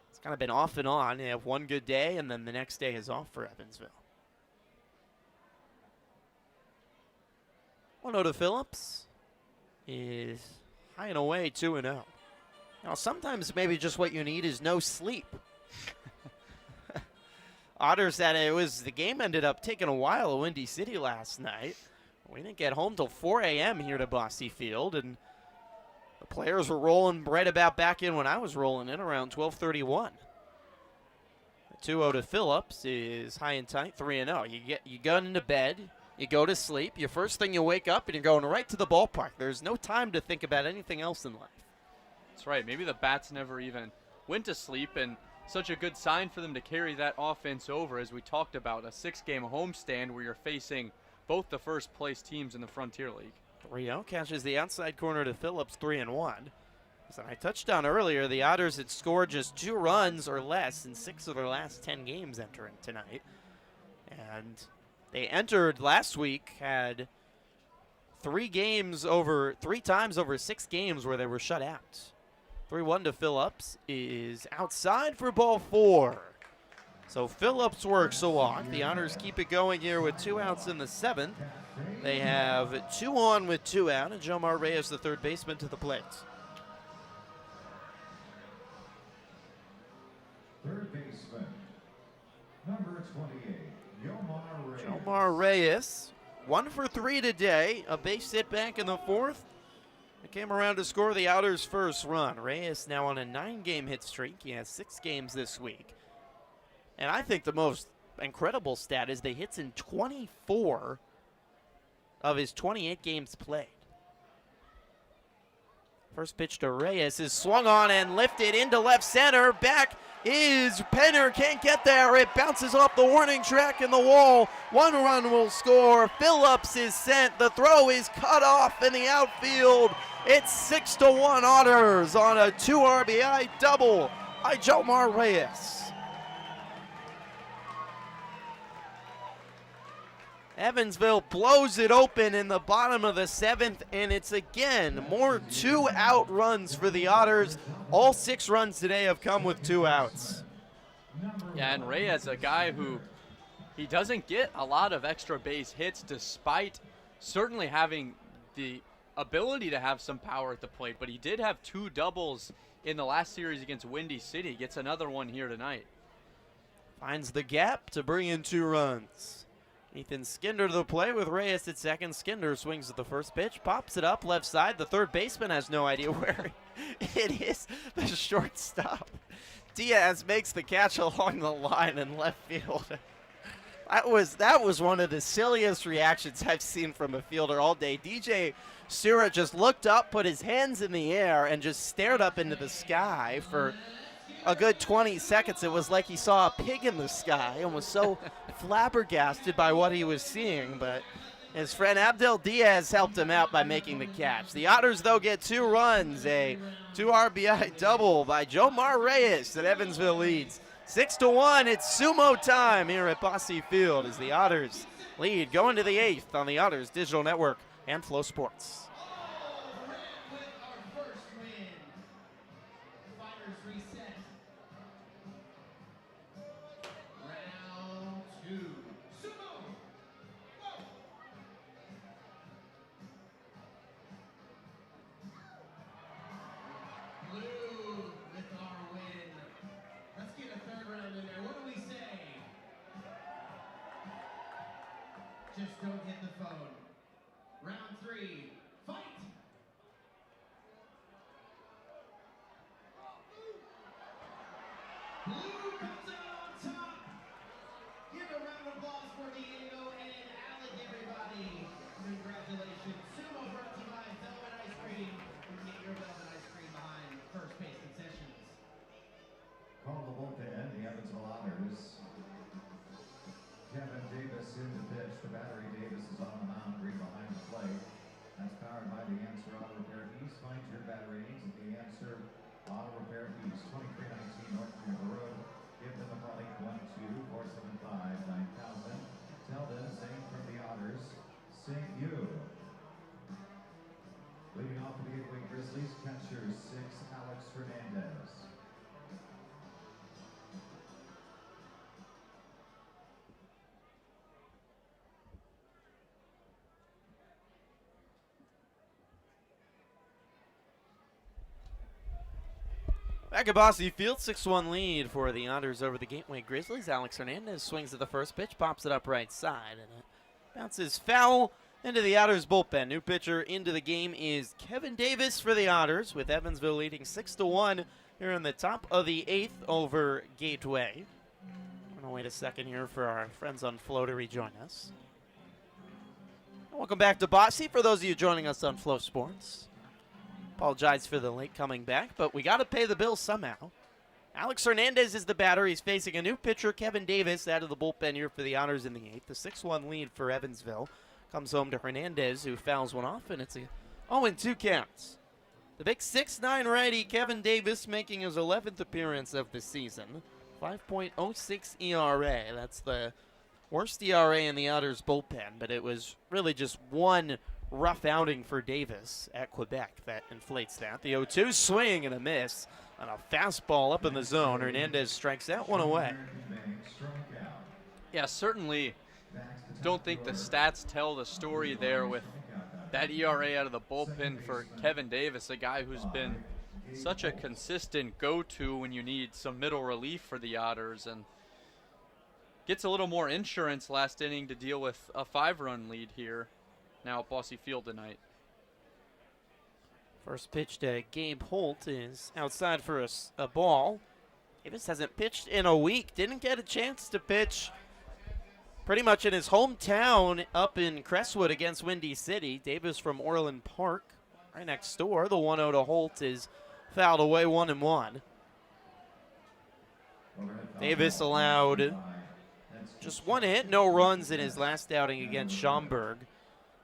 It's kind of been off and on. They have one good day, and then the next day is off for Evansville. 1-0 to Phillips is high and away, 2-0. Now, sometimes maybe just what you need is no sleep. Otters said the game ended up taking a while at Windy City last night. We didn't get home till 4 a.m. here to Bosse Field, and the players were rolling right about back in when I was rolling in around 12:31. 2-0 to Phillips is high and tight, 3-0. You go into bed, you go to sleep. Your first thing you wake up and you're going right to the ballpark. There's no time to think about anything else in life. That's right. Maybe the bats never even went to sleep, and such a good sign for them to carry that offense over, as we talked about, a 6-game homestand where you're facing both the first-place teams in the Frontier League. 3-0 catches the outside corner to Phillips, 3-1. As I touched on earlier, the Otters had scored just 2 runs or less in 6 of their last 10 games entering tonight. And they entered last week, had 3 times over 6 games where they were shut out. 3-1 to Phillips is outside for ball 4. So Phillips works a walk. The Otters keep it going here with 2 outs in the 7th. They have 2 on with 2 out, and Jomar Reyes, the third baseman, to the plate. Third baseman, number 28, Jomar Reyes. Jomar Reyes, 1 for 3 today. A base hit back in the 4th. It came around to score the Otters' first run. Reyes now on a 9-game hit streak. He has 6 games this week. And I think the most incredible stat is the hits in 24 of his 28 games played. First pitch to Reyes is swung on and lifted into left center. Back is Penner, can't get there. It bounces off the warning track in the wall. 1 run will score. Phillips is sent. The throw is cut off in the outfield. It's 6-1 Otters on a 2 RBI double by Jomar Reyes. Evansville blows it open in the bottom of the 7th, and it's again more 2-out runs for the Otters. All 6 runs today have come with 2 outs. Yeah, and Reyes, a guy who he doesn't get a lot of extra base hits despite certainly having the ability to have some power at the plate, but he did have 2 doubles in the last series against Windy City. Gets another one here tonight. Finds the gap to bring in 2 runs. Ethan Skinder to the play with Reyes at second. Skinder swings at the first pitch, pops it up left side. The third baseman has no idea where it is. The shortstop, Diaz, makes the catch along the line in left field. That was one of the silliest reactions I've seen from a fielder all day. DJ Stewart just looked up, put his hands in the air, and just stared up into the sky for a good 20 seconds. It was like he saw a pig in the sky and was so flabbergasted by what he was seeing. But his friend Abdel Diaz helped him out by making the catch. The Otters, though, get 2 runs, a 2 RBI double by Jomar Reyes that Evansville leads. 6-1, it's sumo time here at Bosse Field as the Otters lead going to the 8th on the Otters Digital Network and Flow Sports. Just don't hit the phone. Round 3, fight! Blue comes out on top. Give a round of applause for Diego and Alec, everybody. Congratulations. Sumo brought to you by Velvet Ice Cream. You can get your Velvet Ice Cream behind first base concessions. Call the bullpen, the Evansville Otters. Kevin Davis in the pitch. The battery Davis is on the mound, green behind the plate. That's powered by the Answer Auto Repair East. Find your battery needs at the Answer Auto Repair East, 2319 North River Road. Give them a call, 812-475-9000. Tell them, sing from the Otters, sing you. Leading off for the Gateway Grizzlies, catcher 6, Alex Hernandez. Back at Bosse Field, 6-1 lead for the Otters over the Gateway Grizzlies. Alex Hernandez swings at the first pitch, pops it up right side, and it bounces foul into the Otters bullpen. New pitcher into the game is Kevin Davis for the Otters, with Evansville leading 6-1 here in the top of the 8th over Gateway. I'm going to wait a second here for our friends on Flow to rejoin us. Welcome back to Bosse for those of you joining us on Flow Sports. Apologize for the late coming back, but we got to pay the bills somehow. Alex Hernandez is the batter. He's facing a new pitcher, Kevin Davis, out of the bullpen here for the Otters in the 8th. The 6-1 lead for Evansville comes home to Hernandez, who fouls one off, and it's a 0-2 counts. The big 6'9" righty, Kevin Davis, making his 11th appearance of the season. 5.06 ERA. That's the worst ERA in the Otters bullpen, but it was really just one rough outing for Davis at Quebec that inflates that. The 0-2 swing and a miss on a fastball up in the zone. Hernandez strikes that one away. Yeah, certainly don't think the stats tell the story there with that ERA out of the bullpen for Kevin Davis, a guy who's been such a consistent go-to when you need some middle relief for the Otters, and gets a little more insurance last inning to deal with a 5-run lead here now at Bosse Field tonight. First pitch to Gabe Holt is outside for a ball. Davis hasn't pitched in a week. Didn't get a chance to pitch pretty much in his hometown up in Crestwood against Windy City. Davis from Orland Park, right next door. The 1-0 to Holt is fouled away, 1-1. Davis allowed just one hit, no runs in his last outing against Schaumburg.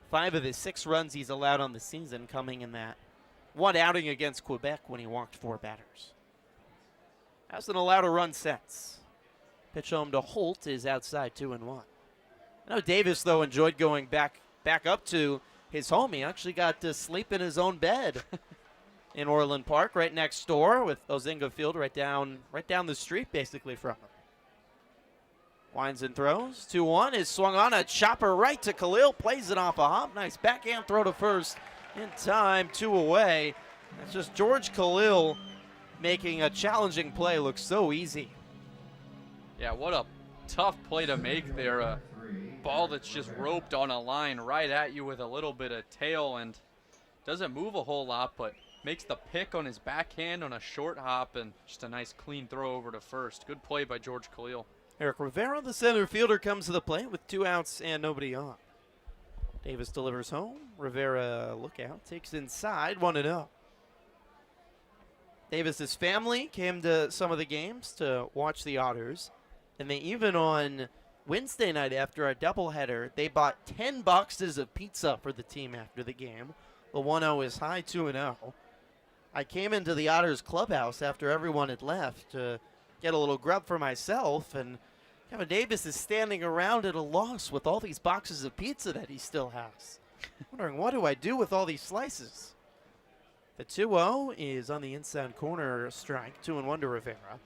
5 of his 6 runs he's allowed on the season coming in that one outing against Quebec when he walked 4 batters. Hasn't allowed a run since. Pitch home to Holt is outside, 2-1. I know Davis, though, enjoyed going back up to his home. He actually got to sleep in his own bed in Orland Park, right next door, with Ozinga Field right down the street, basically, from him. Winds and throws. 2-1 is swung on. A chopper right to Khalil. Plays it off a hop. Nice backhand throw to first in time. 2 away. That's just George Khalil making a challenging play look so easy. Yeah, what a tough play to make there. A ball that's just roped on a line right at you with a little bit of tail and doesn't move a whole lot, but makes the pick on his backhand on a short hop and just a nice clean throw over to first. Good play by George Khalil. Eric Rivera, the center fielder, comes to the plate with 2 outs and nobody on. Davis delivers home. Rivera, look out, takes inside, 1-0. Davis's family came to some of the games to watch the Otters, and they even on Wednesday night after our doubleheader, they bought 10 boxes of pizza for the team after the game. The 1-0 is high, 2-0. I came into the Otters clubhouse after everyone had left to get a little grub for myself, and Kevin Davis is standing around at a loss with all these boxes of pizza that he still has. Wondering, what do I do with all these slices? The 2-0 is on the inside corner strike, 2-1 to Rivera.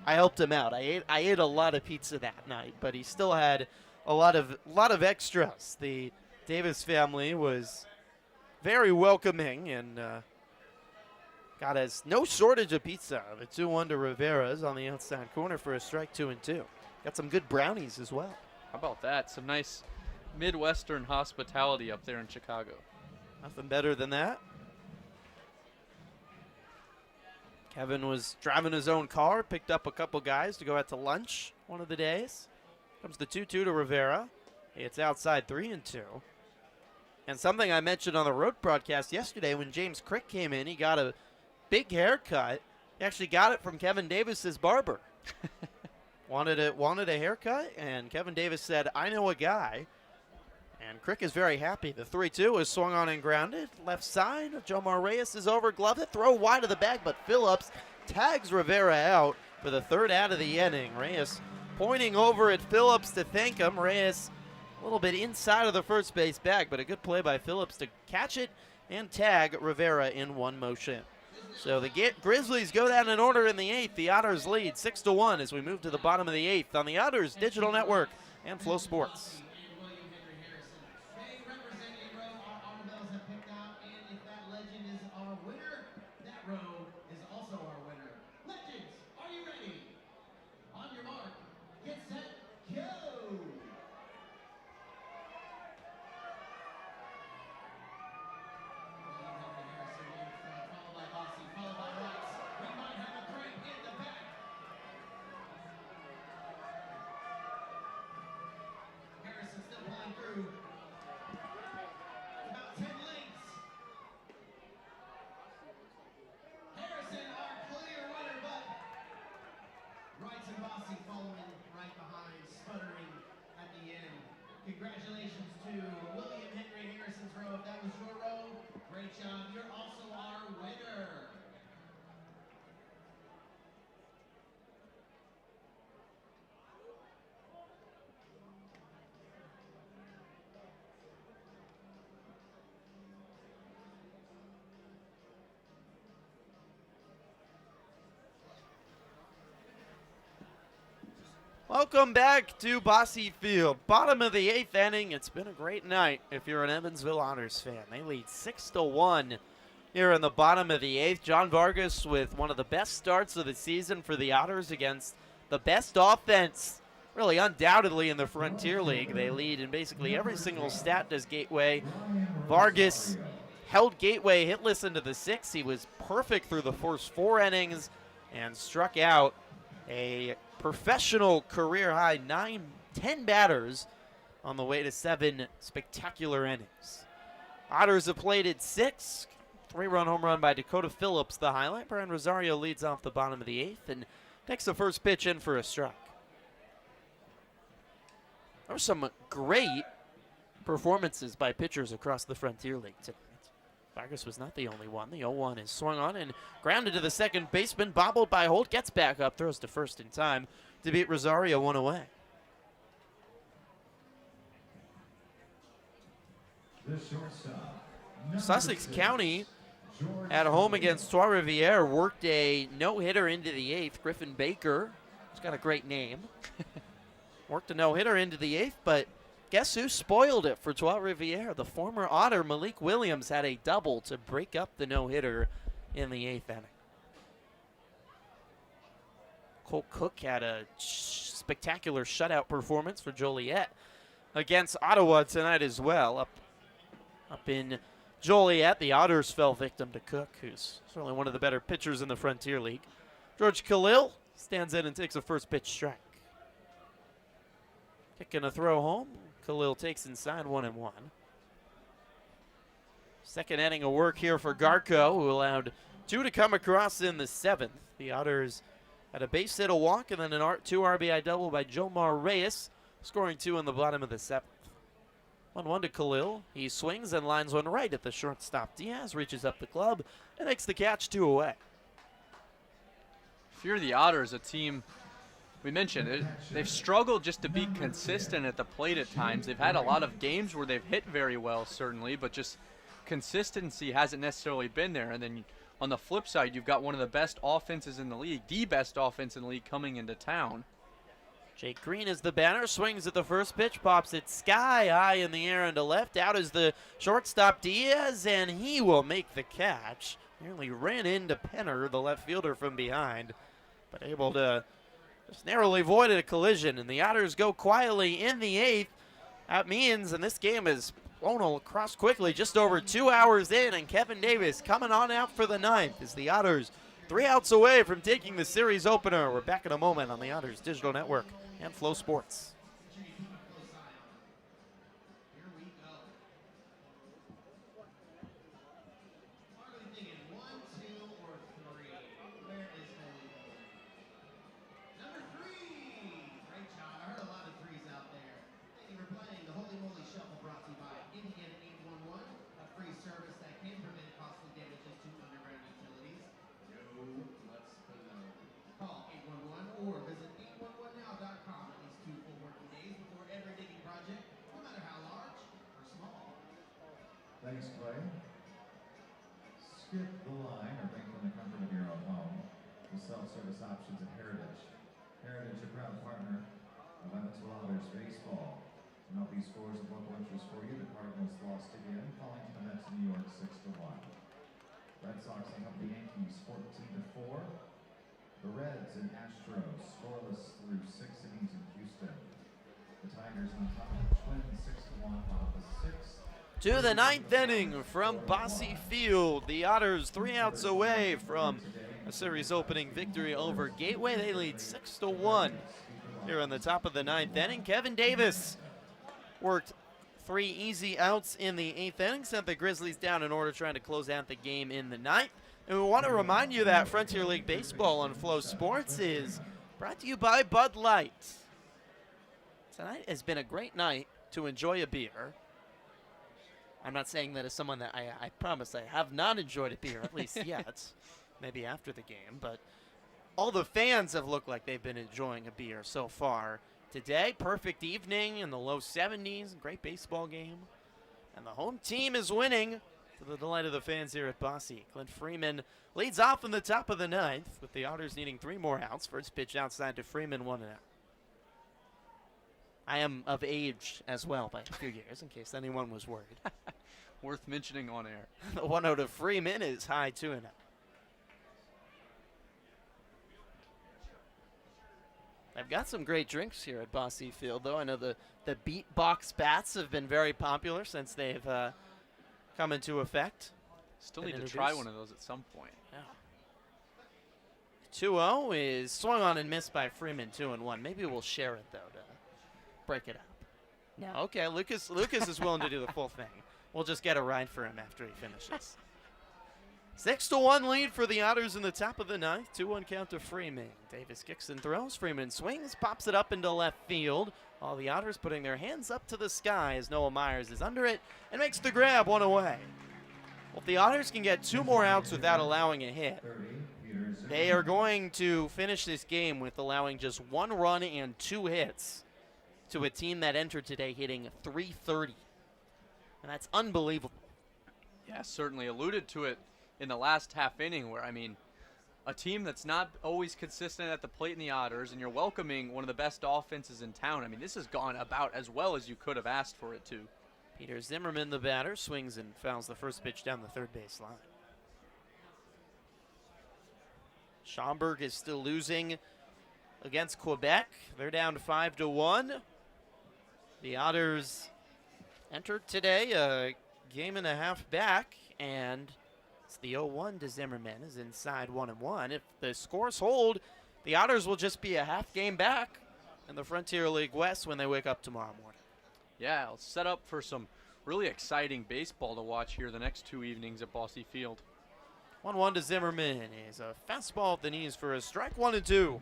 I helped him out. I ate a lot of pizza that night, but he still had a lot of extras. The Davis family was very welcoming and got us no shortage of pizza. The 2-1 to Rivera is on the outside corner for a strike, 2-2. Got some good brownies as well. How about that? Some nice Midwestern hospitality up there in Chicago. Nothing better than that. Kevin was driving his own car, picked up a couple guys to go out to lunch one of the days. Comes the 2-2 to Rivera. It's outside, 3-2. And something I mentioned on the road broadcast yesterday, when James Crick came in, he got a big haircut. He actually got it from Kevin Davis's barber. wanted a haircut, and Kevin Davis said, "I know a guy." And Crick is very happy. The 3-2 is swung on and grounded. Left side, Jomar Reyes is over, gloved it, throw wide of the bag, but Phillips tags Rivera out for the 3rd out of the inning. Reyes pointing over at Phillips to thank him. Reyes a little bit inside of the first base bag, but a good play by Phillips to catch it and tag Rivera in one motion. So the Grizzlies go down in order in the 8th. The Otters lead 6-1 as we move to the bottom of the 8th on the Otters Digital Network and Flow Sports. Still pulling through. About 10 lengths. Harrison, our clear runner, but Wrights and Bosse following right behind, sputtering at the end. Congratulations to William Henry Harrison's row. If that was your row, great job. You're also our winner. Welcome back to Bosse Field. Bottom of the 8th inning. It's been a great night if you're an Evansville Otters fan. They lead 6-1 here in the bottom of the 8th. John Vargas with one of the best starts of the season for the Otters against the best offense, really undoubtedly, in the Frontier League. They lead in basically every single stat, does Gateway. Vargas held Gateway hitless into the 6th. He was perfect through the first 4 innings and struck out a professional career-high 10 batters on the way to 7 spectacular innings. Otters have plated 6. 3-run home run by Dakota Phillips, the highlight. Brian Rosario leads off the bottom of the 8th and takes the first pitch in for a strike. There were some great performances by pitchers across the Frontier League tonight. Vargas was not the only one. The 0-1 is swung on and grounded to the second baseman, bobbled by Holt, gets back up, throws to first in time to beat Rosario 1 away. The shortstop, Sussex County at home against Trois Rivières worked a no-hitter into the 8th. Griffin Baker, he's got a great name, worked a no-hitter into the 8th, but guess who spoiled it for Trois Rivières? The former Otter, Malik Williams, had a double to break up the no-hitter in the 8th inning. Cole Cook had a spectacular shutout performance for Joliet against Ottawa tonight as well. Up in Joliet, the Otters fell victim to Cook, who's certainly one of the better pitchers in the Frontier League. George Khalil stands in and takes a first pitch strike. Kicking a throw home. Khalil takes inside 1-1. Second inning of work here for Garco, who allowed 2 to come across in the 7th. The Otters had a base hit, a walk, and then an 2 RBI double by Jomar Reyes, scoring 2 in the bottom of the 7th. 1-1 to Khalil. He swings and lines one right at the shortstop. Diaz reaches up the club and makes the catch, 2 away. If you're the Otters, a team, we mentioned it, they've struggled just to be consistent at the plate at times. They've had a lot of games where they've hit very well, certainly, but just consistency hasn't necessarily been there. And then on the flip side, you've got one of the best offenses in the league, the best offense in the league, coming into town. Jake Green is the batter, swings at the first pitch, pops it sky high in the air and to left. Out is the shortstop Diaz, and he will make the catch. Nearly ran into Penner, the left fielder, from behind, but able to just narrowly avoided a collision, and the Otters go quietly in the 8th. That means, and this game is blown across quickly, just over 2 hours in, and Kevin Davis coming on out for the 9th as the Otters 3 outs away from taking the series opener. We're back in a moment on the Otters Digital Network and Flow Sports. Here we go. Are we thinking 1, 2, or 3? Where is Holy Moly? Number 3! Great job. I heard a lot of 3s out there. Thank you for playing the Holy Moly Shuffle, brought to you by Indiana 811, a free service that can prevent costly damages to underground utilities. Call 811 or visit 811now.com at least 2 full working days before every digging project, no matter how large or small. Thanks, Clay. Skip the line or drink from the comfort of your own home with self-service options at Heritage. Heritage, a proud partner of Evansville Otters baseball. MLB scores of local interest for you. The Cardinals lost again, falling to the Mets in New York 6-1. Red Sox hang up the Yankees 14-4. The Reds and Astros scoreless through 6 innings in Houston. The Tigers on top of the Twins 6-1 out of the 6th. To the 9th inning from Bosse Field. The Otters 3 outs away from a series opening victory over Gateway. They lead 6-1 here on the top of the 9th inning. Kevin Davis worked 3 easy outs in the 8th inning, sent the Grizzlies down in order, trying to close out the game in the 9th. And we want to remind you that Frontier League Baseball on Flow Sports is brought to you by Bud Light. Tonight has been a great night to enjoy a beer. I'm not saying that as someone that I promise I have not enjoyed a beer, at least yet, maybe after the game, but all the fans have looked like they've been enjoying a beer so far today. Perfect evening in the low 70s, great baseball game, and the home team is winning to the delight of the fans here at Bosse. Clint Freeman leads off in the top of the 9th, with the Otters needing 3 more outs. First pitch outside to Freeman, 1 out. I am of age as well by a few years, in case anyone was worried. Worth mentioning on air. The 1-0 to Freeman is high 2-0. I've got some great drinks here at Bossy Field, though. I know the beatbox bats have been very popular since they've come into effect. Still need to try one of those at some point. Yeah. 2-0 is swung on and missed by Freeman, 2-1. Maybe we'll share it, though, to break it up. No, okay, Lucas is willing to do the full thing. We'll just get a ride for him after he finishes. 6-1 lead for the Otters in the top of the ninth. 2-1 count to Freeman. Davis kicks and throws. Freeman swings, pops it up into left field. All the Otters putting their hands up to the sky as Noah Myers is under it and makes the grab one away. Well, if the Otters can get 2 more outs without allowing a hit, they are going to finish this game with allowing just 1 run and 2 hits to a team that entered today hitting .330. And that's unbelievable. Yeah, certainly alluded to it in the last half inning where, I mean, a team that's not always consistent at the plate in the Otters, and you're welcoming one of the best offenses in town. I mean, this has gone about as well as you could have asked for it to. Peter Zimmerman, the batter, swings and fouls the first pitch down the third base line. Schaumburg is still losing against Quebec. They're down to 5-1. The Otters entered today a game and a half back, and it's the 0-1 to Zimmerman is inside 1-1. If the scores hold, the Otters will just be a half game back in the Frontier League West when they wake up tomorrow morning. Yeah, it'll set up for some really exciting baseball to watch here the next 2 evenings at Bossy Field. 1-1 to Zimmerman is a fastball at the knees for a strike, 1-2.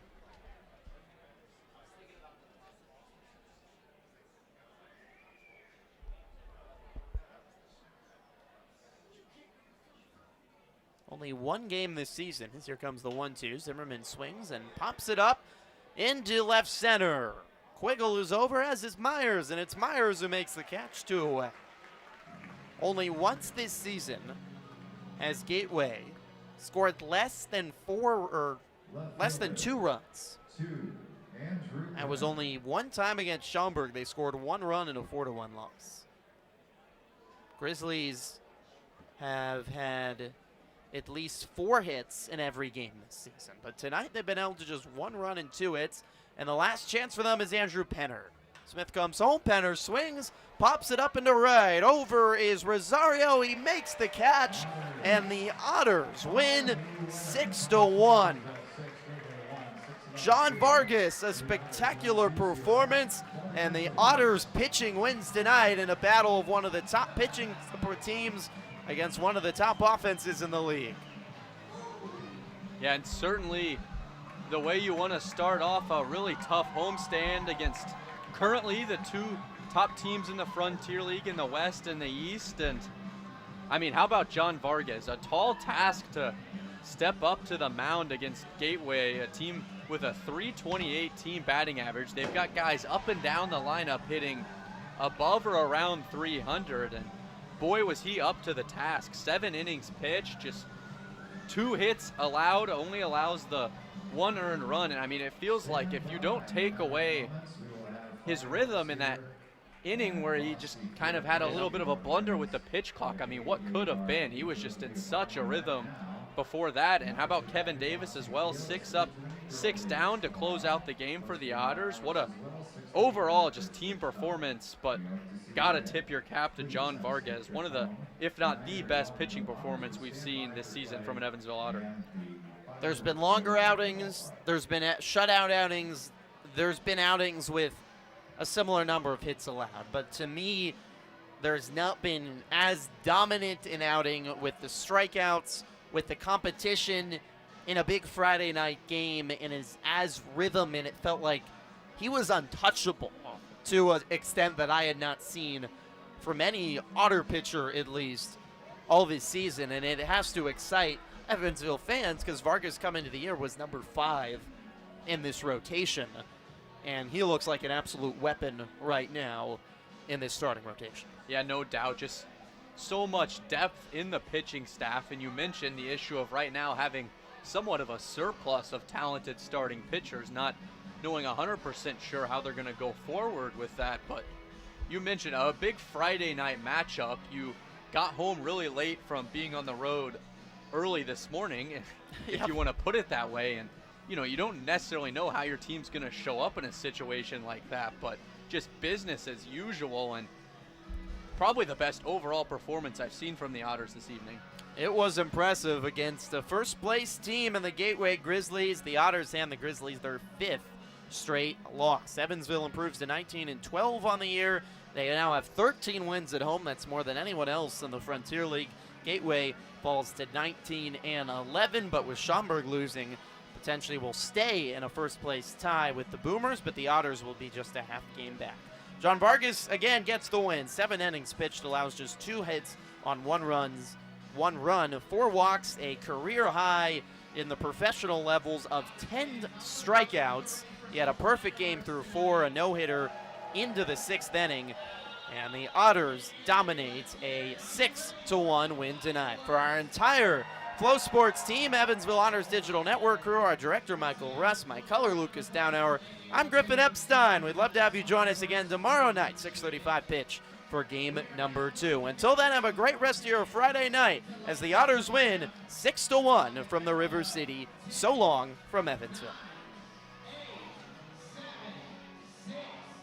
Only 1 game this season. Here comes the 1-2. Zimmerman swings and pops it up into left center. Quiggle is over, as is Myers, and it's Myers who makes the catch, 2 away. Only once this season has Gateway scored less than 2 runs. That was only 1 time against Schaumburg. They scored 1 run in a 4-1 loss. Grizzlies have had at least 4 hits in every game this season, but tonight they've been able to just 1 run and 2 hits, and the last chance for them is Andrew Penner. Smith comes home, Penner swings, pops it up into right. Over is Rosario, he makes the catch, and the Otters win 6-1. John Vargas, a spectacular performance, and the Otters pitching wins tonight in a battle of one of the top pitching teams against one of the top offenses in the league. Yeah, and certainly the way you want to start off a really tough homestand against currently the 2 top teams in the Frontier League in the West and the East. And, I mean, how about John Vargas? A tall task to step up to the mound against Gateway, a team with a .328 team batting average. They've got guys up and down the lineup hitting above or around 300, and boy, was he up to the task. 7 innings pitched, just 2 hits allowed, only allows the 1 earned run. And I mean, it feels like if you don't take away his rhythm in that inning where he just kind of had a little bit of a blunder with the pitch clock, I mean, what could have been? He was just in such a rhythm before that. And how about Kevin Davis as well? 6 up, 6 down to close out the game for the Otters. What a overall just team performance, but gotta tip your cap to John Vargas, one of the, if not the best pitching performance we've seen this season from an Evansville Otter. There's been longer outings, there's been shutout outings, there's been outings with a similar number of hits allowed, but to me, there's not been as dominant an outing with the strikeouts, with the competition in a big Friday night game, and as rhythm, and it felt like he was untouchable to an extent that I had not seen from any Otter pitcher, at least, all this season. And it has to excite Evansville fans because Vargas coming into the year was number 5 in this rotation. And he looks like an absolute weapon right now in this starting rotation. Yeah, no doubt. Just so much depth in the pitching staff. And you mentioned the issue of right now having somewhat of a surplus of talented starting pitchers, not knowing 100% sure how they're going to go forward with that. But you mentioned a big Friday night matchup. You got home really late from being on the road early this morning, if you want to put it that way. And, you don't necessarily know how your team's going to show up in a situation like that, but just business as usual, and probably the best overall performance I've seen from the Otters this evening. It was impressive against the first-place team in the Gateway Grizzlies. The Otters and the Grizzlies, their 5th straight loss. Evansville improves to 19-12 on the year. They now have 13 wins at home. That's more than anyone else in the Frontier League. Gateway falls to 19-11, but with Schaumburg losing, potentially will stay in a first-place tie with the Boomers, but the Otters will be just a half game back. John Vargas, again, gets the win. 7 innings pitched, allows just 2 hits on 1 run, 4 walks, a career high in the professional levels of 10 strikeouts. He had a perfect game through 4, a no-hitter into the 6th inning, and the Otters dominate a 6-1 win tonight. For our entire Flow Sports team, Evansville Otters Digital Network crew, our director Michael Russ, my color Lucas Daunhauer, I'm Griffin Epstein. We'd love to have you join us again tomorrow night, 6:35 pitch for game number 2. Until then, have a great rest of your Friday night as the Otters win 6-1 from the River City. So long from Evansville.